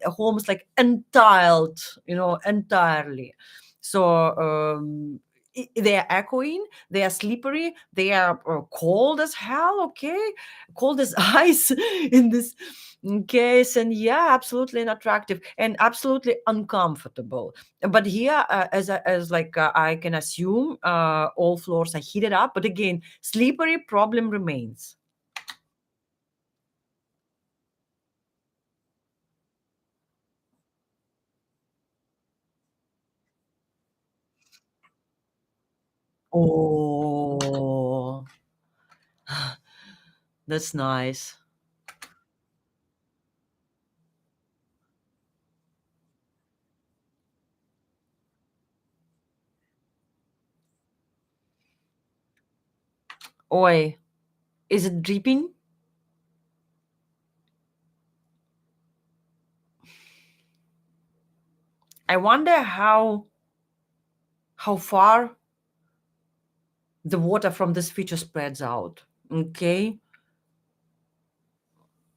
homes like untiled, entirely. So they are echoing, they are slippery, they are cold as hell. Okay, cold as ice in this case, and yeah, absolutely unattractive and absolutely uncomfortable. But here, as like I can assume, all floors are heated up. But again, slippery problem remains. Oh, that's nice. Oi, is it dripping? I wonder how far the water from this feature spreads out. Okay,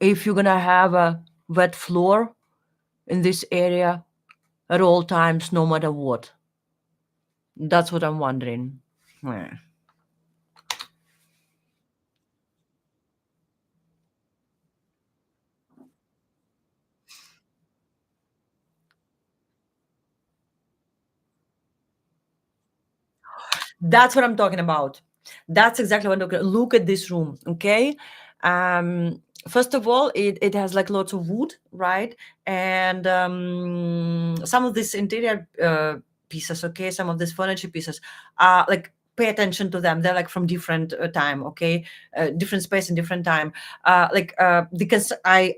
if you're gonna have a wet floor in this area at all times, no matter what, that's what I'm wondering. Hmm. That's what I'm talking about. That's exactly what I'm talking. Look at this room, okay? First of all, it has like lots of wood, right? And some of these interior pieces, okay, some of these furniture pieces, like pay attention to them. They're like from different time, okay, different space and different time. Because I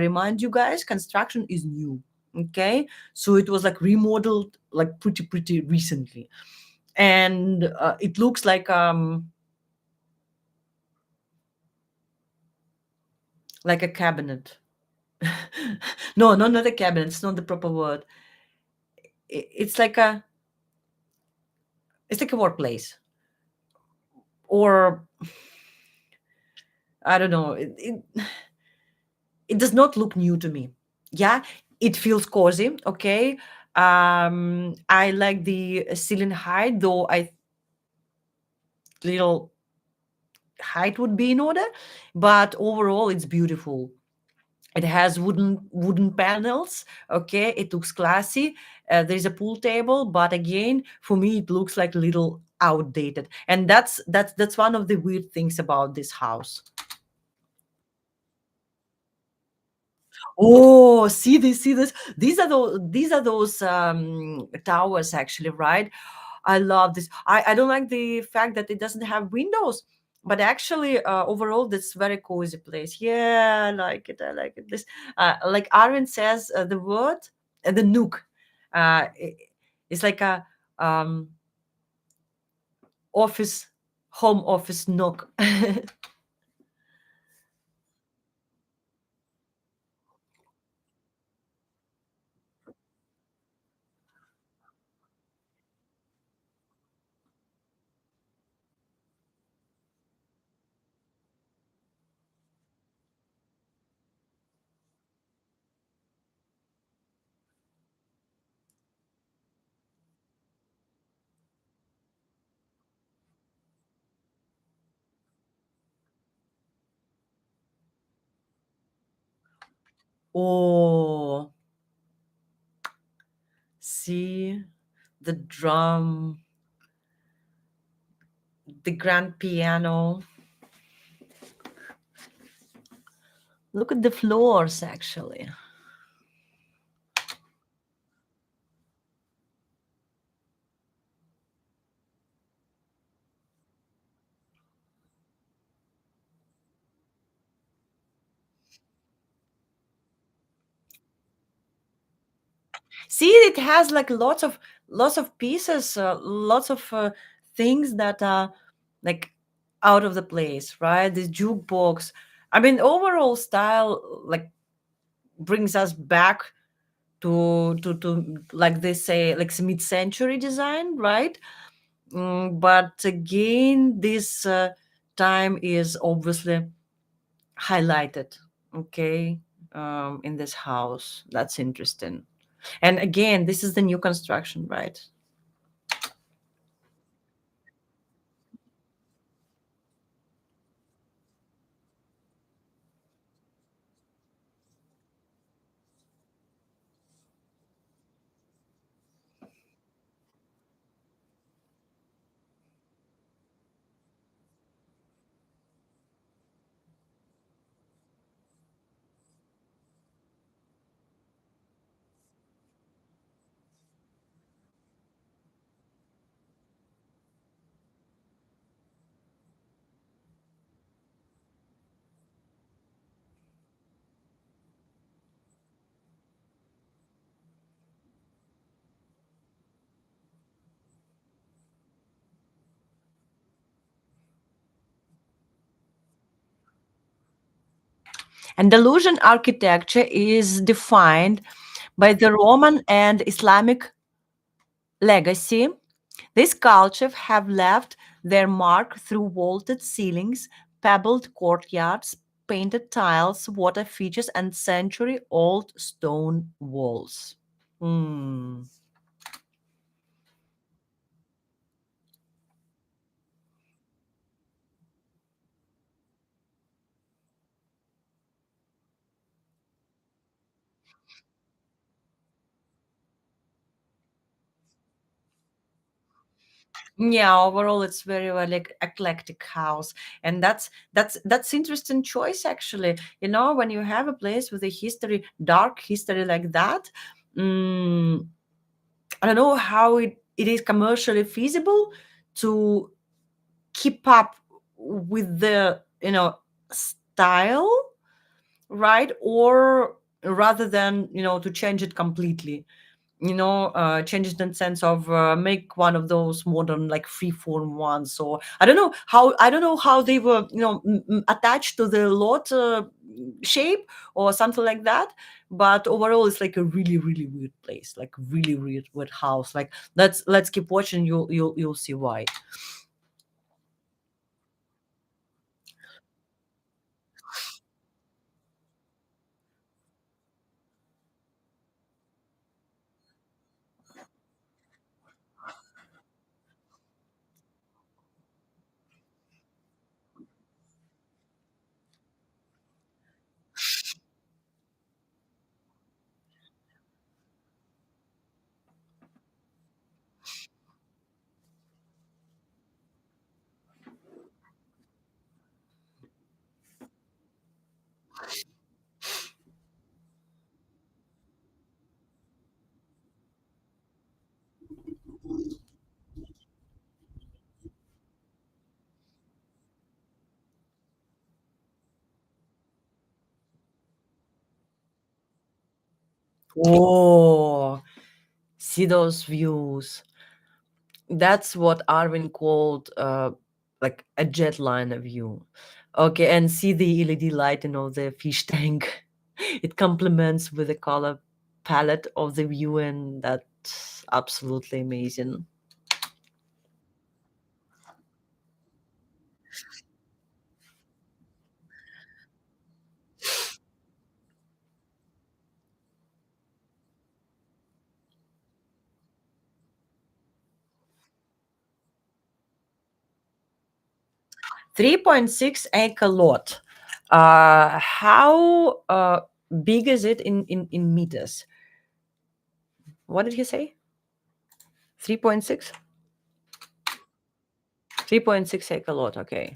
remind you guys, construction is new, okay? So it was like remodeled like pretty recently, and it looks like a cabinet. No, no, not a cabinet. It's not the proper word. It's like a workplace, or I don't know. It does not look new to me. Yeah, it feels cozy. Okay, I like the ceiling height, though I little height would be in order, but overall it's beautiful. It has wooden panels. Okay, it looks classy. There's a pool table, but again, for me, it looks like a little outdated, and that's one of the weird things about this house. Oh, see this. These are those towers, actually, right? I love this. I don't like the fact that it doesn't have windows, but actually, overall, this very cozy place. Yeah, I like it. I like it. This, like Arvin says, the word, the nook. It, it's like a um, office, home office nook. Oh, see the drum, the grand piano. Look at the floors, actually. See, it has like lots of pieces, lots of things that are like out of the place, right? This jukebox. I mean, overall style like brings us back to like they say like mid-century design, right? But again, this time is obviously highlighted, okay, in this house. That's interesting. And again, this is the new construction, right? Andalusian architecture is defined by the Roman and Islamic legacy. These cultures have left their mark through vaulted ceilings, pebbled courtyards, painted tiles, water features, and century old stone walls. Hmm. Yeah, overall it's very well like eclectic house, and that's interesting choice actually. You know, when you have a place with a history, dark history like that, mm, I don't know how it is commercially feasible to keep up with the style, right? Or rather than to change it completely, change it in sense of make one of those modern like free form ones. So I don't know how they were attached to the lot shape or something like that. But overall it's like a really really weird place, like really weird house. Like let's keep watching. You'll see why. Oh, see those views. That's what Arvin called like a jetliner view. Okay, and see the LED light in all the fish tank. It complements with the color palette of the view, and that's absolutely amazing. 3.6 acre lot. How big is it in meters? What did he say? 3.6? 3.6 acre lot, okay.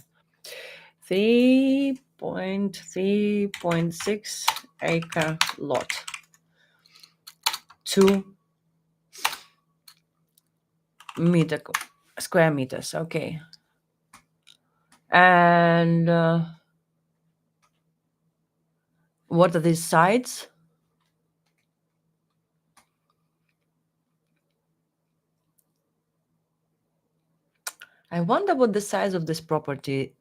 3 3.6 acre lot. 2 square meters. Okay. And what are these sides? I wonder what the size of this property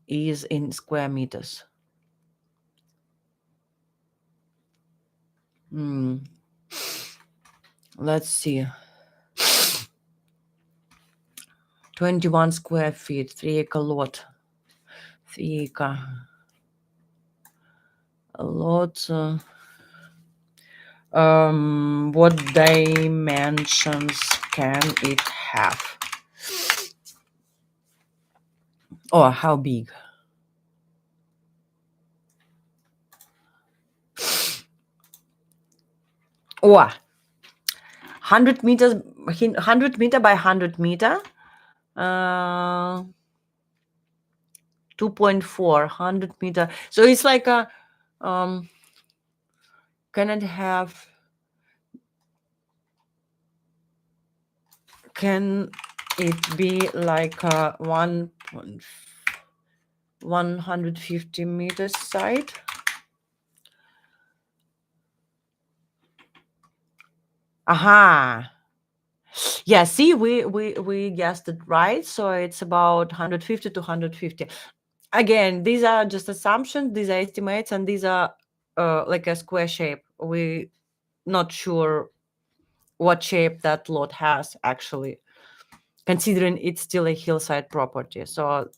is in square meters. Let's see. 21 square feet, 3 acre lot. 3 acre lot. What dimensions can it have? Or how big? Or 100 meters, 100 meter by 100 meter. 2.4, 100 meter. So it's like a, can it have, can it be like a 150 meters side? Aha. Yeah, see, we guessed it right. So it's about 150 to 150. Again, these are just assumptions, these are estimates, and these are like a square shape. We not sure what shape that lot has actually, considering it's still a hillside property. So,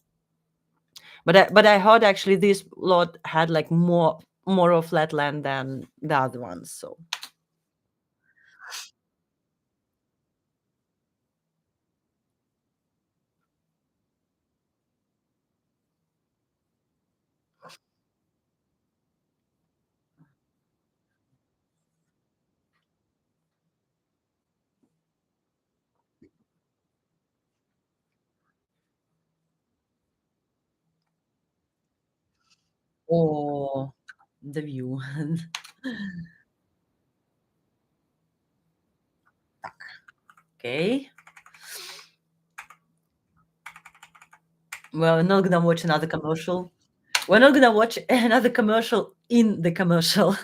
but I heard actually this lot had like more of flat land than the other ones. So, oh, the view. Okay. Well, we're not gonna watch another commercial. We're not gonna watch another commercial in the commercial.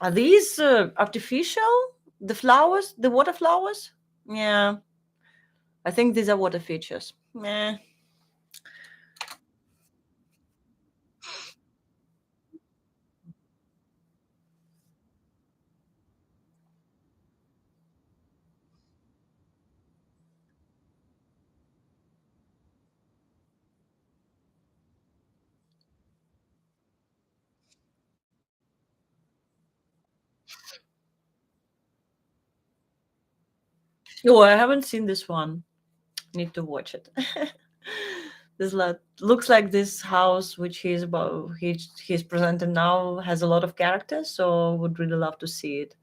Are these artificial? The flowers, the water flowers? Yeah, I think these are water features. Yeah. Oh, I haven't seen this one. Need to watch it. This looks like this house, which he's presenting now, has a lot of characters. So would really love to see it.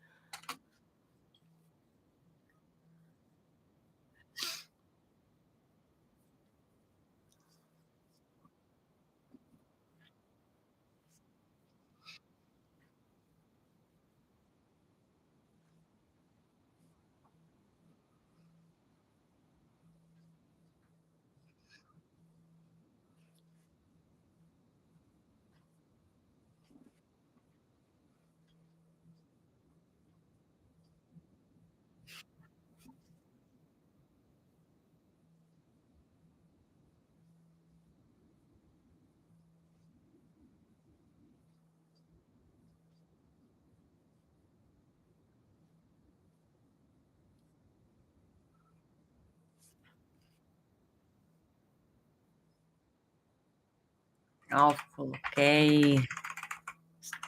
Oh, okay.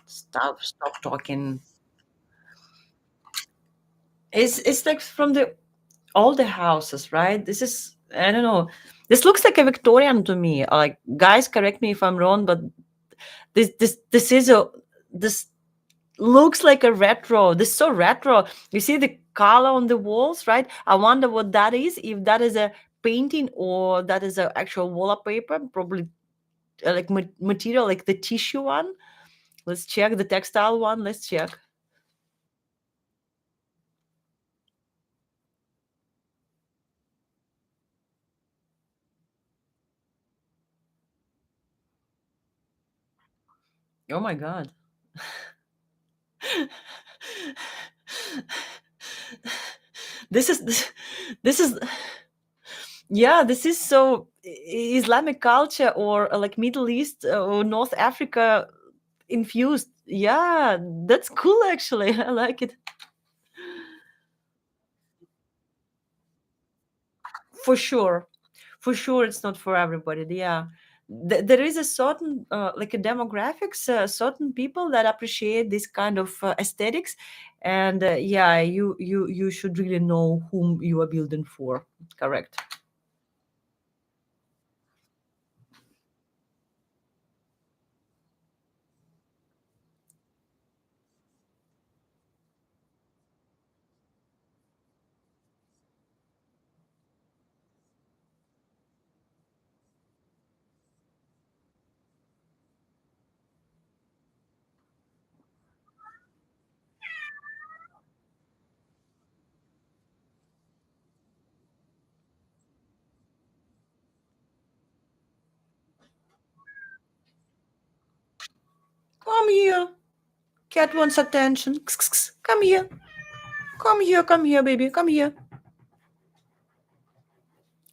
Stop talking. It's like from the all the houses, right? This is, I don't know. This looks like a Victorian to me. Like, guys, correct me if I'm wrong, but this is a this looks like a retro. This is so retro. You see the color on the walls, right? I wonder what that is. If that is a painting or that is a actual wallpaper, probably like material, like the tissue one. Let's check the textile one. Let's check. Oh my god. this is this is yeah, this is so Islamic culture or like Middle East or North Africa infused. Yeah, that's cool actually. I like it. For sure. For sure it's not for everybody. Yeah. There is a certain like a demographics, certain people that appreciate this kind of aesthetics, and yeah, you should really know whom you are building for. Correct. Come here. Cat wants attention. Come here. Come here. Come here, baby. Come here.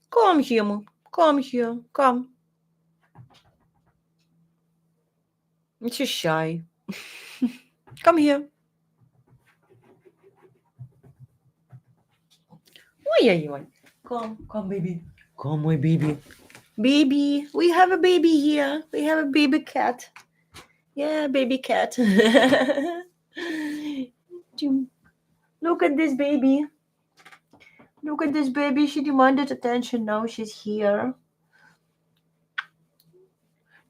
Come here, Mom. Come here. Come. She's shy. Come here. Oi, oi, oi. Come, baby. Come, my baby. Baby, we have a baby here. We have a baby cat. Yeah, baby cat. Look at this baby. Look at this baby. She demanded attention. Now she's here.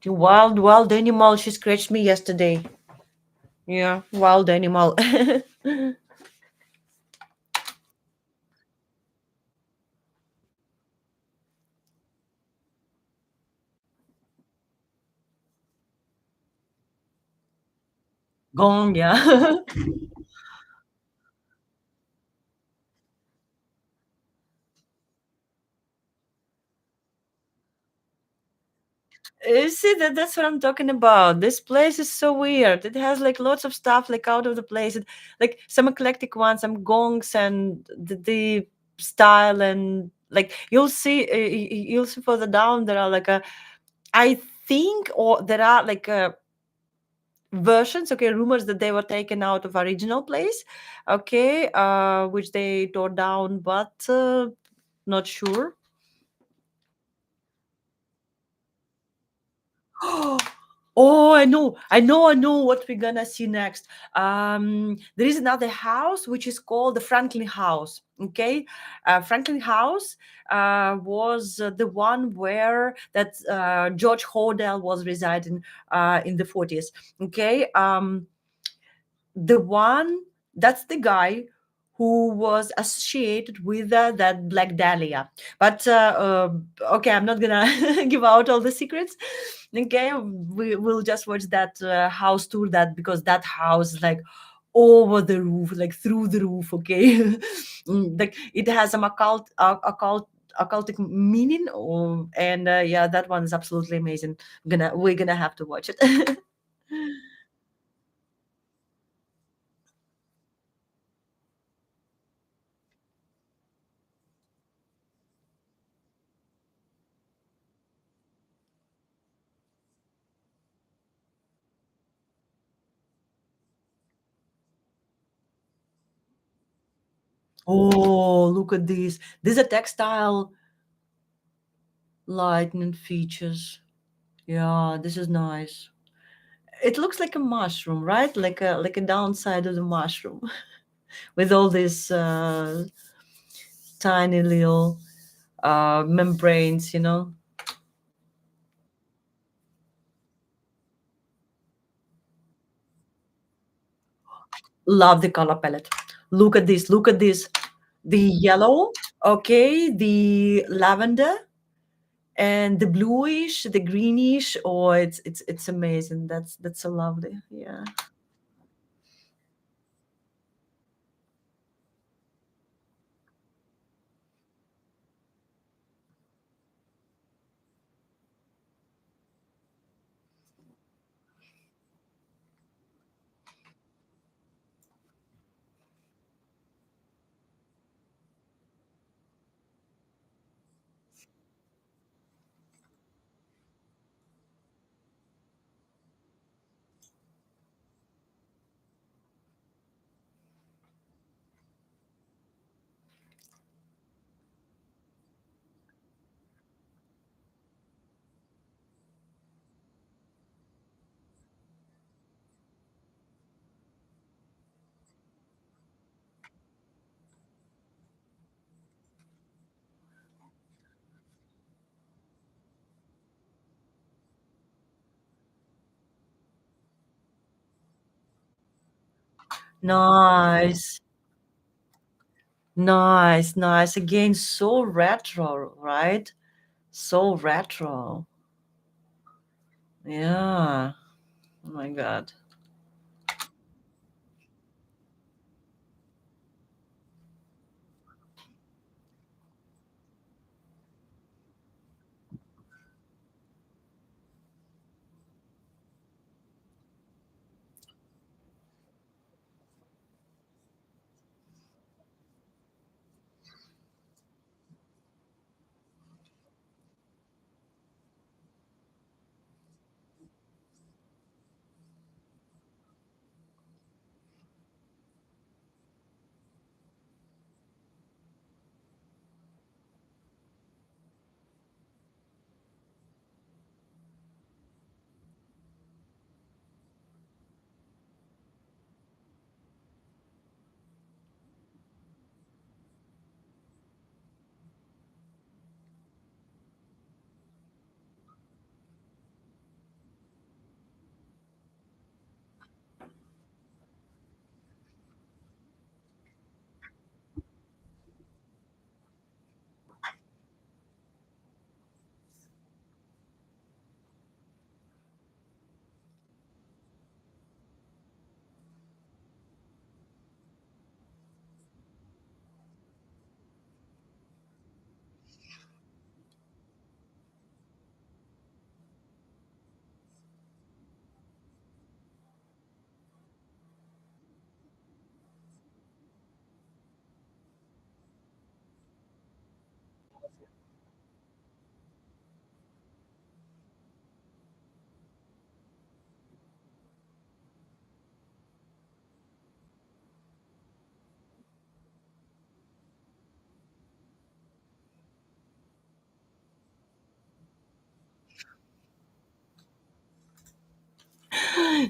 The wild animal. She scratched me yesterday. Yeah, wild animal. Gone, yeah. You see that's what I'm talking about. This place is so weird. It has like lots of stuff like out of the place. Like some eclectic ones, some gongs and the style and like you'll see further down there are like a I think or there are like versions, okay, rumors that they were taken out of original place, okay, which they tore down, but not sure. Oh, I know what we're gonna see next. There is another house which is called the Franklin House. Okay, Franklin House was the one where that George Hodel was residing in the 40s. Okay, the one that's the guy who was associated with that Black Dahlia. But okay, I'm not gonna give out all the secrets. Okay, we will just watch that house tour that because that house is like over the roof, like through the roof. Okay, like it has some occultic meaning. And yeah, that one is absolutely amazing. We're gonna have to watch it. Oh, look at this. These are textile lightning features. Yeah, this is nice. It looks like a mushroom, right? Like a downside of the mushroom with all these tiny little membranes, you know. Love the color palette. Look at this. Look at this. The yellow, okay, the lavender, and the bluish, the greenish. Oh, it's amazing. That's so lovely. Yeah. Nice. Nice, nice. Again, so retro, right? So retro. Yeah. Oh my God.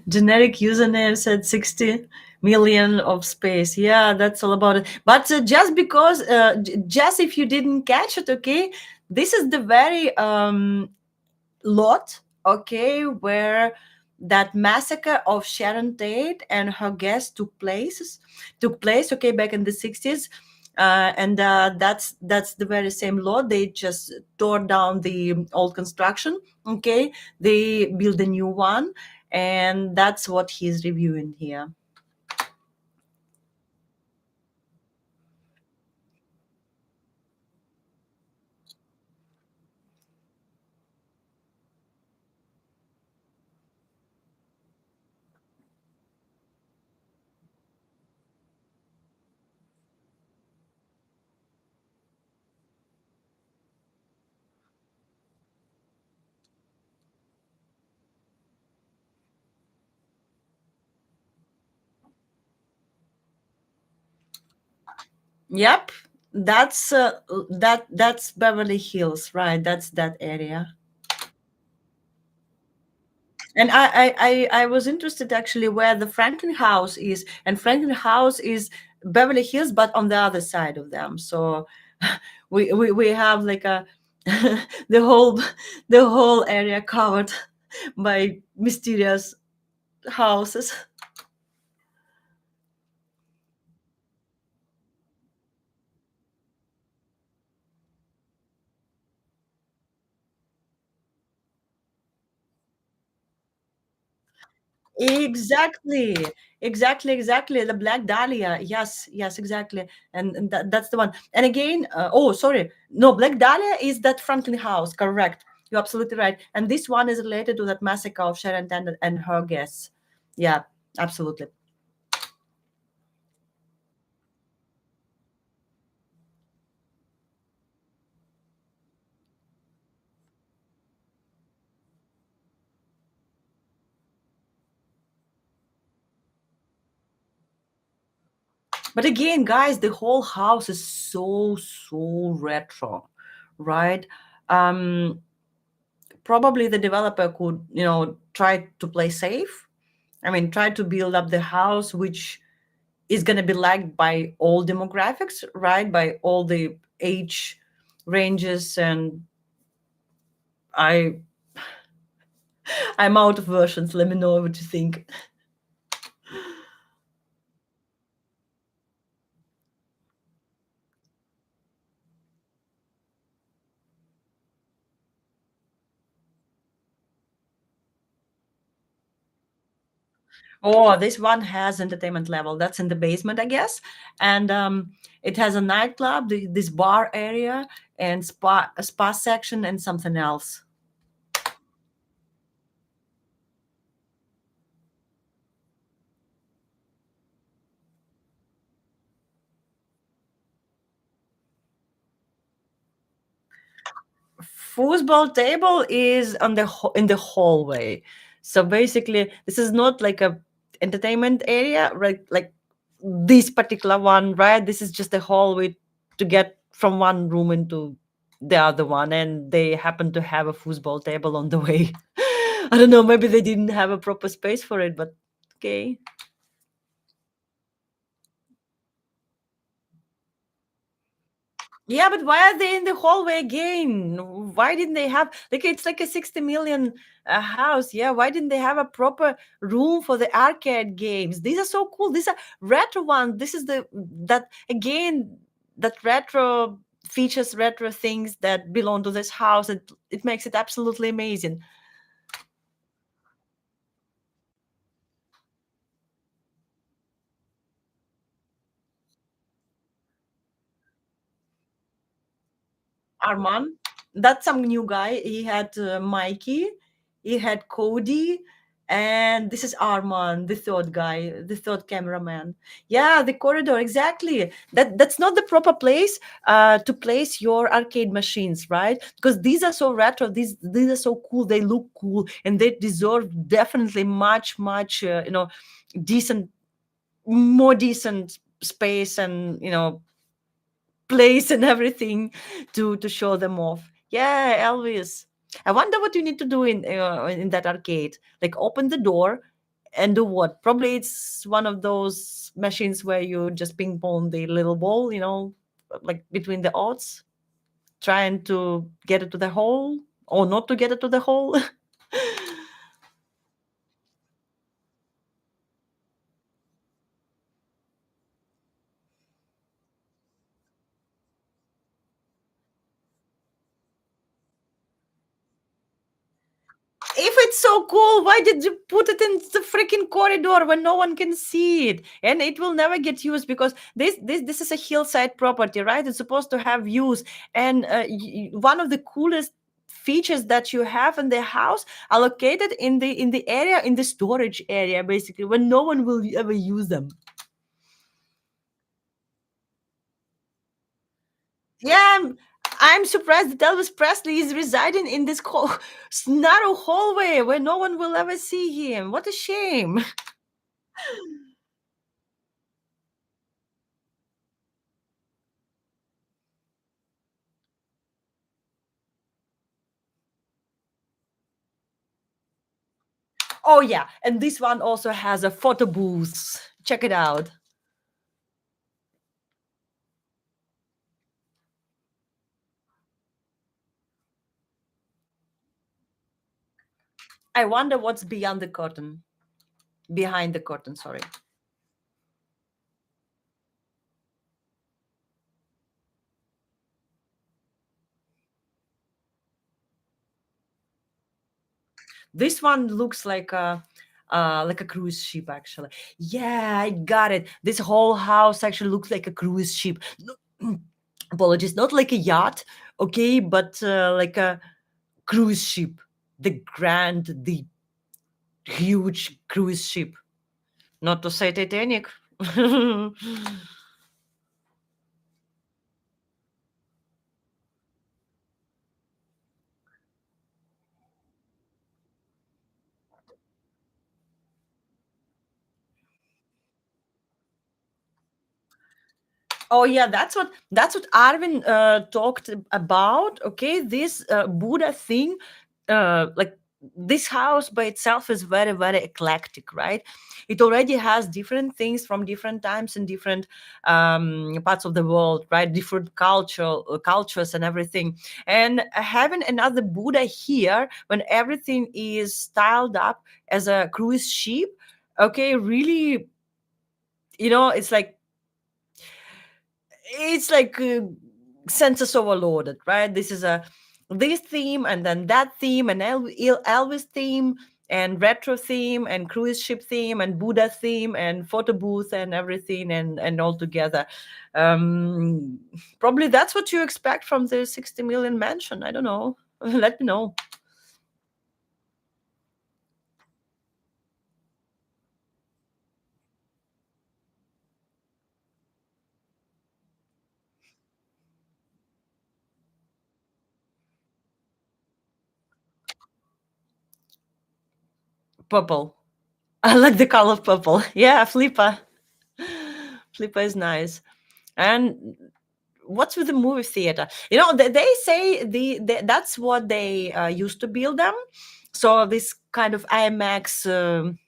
Generic username said 60 million of space. Yeah, that's all about it. But just because, just if you didn't catch it, okay, this is the very lot, okay, where that massacre of Sharon Tate and her guests took place, okay, back in the 60s. And that's the very same lot. They just tore down the old construction, okay, they built a new one, and that's what he's reviewing here. Yep, that's Beverly Hills, right? That's that area. And I was interested actually where the Franklin House is, and Franklin House is Beverly Hills, but on the other side of them. So we have like a the whole the whole area covered by mysterious houses. Exactly, exactly. The Black Dahlia. Yes, yes, exactly. And that's the one. And again, oh, sorry. No, Black Dahlia is that Franklin House. Correct. You're absolutely right. And this one is related to that massacre of Sharon Tate and her guests. Yeah, absolutely. But again, guys, the whole house is so retro, right? Um, Probably the developer could, try to play safe. I mean, try to build up the house, which is going to be liked by all demographics, right? By all the age ranges. And I, I'm out of versions. Let me know what you think. Oh, this one has entertainment level. That's in the basement, I guess. And it has a nightclub, this bar area, and a spa section, and something else. Foosball table is on in the hallway. So basically, this is not like a entertainment area, right? Like this particular one, right? This is just a hallway to get from one room into the other one, and they happen to have a foosball table on the way. I don't know, maybe they didn't have a proper space for it, but okay. Yeah, but why are they in the hallway again? Why didn't they have like it's like a 60 million house? Yeah, why didn't they have a proper room for the arcade games? These are so cool. These are retro ones. This is the that again that retro features retro things that belong to this house. It makes it absolutely amazing. Arman. That's some new guy. He had Mikey, he had Cody, and this is Arman, the third guy, the third cameraman. Yeah, the corridor, exactly. That's not the proper place to place your arcade machines, right? Because these are so retro. These are so cool. They look cool, and they deserve definitely much decent, more decent space and place and everything to show them off. Yeah, Elvis. I wonder what you need to do in that arcade. Like open the door and do what? Probably it's one of those machines where you just ping pong the little ball, like between the odds, trying to get it to the hole or not to get it to the hole. If it's so cool, why did you put it in the freaking corridor when no one can see it? And it will never get used because this is a hillside property, right? It's supposed to have views. And one of the coolest features that you have in the house are located in the area in the storage area, basically, when no one will ever use them. Yeah, I'm surprised that Elvis Presley is residing in this narrow hallway where no one will ever see him. What a shame. Oh yeah, and this one also has a photo booth. Check it out. I wonder what's beyond the curtain. Behind the curtain, sorry. This one looks like a cruise ship actually. Yeah, I got it. This whole house actually looks like a cruise ship. Apologies, not like a yacht, okay, but like a cruise ship. The grand, the huge cruise ship. Not to say Titanic. Oh yeah, that's what Arvin talked about. Okay, this Buddha thing, like this house by itself is very very eclectic, right? It already has different things from different times and different parts of the world, right? Different cultures and everything. And having another Buddha here when everything is styled up as a cruise ship, okay, really, it's like senses overloaded, right? This is a this theme and then that theme and Elvis theme and retro theme and cruise ship theme and Buddha theme and photo booth and everything and all together. um Probably that's what you expect from the 60 million mansion. I don't know. Let me know. Purple. I like the color of purple. Yeah, Flipper is nice. And what's with the movie theater? They say that's what they used to build them. So this kind of IMAX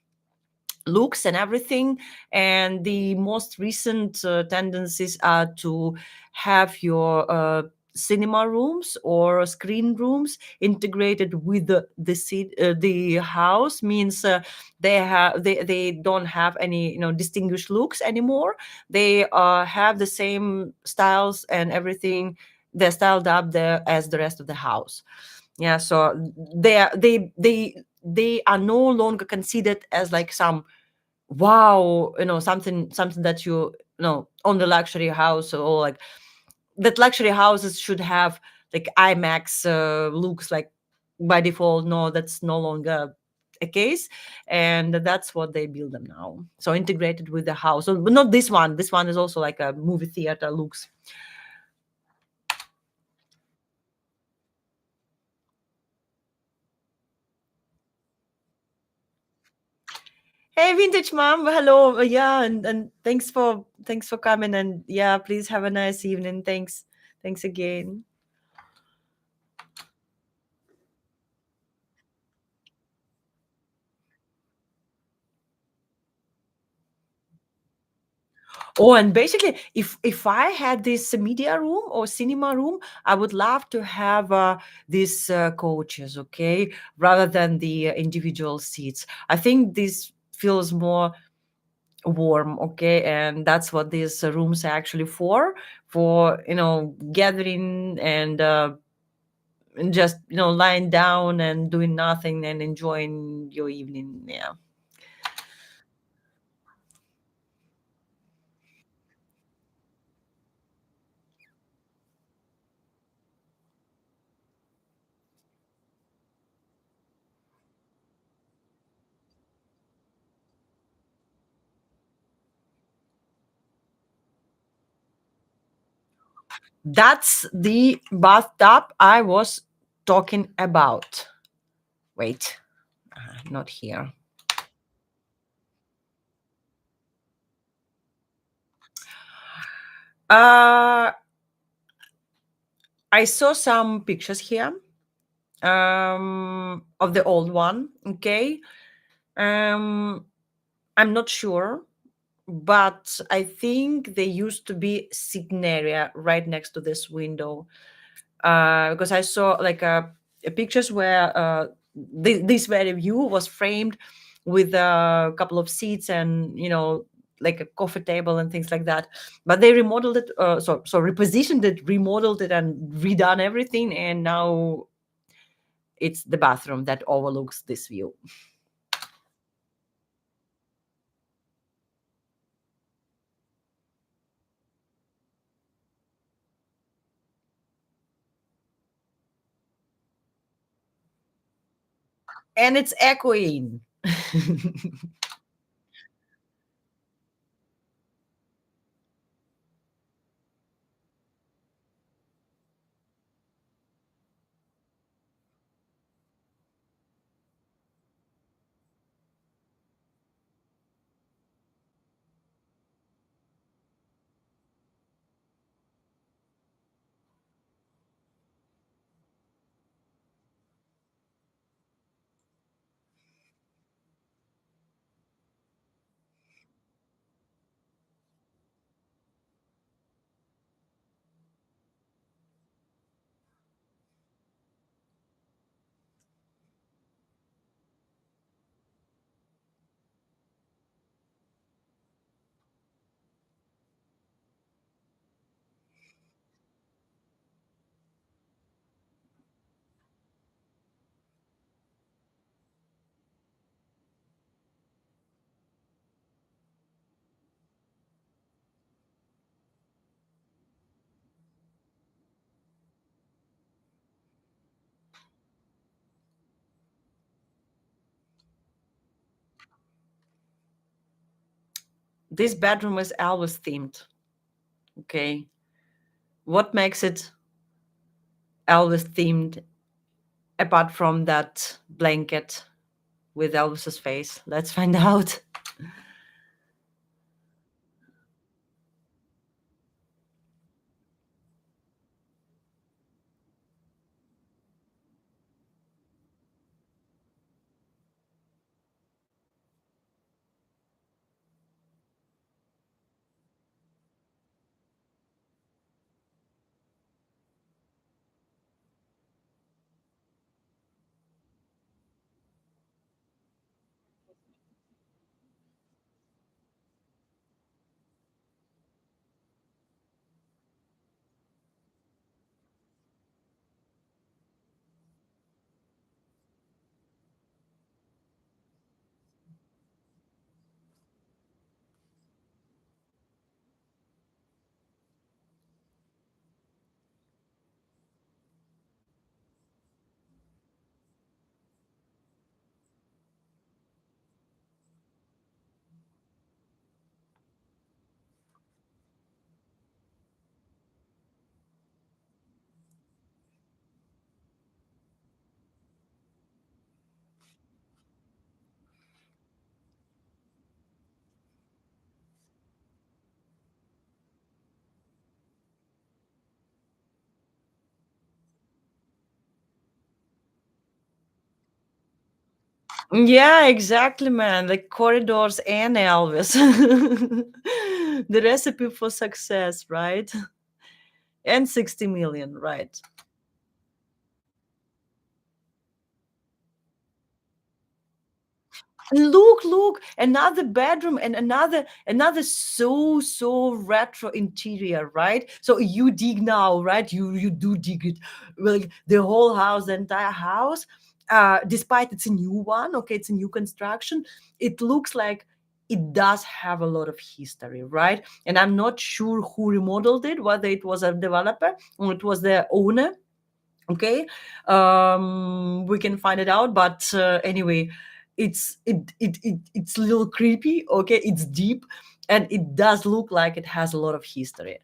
looks and everything. And the most recent tendencies are to have your cinema rooms or screen rooms integrated with the house. Means they don't have any distinguished looks anymore. They have the same styles and everything. They're styled up there as the rest of the house. Yeah, so they are no longer considered as like some wow, something that own the luxury house, or like that luxury houses should have like IMAX looks like by default. No, that's no longer a case. And that's what they build them now, so integrated with the house. But not this one is also like a movie theater looks. Hey, vintage mom, hello. Yeah, and thanks for coming. And yeah, please have a nice evening. Thanks again. Oh, and basically, if I had this media room or cinema room, I would love to have these coaches, okay, rather than the individual seats. I think this feels more warm, okay, and that's what these rooms are actually for gathering and just lying down and doing nothing and enjoying your evening. Yeah. That's the bathtub I was talking about. Wait, not here. Uh, I saw some pictures here of the old one. Okay. Um, I'm not sure, but I think there used to be sitting area right next to this window, because I saw like pictures where this very view was framed with a couple of seats and like a coffee table and things like that. But they remodeled it, so repositioned it, remodeled it, and redone everything, and now it's the bathroom that overlooks this view. And it's echoing. This bedroom is Elvis themed. Okay. What makes it Elvis themed apart from that blanket with Elvis's face? Let's find out. Yeah, exactly, man. Like corridors and Elvis. The recipe for success, right? And 60 million, right? Look, another bedroom and another so retro interior, right? So you dig now, right? You do dig it. Well, the whole house, the entire house, despite it's a new one, okay, it's a new construction, it looks like it does have a lot of history, right? And I'm not sure who remodeled it, whether it was a developer or it was the owner. Okay, we can find it out, but anyway, it's a little creepy. Okay, it's deep, and it does look like it has a lot of history.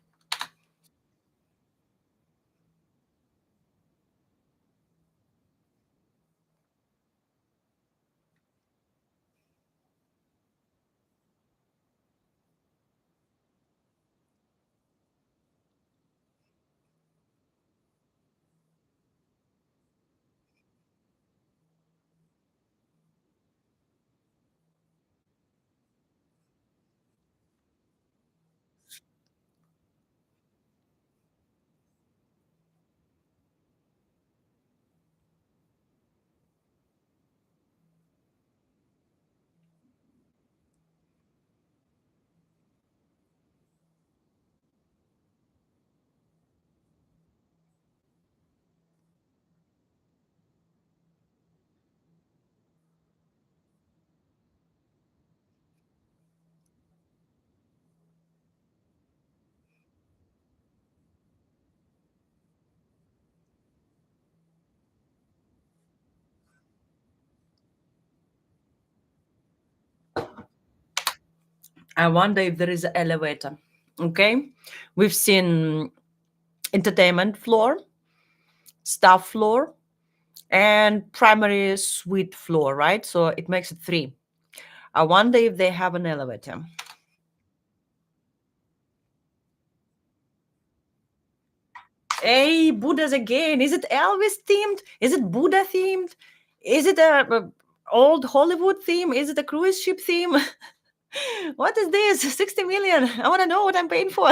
I wonder if there is an elevator. Okay, we've seen entertainment floor, staff floor, and primary suite floor, right? So it makes it three. I wonder if they have an elevator. Hey, Buddhas again. Is it Elvis themed? Is it Buddha themed? Is it a old Hollywood theme? Is it a cruise ship theme? What is this? 60 million. I want to know what I'm paying for.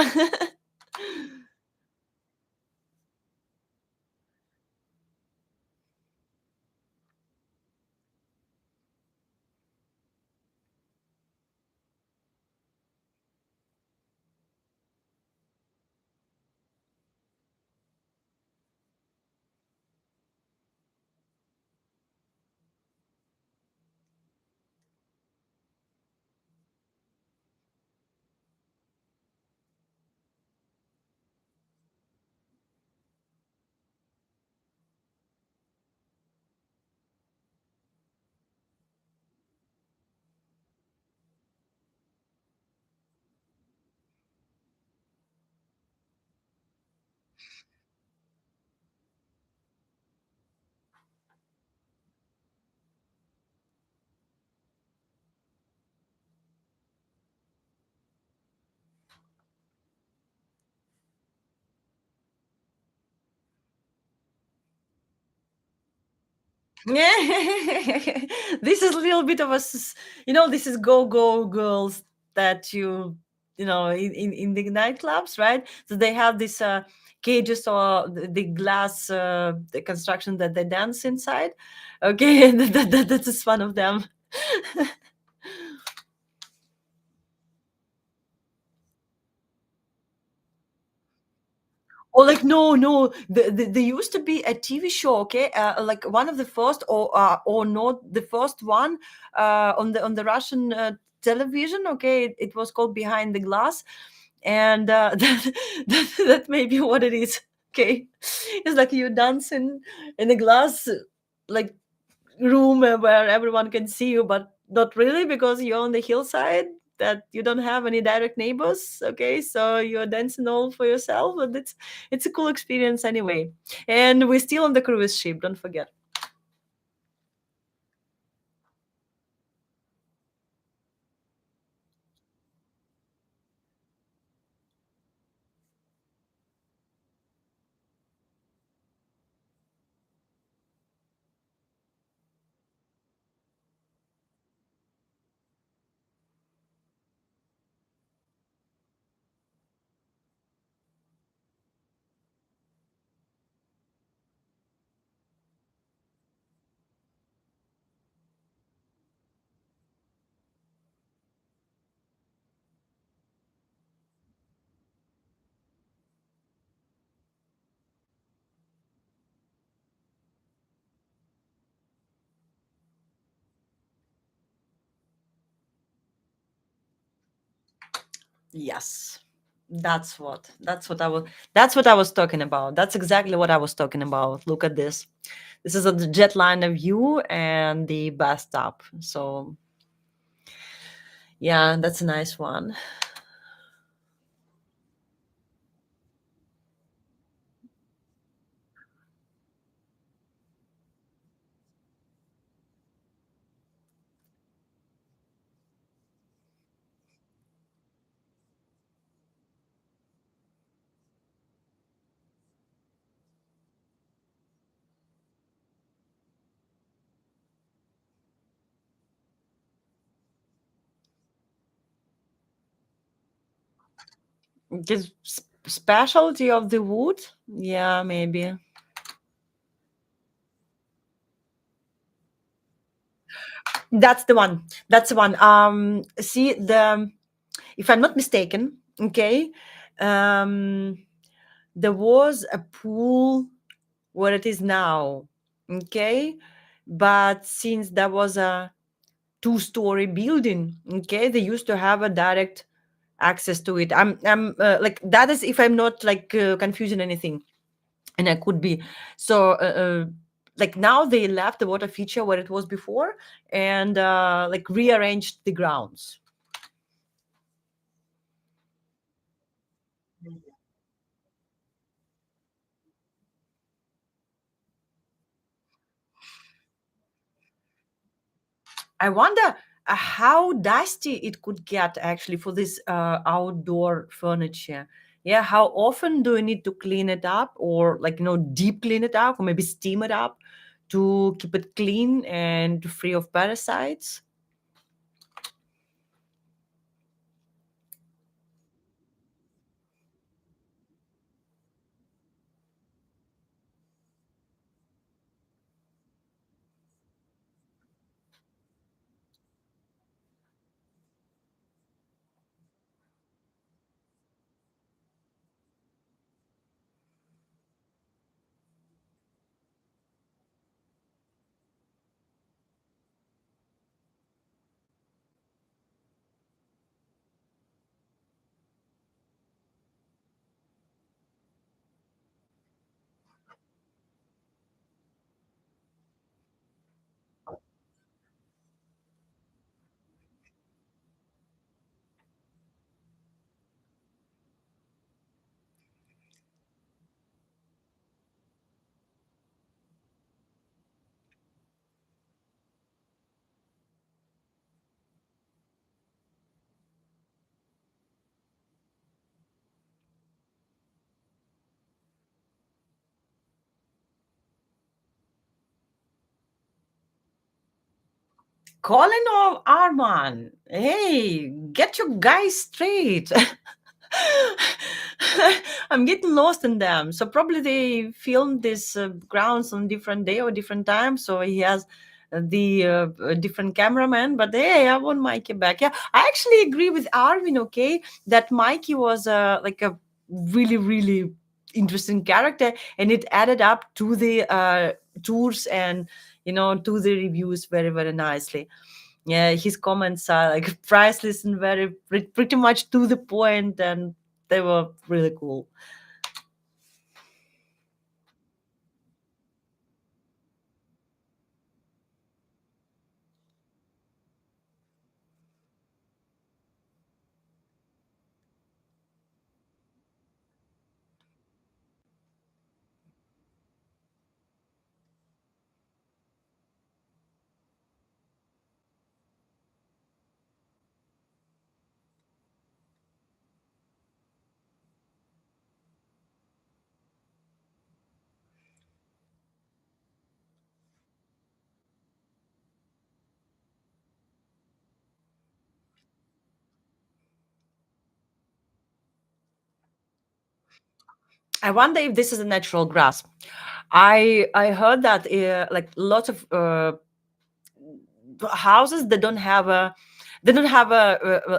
Yeah. This is a little bit of this is go girls that in the nightclubs, right? So they have this cages or the glass the construction that they dance inside. Okay, and that is one of them. Or like no, there used to be a TV show, okay, like one of the first, or not the first one, on the Russian television. Okay, it was called Behind the Glass, and that may be what it is. Okay, it's like you dancing in a glass, like room where everyone can see you, but not really because you're on the hillside that you don't have any direct neighbors. Okay, so you're dancing all for yourself, but it's a cool experience anyway. And we're still on the cruise ship, don't forget. Yes, that's what I was talking about. That's exactly what I was talking about. Look at this. This is a jetliner view and the bathtub. So yeah, that's a nice one. The specialty of the wood? Yeah, maybe. That's the one. That's the one. See, if I'm not mistaken, okay, um, there was a pool where it is now, okay, but since there was a two-story building, okay, they used to have a direct access to it. I'm like that is if I'm not like confusing anything, and I could be. So like now they left the water feature where it was before, and like rearranged the grounds. I wonder how dusty it could get actually for this outdoor furniture. Yeah, how often do you need to clean it up, or like deep clean it up, or maybe steam it up to keep it clean and free of parasites? Colin or Arman, hey, get your guys straight. I'm getting lost in them. So probably they filmed this grounds on different day or different time. So he has the different cameraman. But hey, I want Mikey back. Yeah, I actually agree with Arvin. Okay, that Mikey was like a really really interesting character, and it added up to the tours and to the reviews very very nicely. Yeah, his comments are like priceless and very pretty much to the point, and they were really cool. I wonder if this is a natural grass. I heard that like lots of houses that don't have a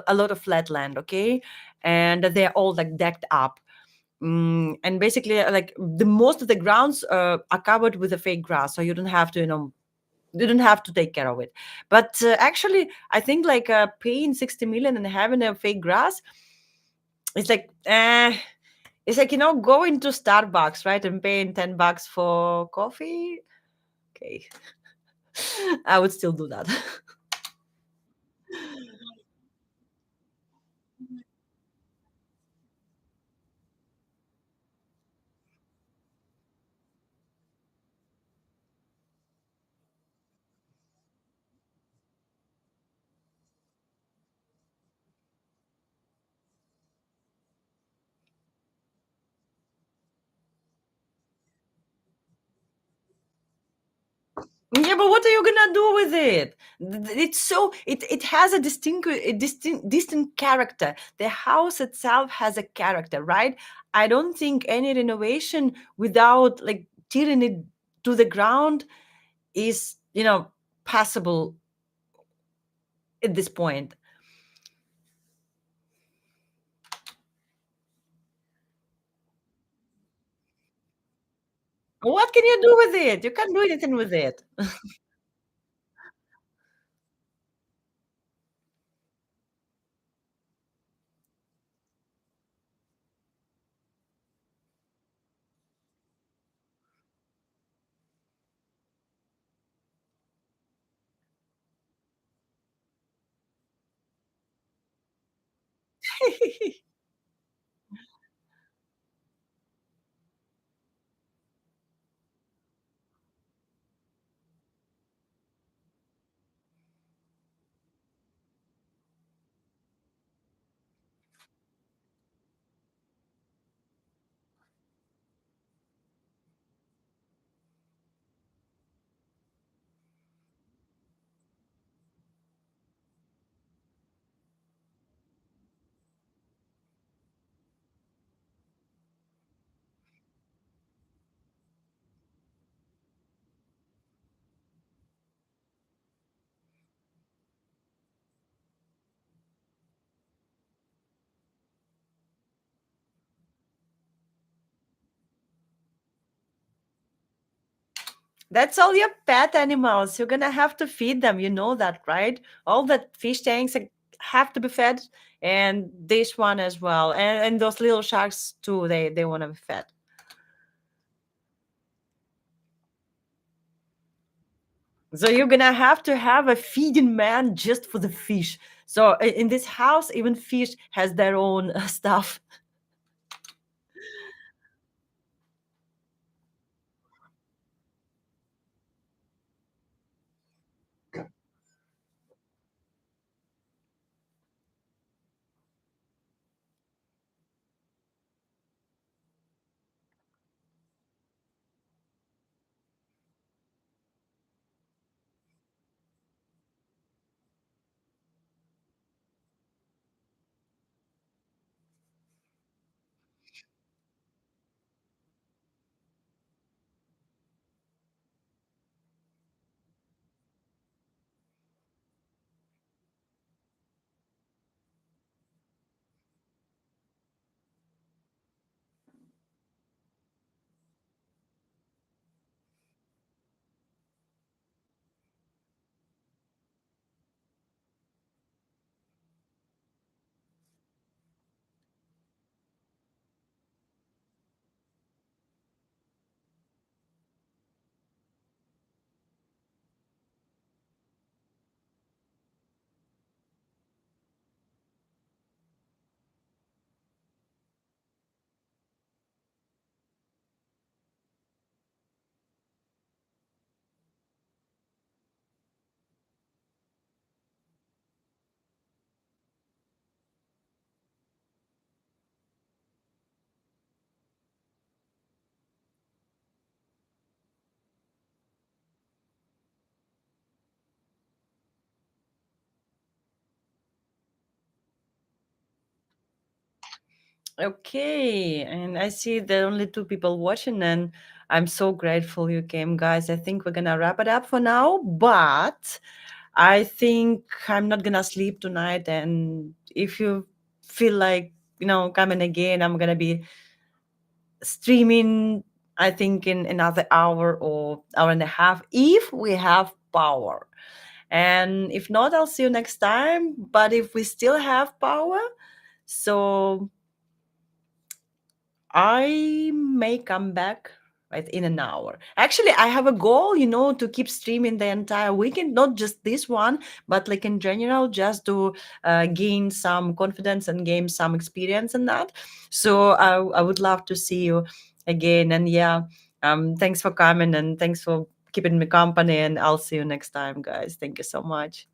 a lot of flat land, okay, and they're all like decked up. And basically, like the most of the grounds are covered with a fake grass, so you don't have to you don't have to take care of it. But actually, I think like paying 60 million and having a fake grass, it's like it's like going to Starbucks, right, and paying $10 for coffee. Okay, I would still do that. Yeah, but what are you gonna do with it? It's so it has a distinct character. The house itself has a character, right? I don't think any renovation without like tearing it to the ground is passable at this point. What can you do with it? You can't do anything with it. That's all your pet animals. You're gonna have to feed them. You know that, right? All the fish tanks have to be fed, and this one as well, and those little sharks too. They want to be fed. So you're gonna have to have a feeding man just for the fish. So in this house, even fish has their own stuff. Okay, and I see there are only two people watching, and I'm so grateful you came, guys. I think we're gonna wrap it up for now, but I think I'm not gonna sleep tonight. And if you feel like coming again, I'm gonna be streaming. I think in another hour or hour and a half if we have power. And if not, I'll see you next time. But if we still have power, so I may come back right in an hour. Actually, I have a goal, to keep streaming the entire weekend, not just this one, but like in general, just to gain some confidence and gain some experience in that. So I would love to see you again. And yeah, thanks for coming and thanks for keeping me company. And I'll see you next time, guys. Thank you so much.